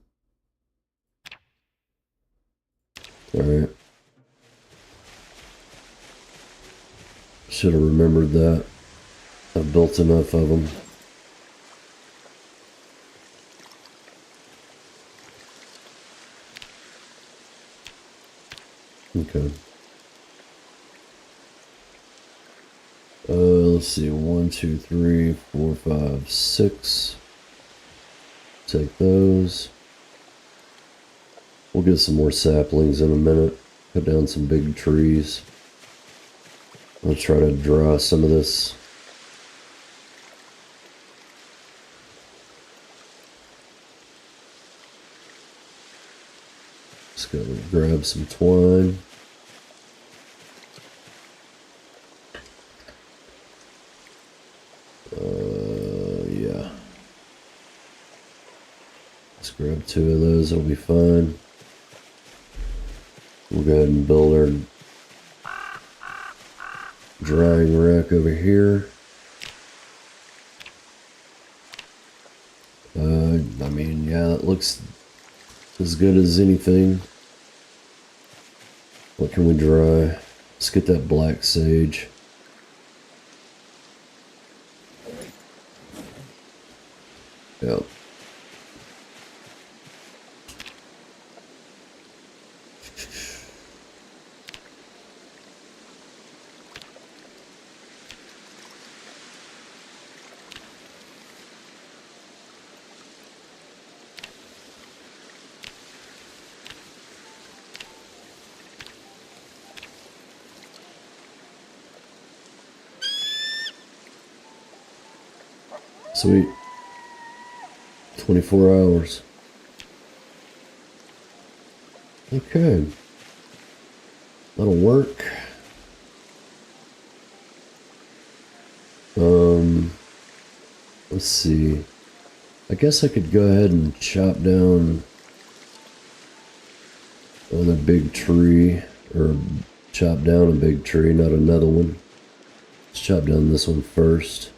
Alright. Should have remembered that. I've built enough of them. Okay. Let's see. 1, 2, 3, 4, 5, 6. Take those. We'll get some more saplings in a minute. Cut down some big trees. I'll try to dry some of this. Just gotta grab some twine. Yeah. Let's grab 2 of those, it'll be fine. We'll go ahead and build our drying rack over here. I mean, yeah, it looks as good as anything. What can we dry? Let's get that black sage. Yep. Sweet. 24 hours. Okay. That'll work. Let's see. I guess I could go ahead and chop down another big tree, or chop down a big tree, not another one. Let's chop down this one first.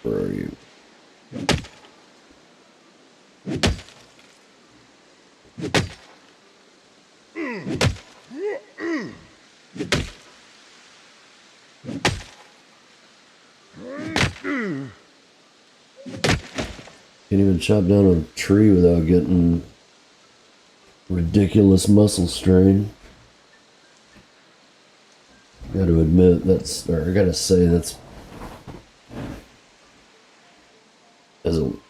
Where are you? Can't even chop down a tree without getting ridiculous muscle strain. Gotta admit, I gotta say that's,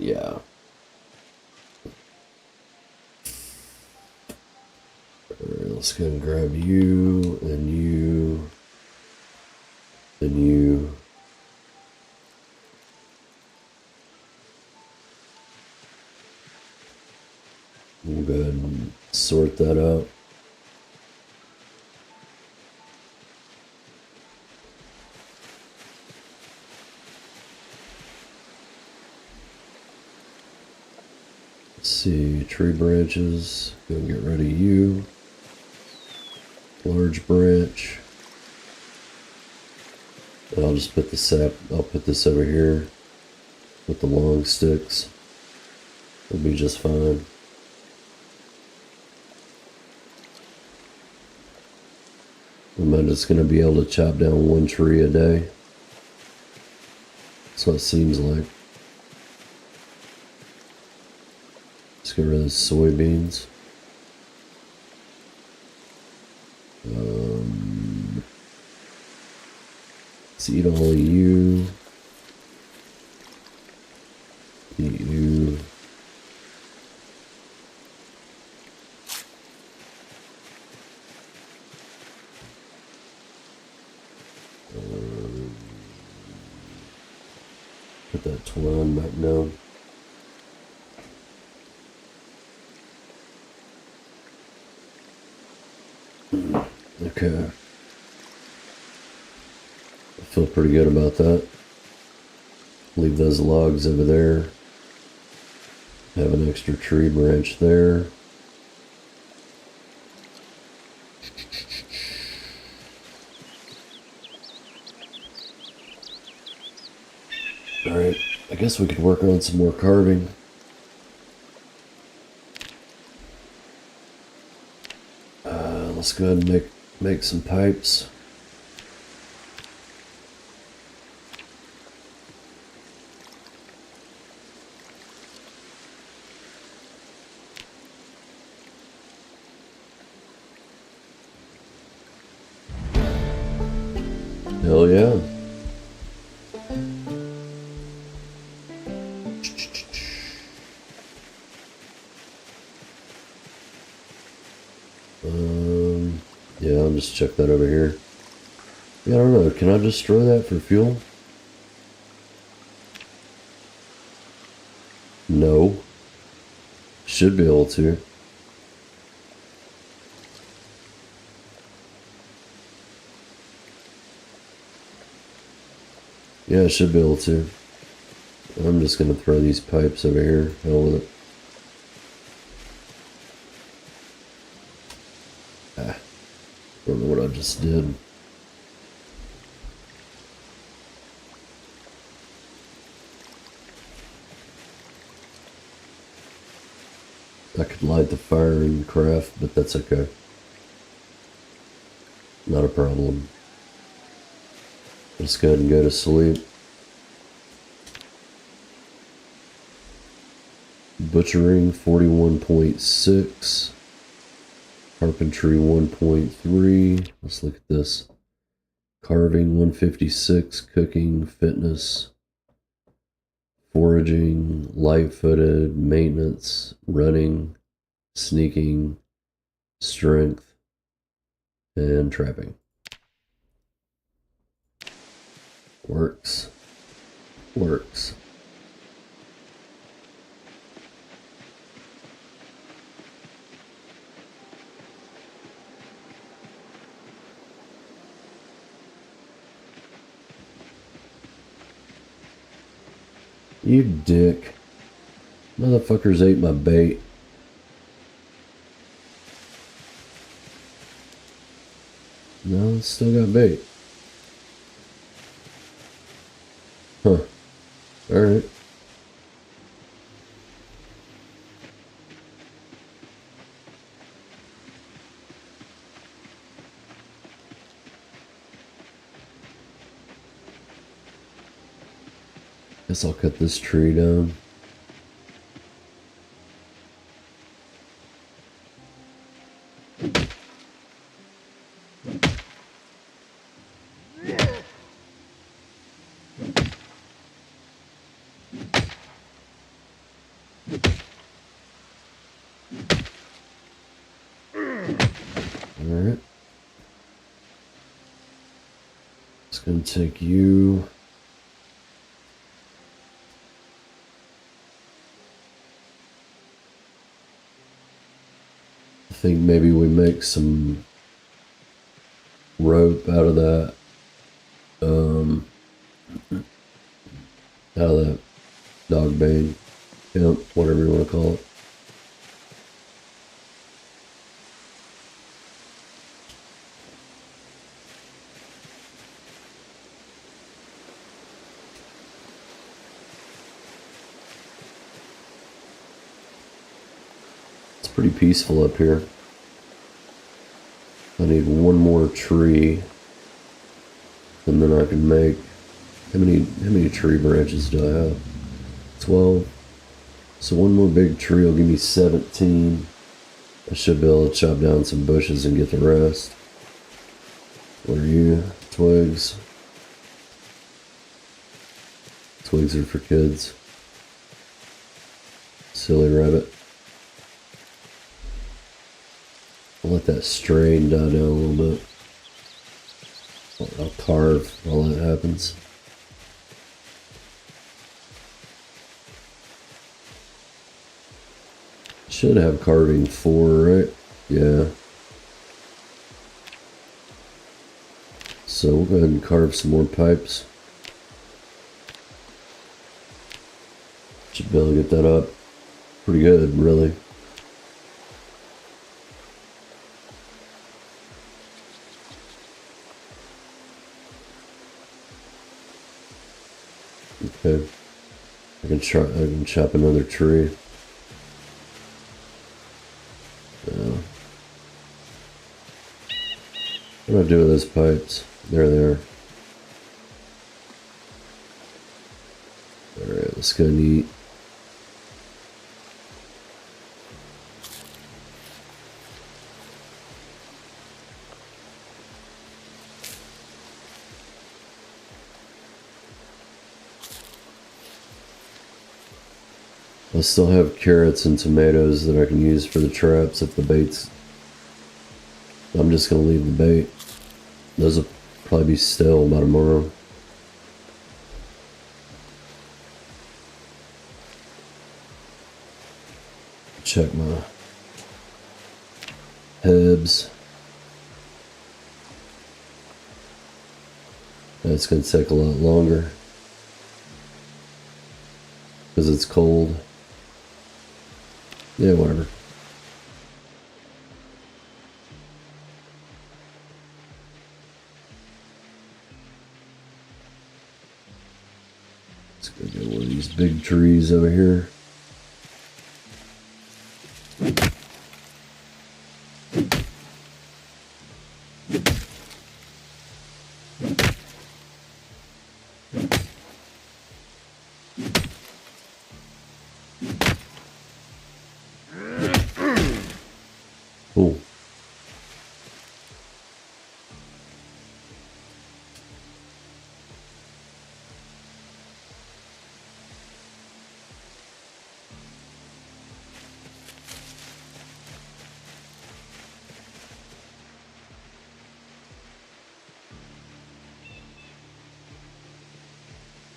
yeah. Alright, let's go and grab you, and you, and you. We'll go ahead and sort that out. Let's see, tree branches, go and get rid of you. Large branch. And I'll just put the sap, I'll put this over here with the long sticks. It'll be just fine. Am I just going to be able to chop down one tree a day? That's what it seems like. Let's get rid of the soybeans. Let's eat all of you. Eat you. Put that twine back down. Okay. I feel pretty good about that. Leave those logs over there. Have an extra tree branch there. Alright, I guess we could work on some more carving. Let's go ahead and make some pipes. Hell yeah. Yeah, I'll just check that over here. Yeah, I don't know. Can I destroy that for fuel? No. Should be able to. Yeah, I should be able to. I'm just gonna throw these pipes over here. Hell with it. Don't know what I just did. I could light the fire and craft, but that's okay. Not a problem. Let's go ahead and go to sleep. Butchering 41.6. Carpentry 1.3. Let's look at this. Carving 156. Cooking, fitness, foraging, light-footed, maintenance, running, sneaking, strength, and trapping. Works. Works. You dick. Motherfuckers ate my bait. No, it's still got bait. Huh. Alright. Guess I'll cut this tree down. Alright. It's gonna take you. I think maybe we make some rope out of that. Out of that dog bane, hemp, whatever you want to call it. It's pretty peaceful up here. I need one more tree, and then I can make. How many tree branches do I have? 12. So one more big tree will give me 17. I should be able to chop down some bushes and get the rest. What are you? Twigs. Twigs are for kids. Silly rabbit. I'll let that strain die down a little bit. I'll carve while that happens. Should have carving 4, right? Yeah. So we'll go ahead and carve some more pipes. Should be able to get that up pretty good, really. Okay. I can chop another tree. What do I do with those pipes? There they are. Alright, let's go and eat. I still have carrots and tomatoes that I can use for the traps if the bait's... I'm just going to leave the bait. Those will probably be stale by tomorrow. Check my herbs. That's going to take a lot longer because it's cold. Yeah, whatever. Let's go get one of these big trees over here. Cool.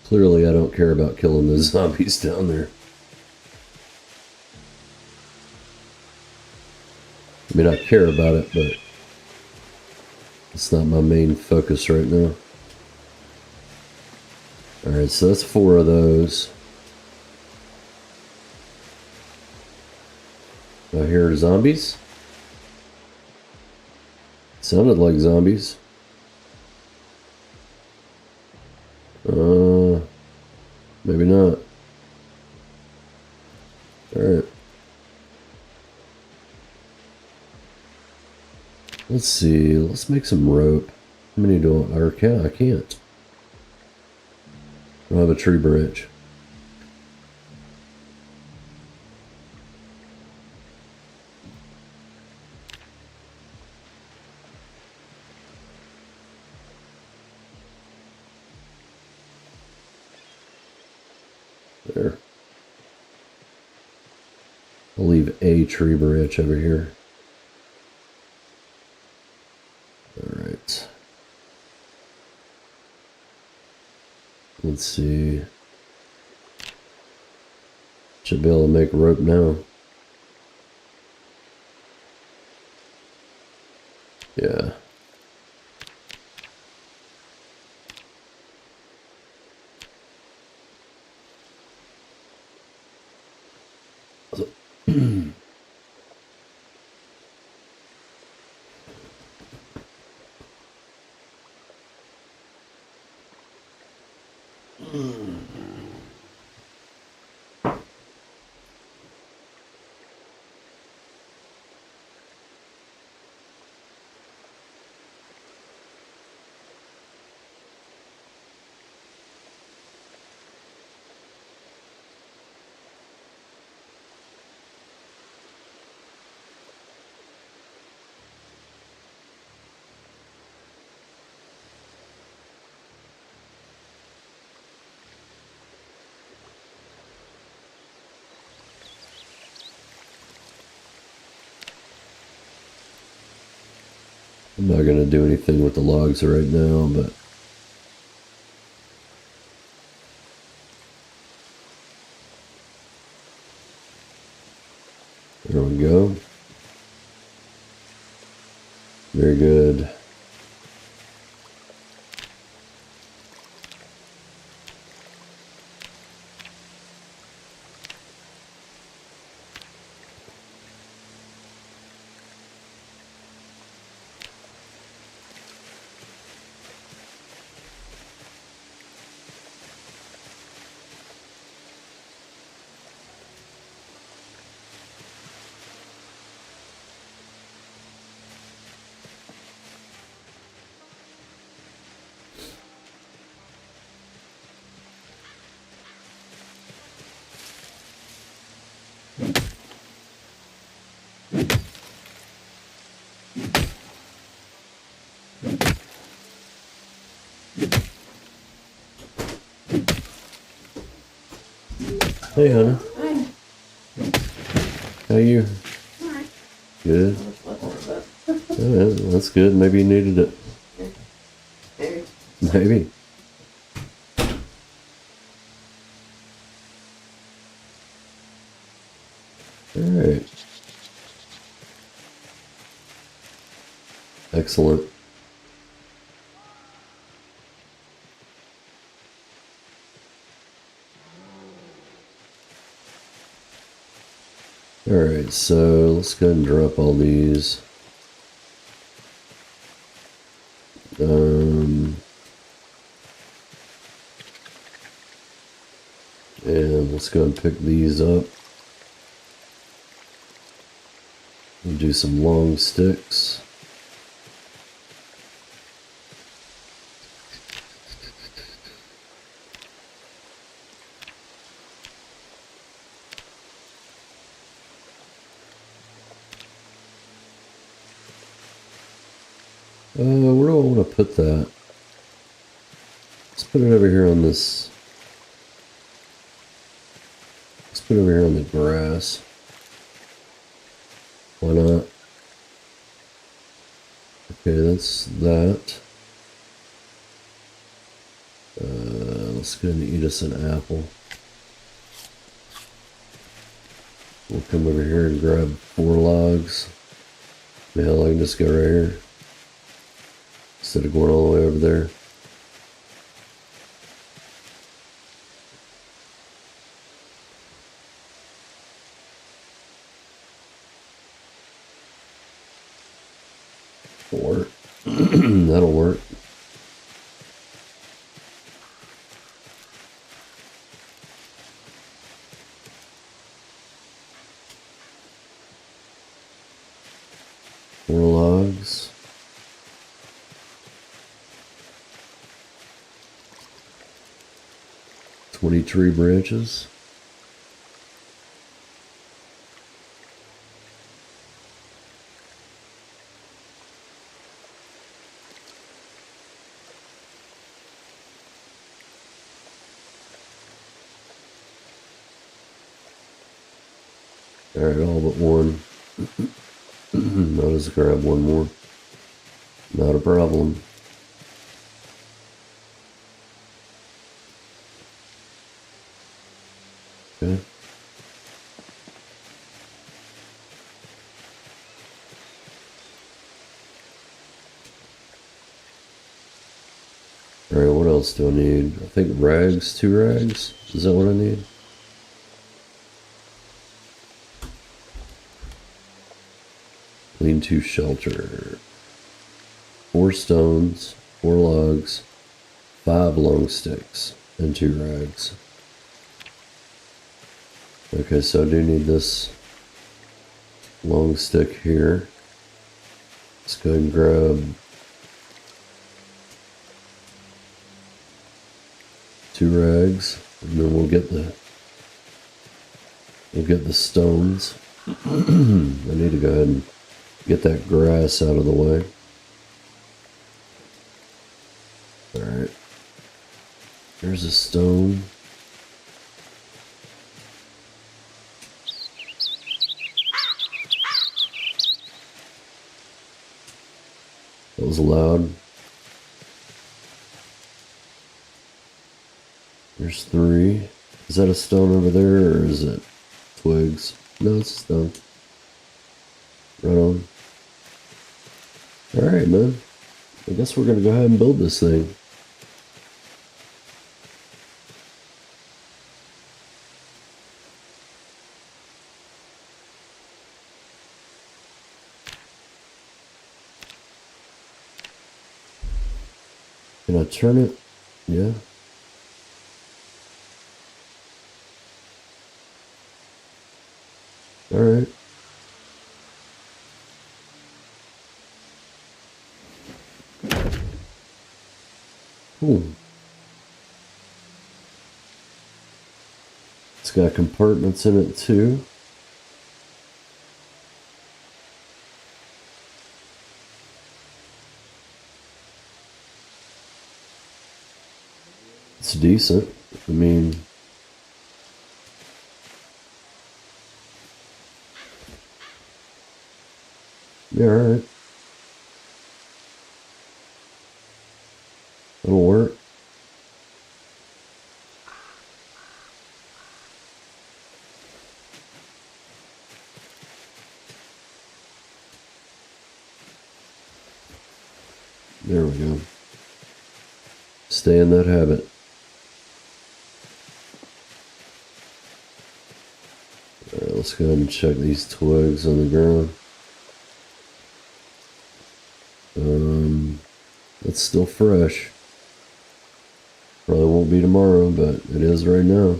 Clearly, I don't care about killing the zombies down there. I mean, I care about it, but it's not my main focus right now. Alright, so that's 4 of those. I hear zombies. Sounded like zombies. Maybe not. Alright. Let's see. Let's make some rope. How many do I... Or can I can't. I don't have a tree branch. There. I'll leave a tree branch over here. Alright. Let's see. Should be able to make rope now. Yeah. I'm not going to do anything with the logs right now, but there we go. Very good. Hey, Hannah. Hi. How you? Hi. Good. Yeah, that's good. Maybe you needed it. Maybe. Maybe. Alright. Excellent. Alright, so let's go ahead and drop all these. And let's go and pick these up. We'll do some long sticks. Where do I want to put that? Let's put it over here on this. Let's put it over here on the grass. Why not? Okay, that's that. Let's go and eat us an apple. We'll come over here and grab 4 logs. Hell, I can just go right here instead of going all the way over there. That'll work. Four logs. $20 tree branches. Alright, all but one. I'll just grab one more. Not a problem. Okay. Alright, what else do I need? I think rags, 2 rags. Is that what I need? Lean-to shelter. 4 stones, 4 logs, 5 long sticks, and 2 rags. Okay, so I do need this long stick here. Let's go ahead and grab 2 rags, and then we'll get the stones. I need to go ahead and get that grass out of the way. Alright. There's a stone. That was loud. There's 3. Is that a stone over there, or is it twigs? No, it's a stone. Right on. Alright, man. I guess we're gonna go ahead and build this thing. Can I turn it? Yeah. Alright. Cool. It's got compartments in it too. It's decent. I mean, yeah, alright. That'll work. There we go. Stay in that habit. Alright, let's go ahead and check these twigs on the ground. It's still fresh. Probably won't be tomorrow, but it is right now.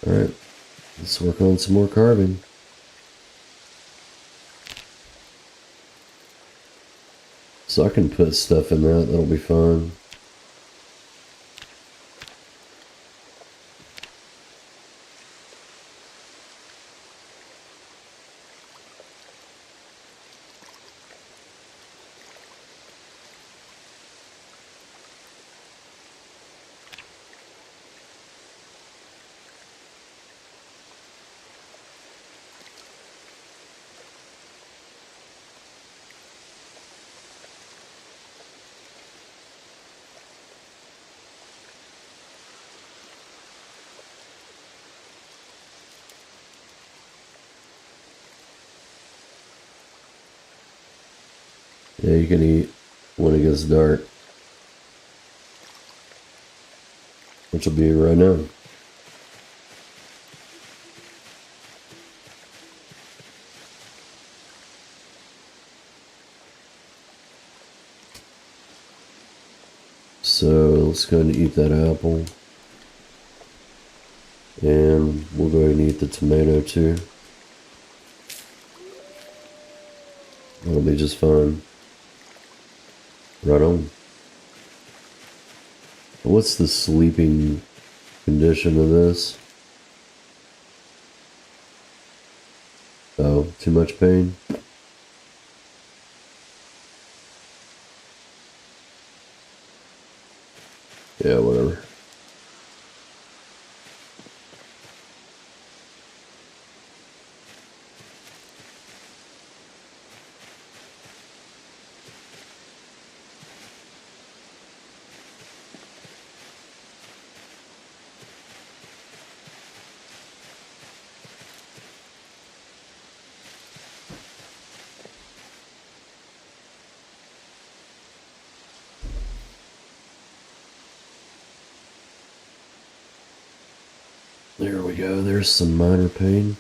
Alright, let's work on some more carving. So I can put stuff in that, that'll be fun. Yeah, you can eat when it gets dark. Which will be right now. So let's go ahead and eat that apple. And we'll go ahead and eat the tomato too. That'll be just fine. Right on. What's the sleeping condition of this? Oh, too much pain? Yeah, whatever. There we go. There's some minor pain.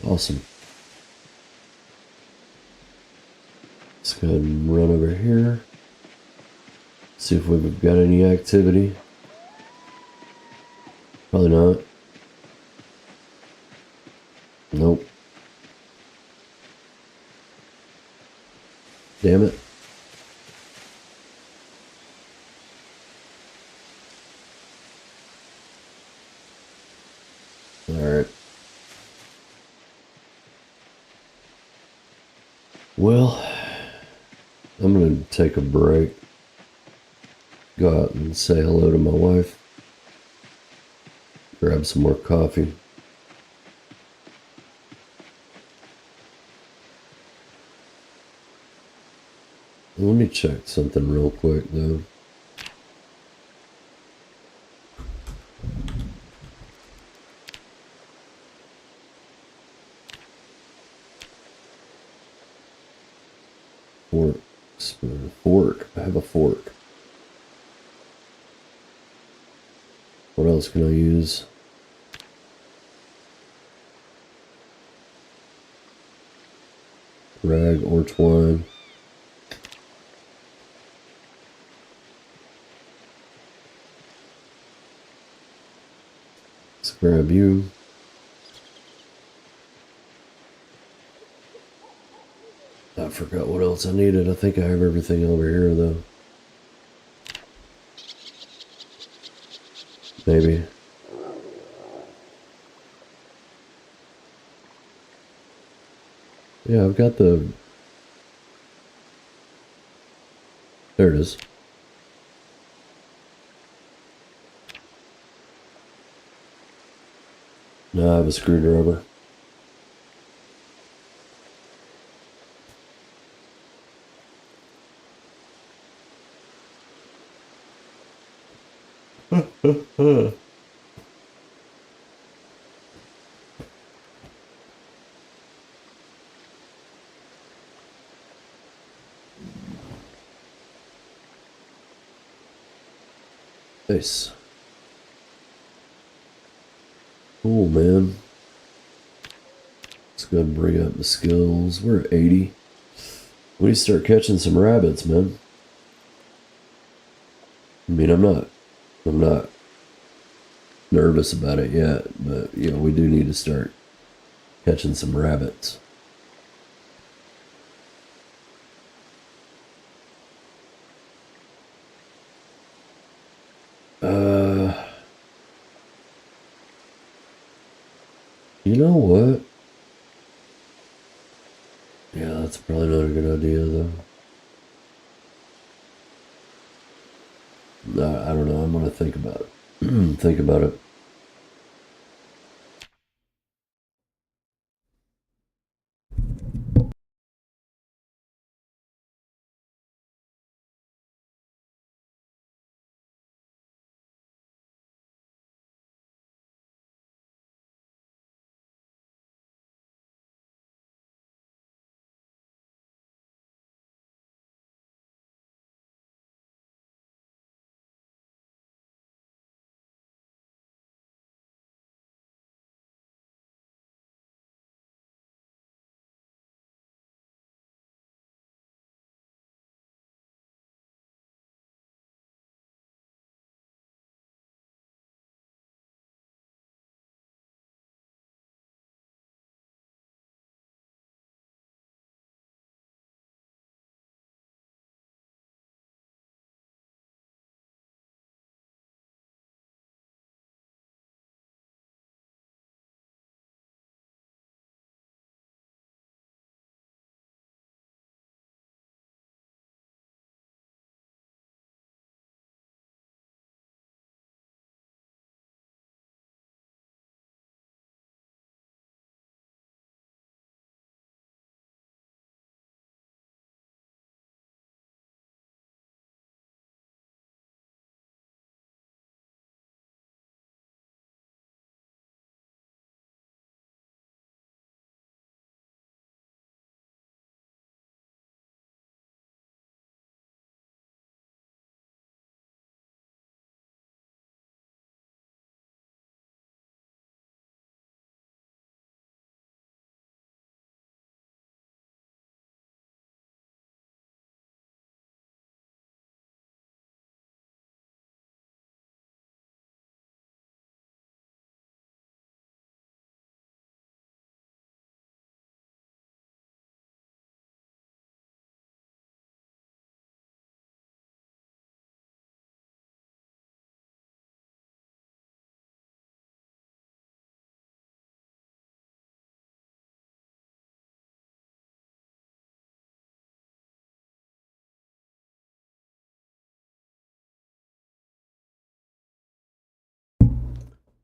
Awesome. Let's go ahead and run over here. See if we've got any activity. Probably not. Nope. Damn it. Alright. Well, I'm gonna take a break. Go out and say hello to my wife. Grab some more coffee. Let me check something real quick though. Fork, spoon, fork. I have a fork. What else can I use? Rag or twine. Let's grab you. I forgot what else I needed. I think I have everything over here though. Maybe. Yeah, I've got the... There it is. Now I have a screwdriver. Nice. Cool, man. Let's go ahead and bring up the skills. We're at 80. We need to start catching some rabbits, man. I mean, I'm not nervous about it yet, but you know, we do need to start catching some rabbits. You know what? Yeah, that's probably not a good idea, though. I don't know. I'm gonna think about it. Think about it.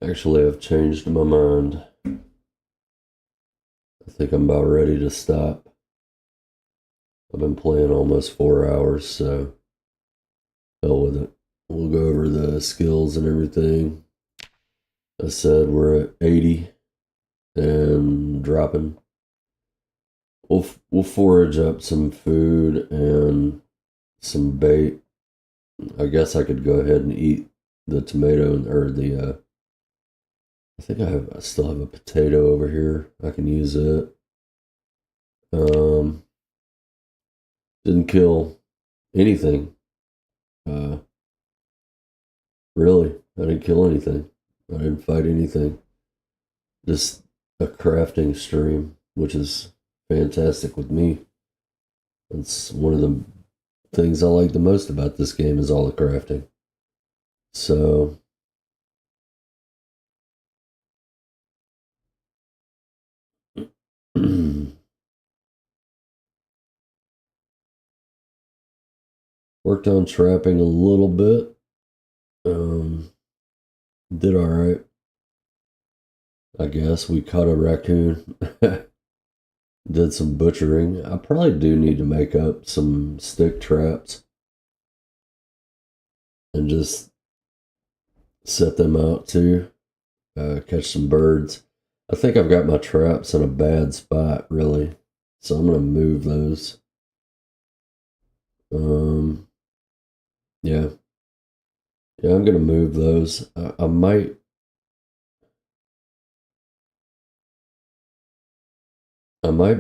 Actually, I've changed my mind. I think I'm about ready to stop. I've been playing almost 4 hours, so hell with it. We'll go over the skills and everything. I said we're at 80 and dropping. We'll forage up some food and some bait. I guess I could go ahead and eat the tomato or the. I think I still have a potato over here. I can use it. Didn't kill anything. Really, I didn't kill anything. I didn't fight anything. Just a crafting stream, which is fantastic with me. It's one of the things I like the most about this game is all the crafting. So worked on trapping a little bit. Did all right. I guess we caught a raccoon. Did some butchering. I probably do need to make up some stick traps and just set them out too. Catch some birds. I think I've got my traps in a bad spot, really. So I'm gonna move those. Yeah. Yeah, I'm gonna move those. I might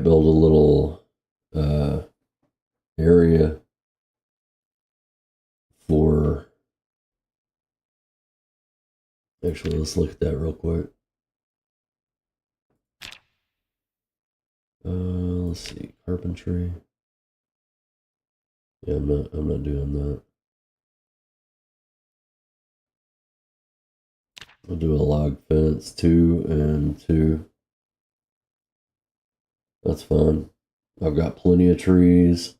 build a little area for. Actually, let's look at that real quick. Let's see, carpentry. Yeah, I'm not doing that. I'll do a log fence, 2 and 2. That's fine. I've got plenty of trees.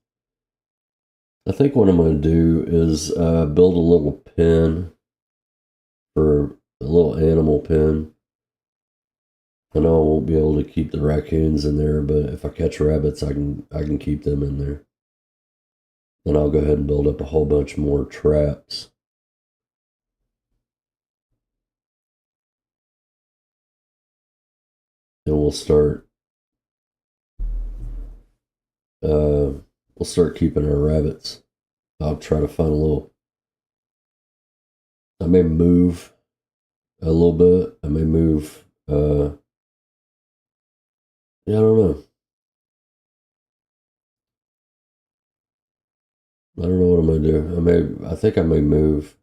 I think what I'm going to do is build a little pen for a little animal pen. I know I won't be able to keep the raccoons in there, but if I catch rabbits, I can keep them in there. Then I'll go ahead and build up a whole bunch more traps. And we'll start keeping our rabbits. I'll try to find a little. I may move a little bit. I may move. Yeah, I don't know. I don't know what I'm gonna do. I think I may move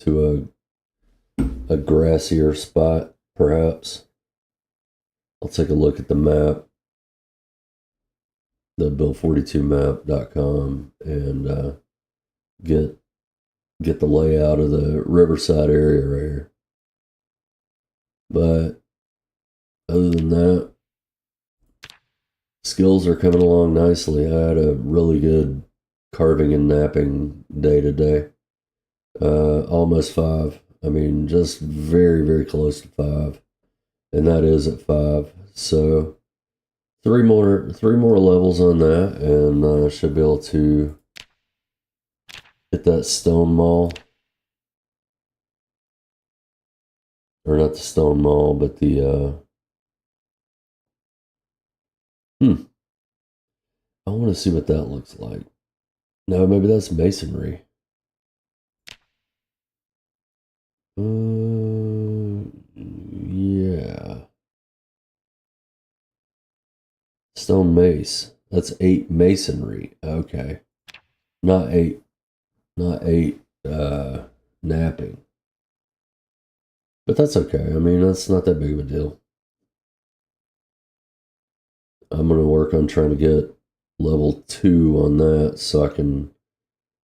to a grassier spot, perhaps. I'll take a look at the map, the Bill42map.com, and get the layout of the riverside area right here. But other than that, skills are coming along nicely. I had a really good carving and napping day today. Almost 5. I mean, just very, very close to 5. And that is at 5. So 3 more levels on that, and I should be able to hit that stone mall. Or not the stone mall, but the I want to see what that looks like. No, maybe that's masonry. Yeah. Stone mace. That's 8 masonry. Okay. Not 8 napping. But that's okay. I mean, that's not that big of a deal. I'm going to work on trying to get level 2 on that so I can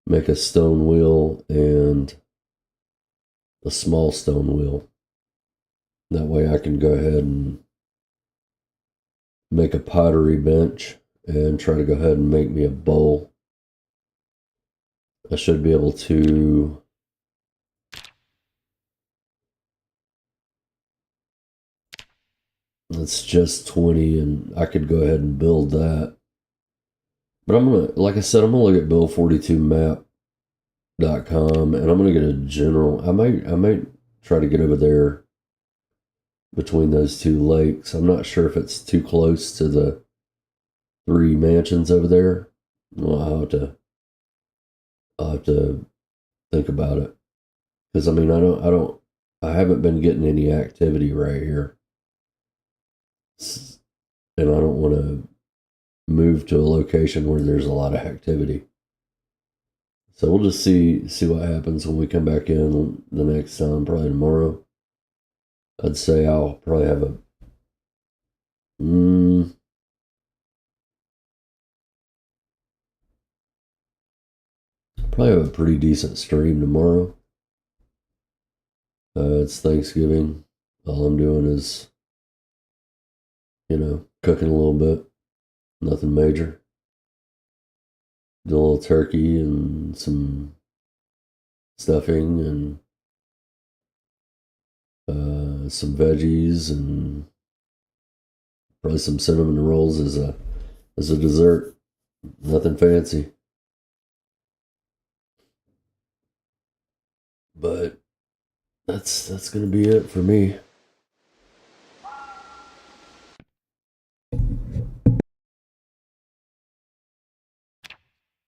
make a stone wheel and a small stone wheel. That way I can go ahead and make a pottery bench and try to go ahead and make me a bowl. I should be able to it's just 20 and I could go ahead and build that. But I'm gonna, like I said, I'm gonna look at build42map.com and I'm gonna get a general. I might try to get over there between those two lakes. I'm not sure if it's too close to the 3 mansions over there. Well, I'll have to think about it. Because I mean I haven't been getting any activity right here. And I don't want to move to a location where there's a lot of activity. So we'll just see what happens when we come back in the next time, probably tomorrow. I'd say I'll probably have a pretty decent stream tomorrow. It's Thanksgiving. All I'm doing is, cooking a little bit. Nothing major. Do a little turkey and some stuffing and some veggies and probably some cinnamon rolls as a dessert. Nothing fancy. But that's gonna be it for me.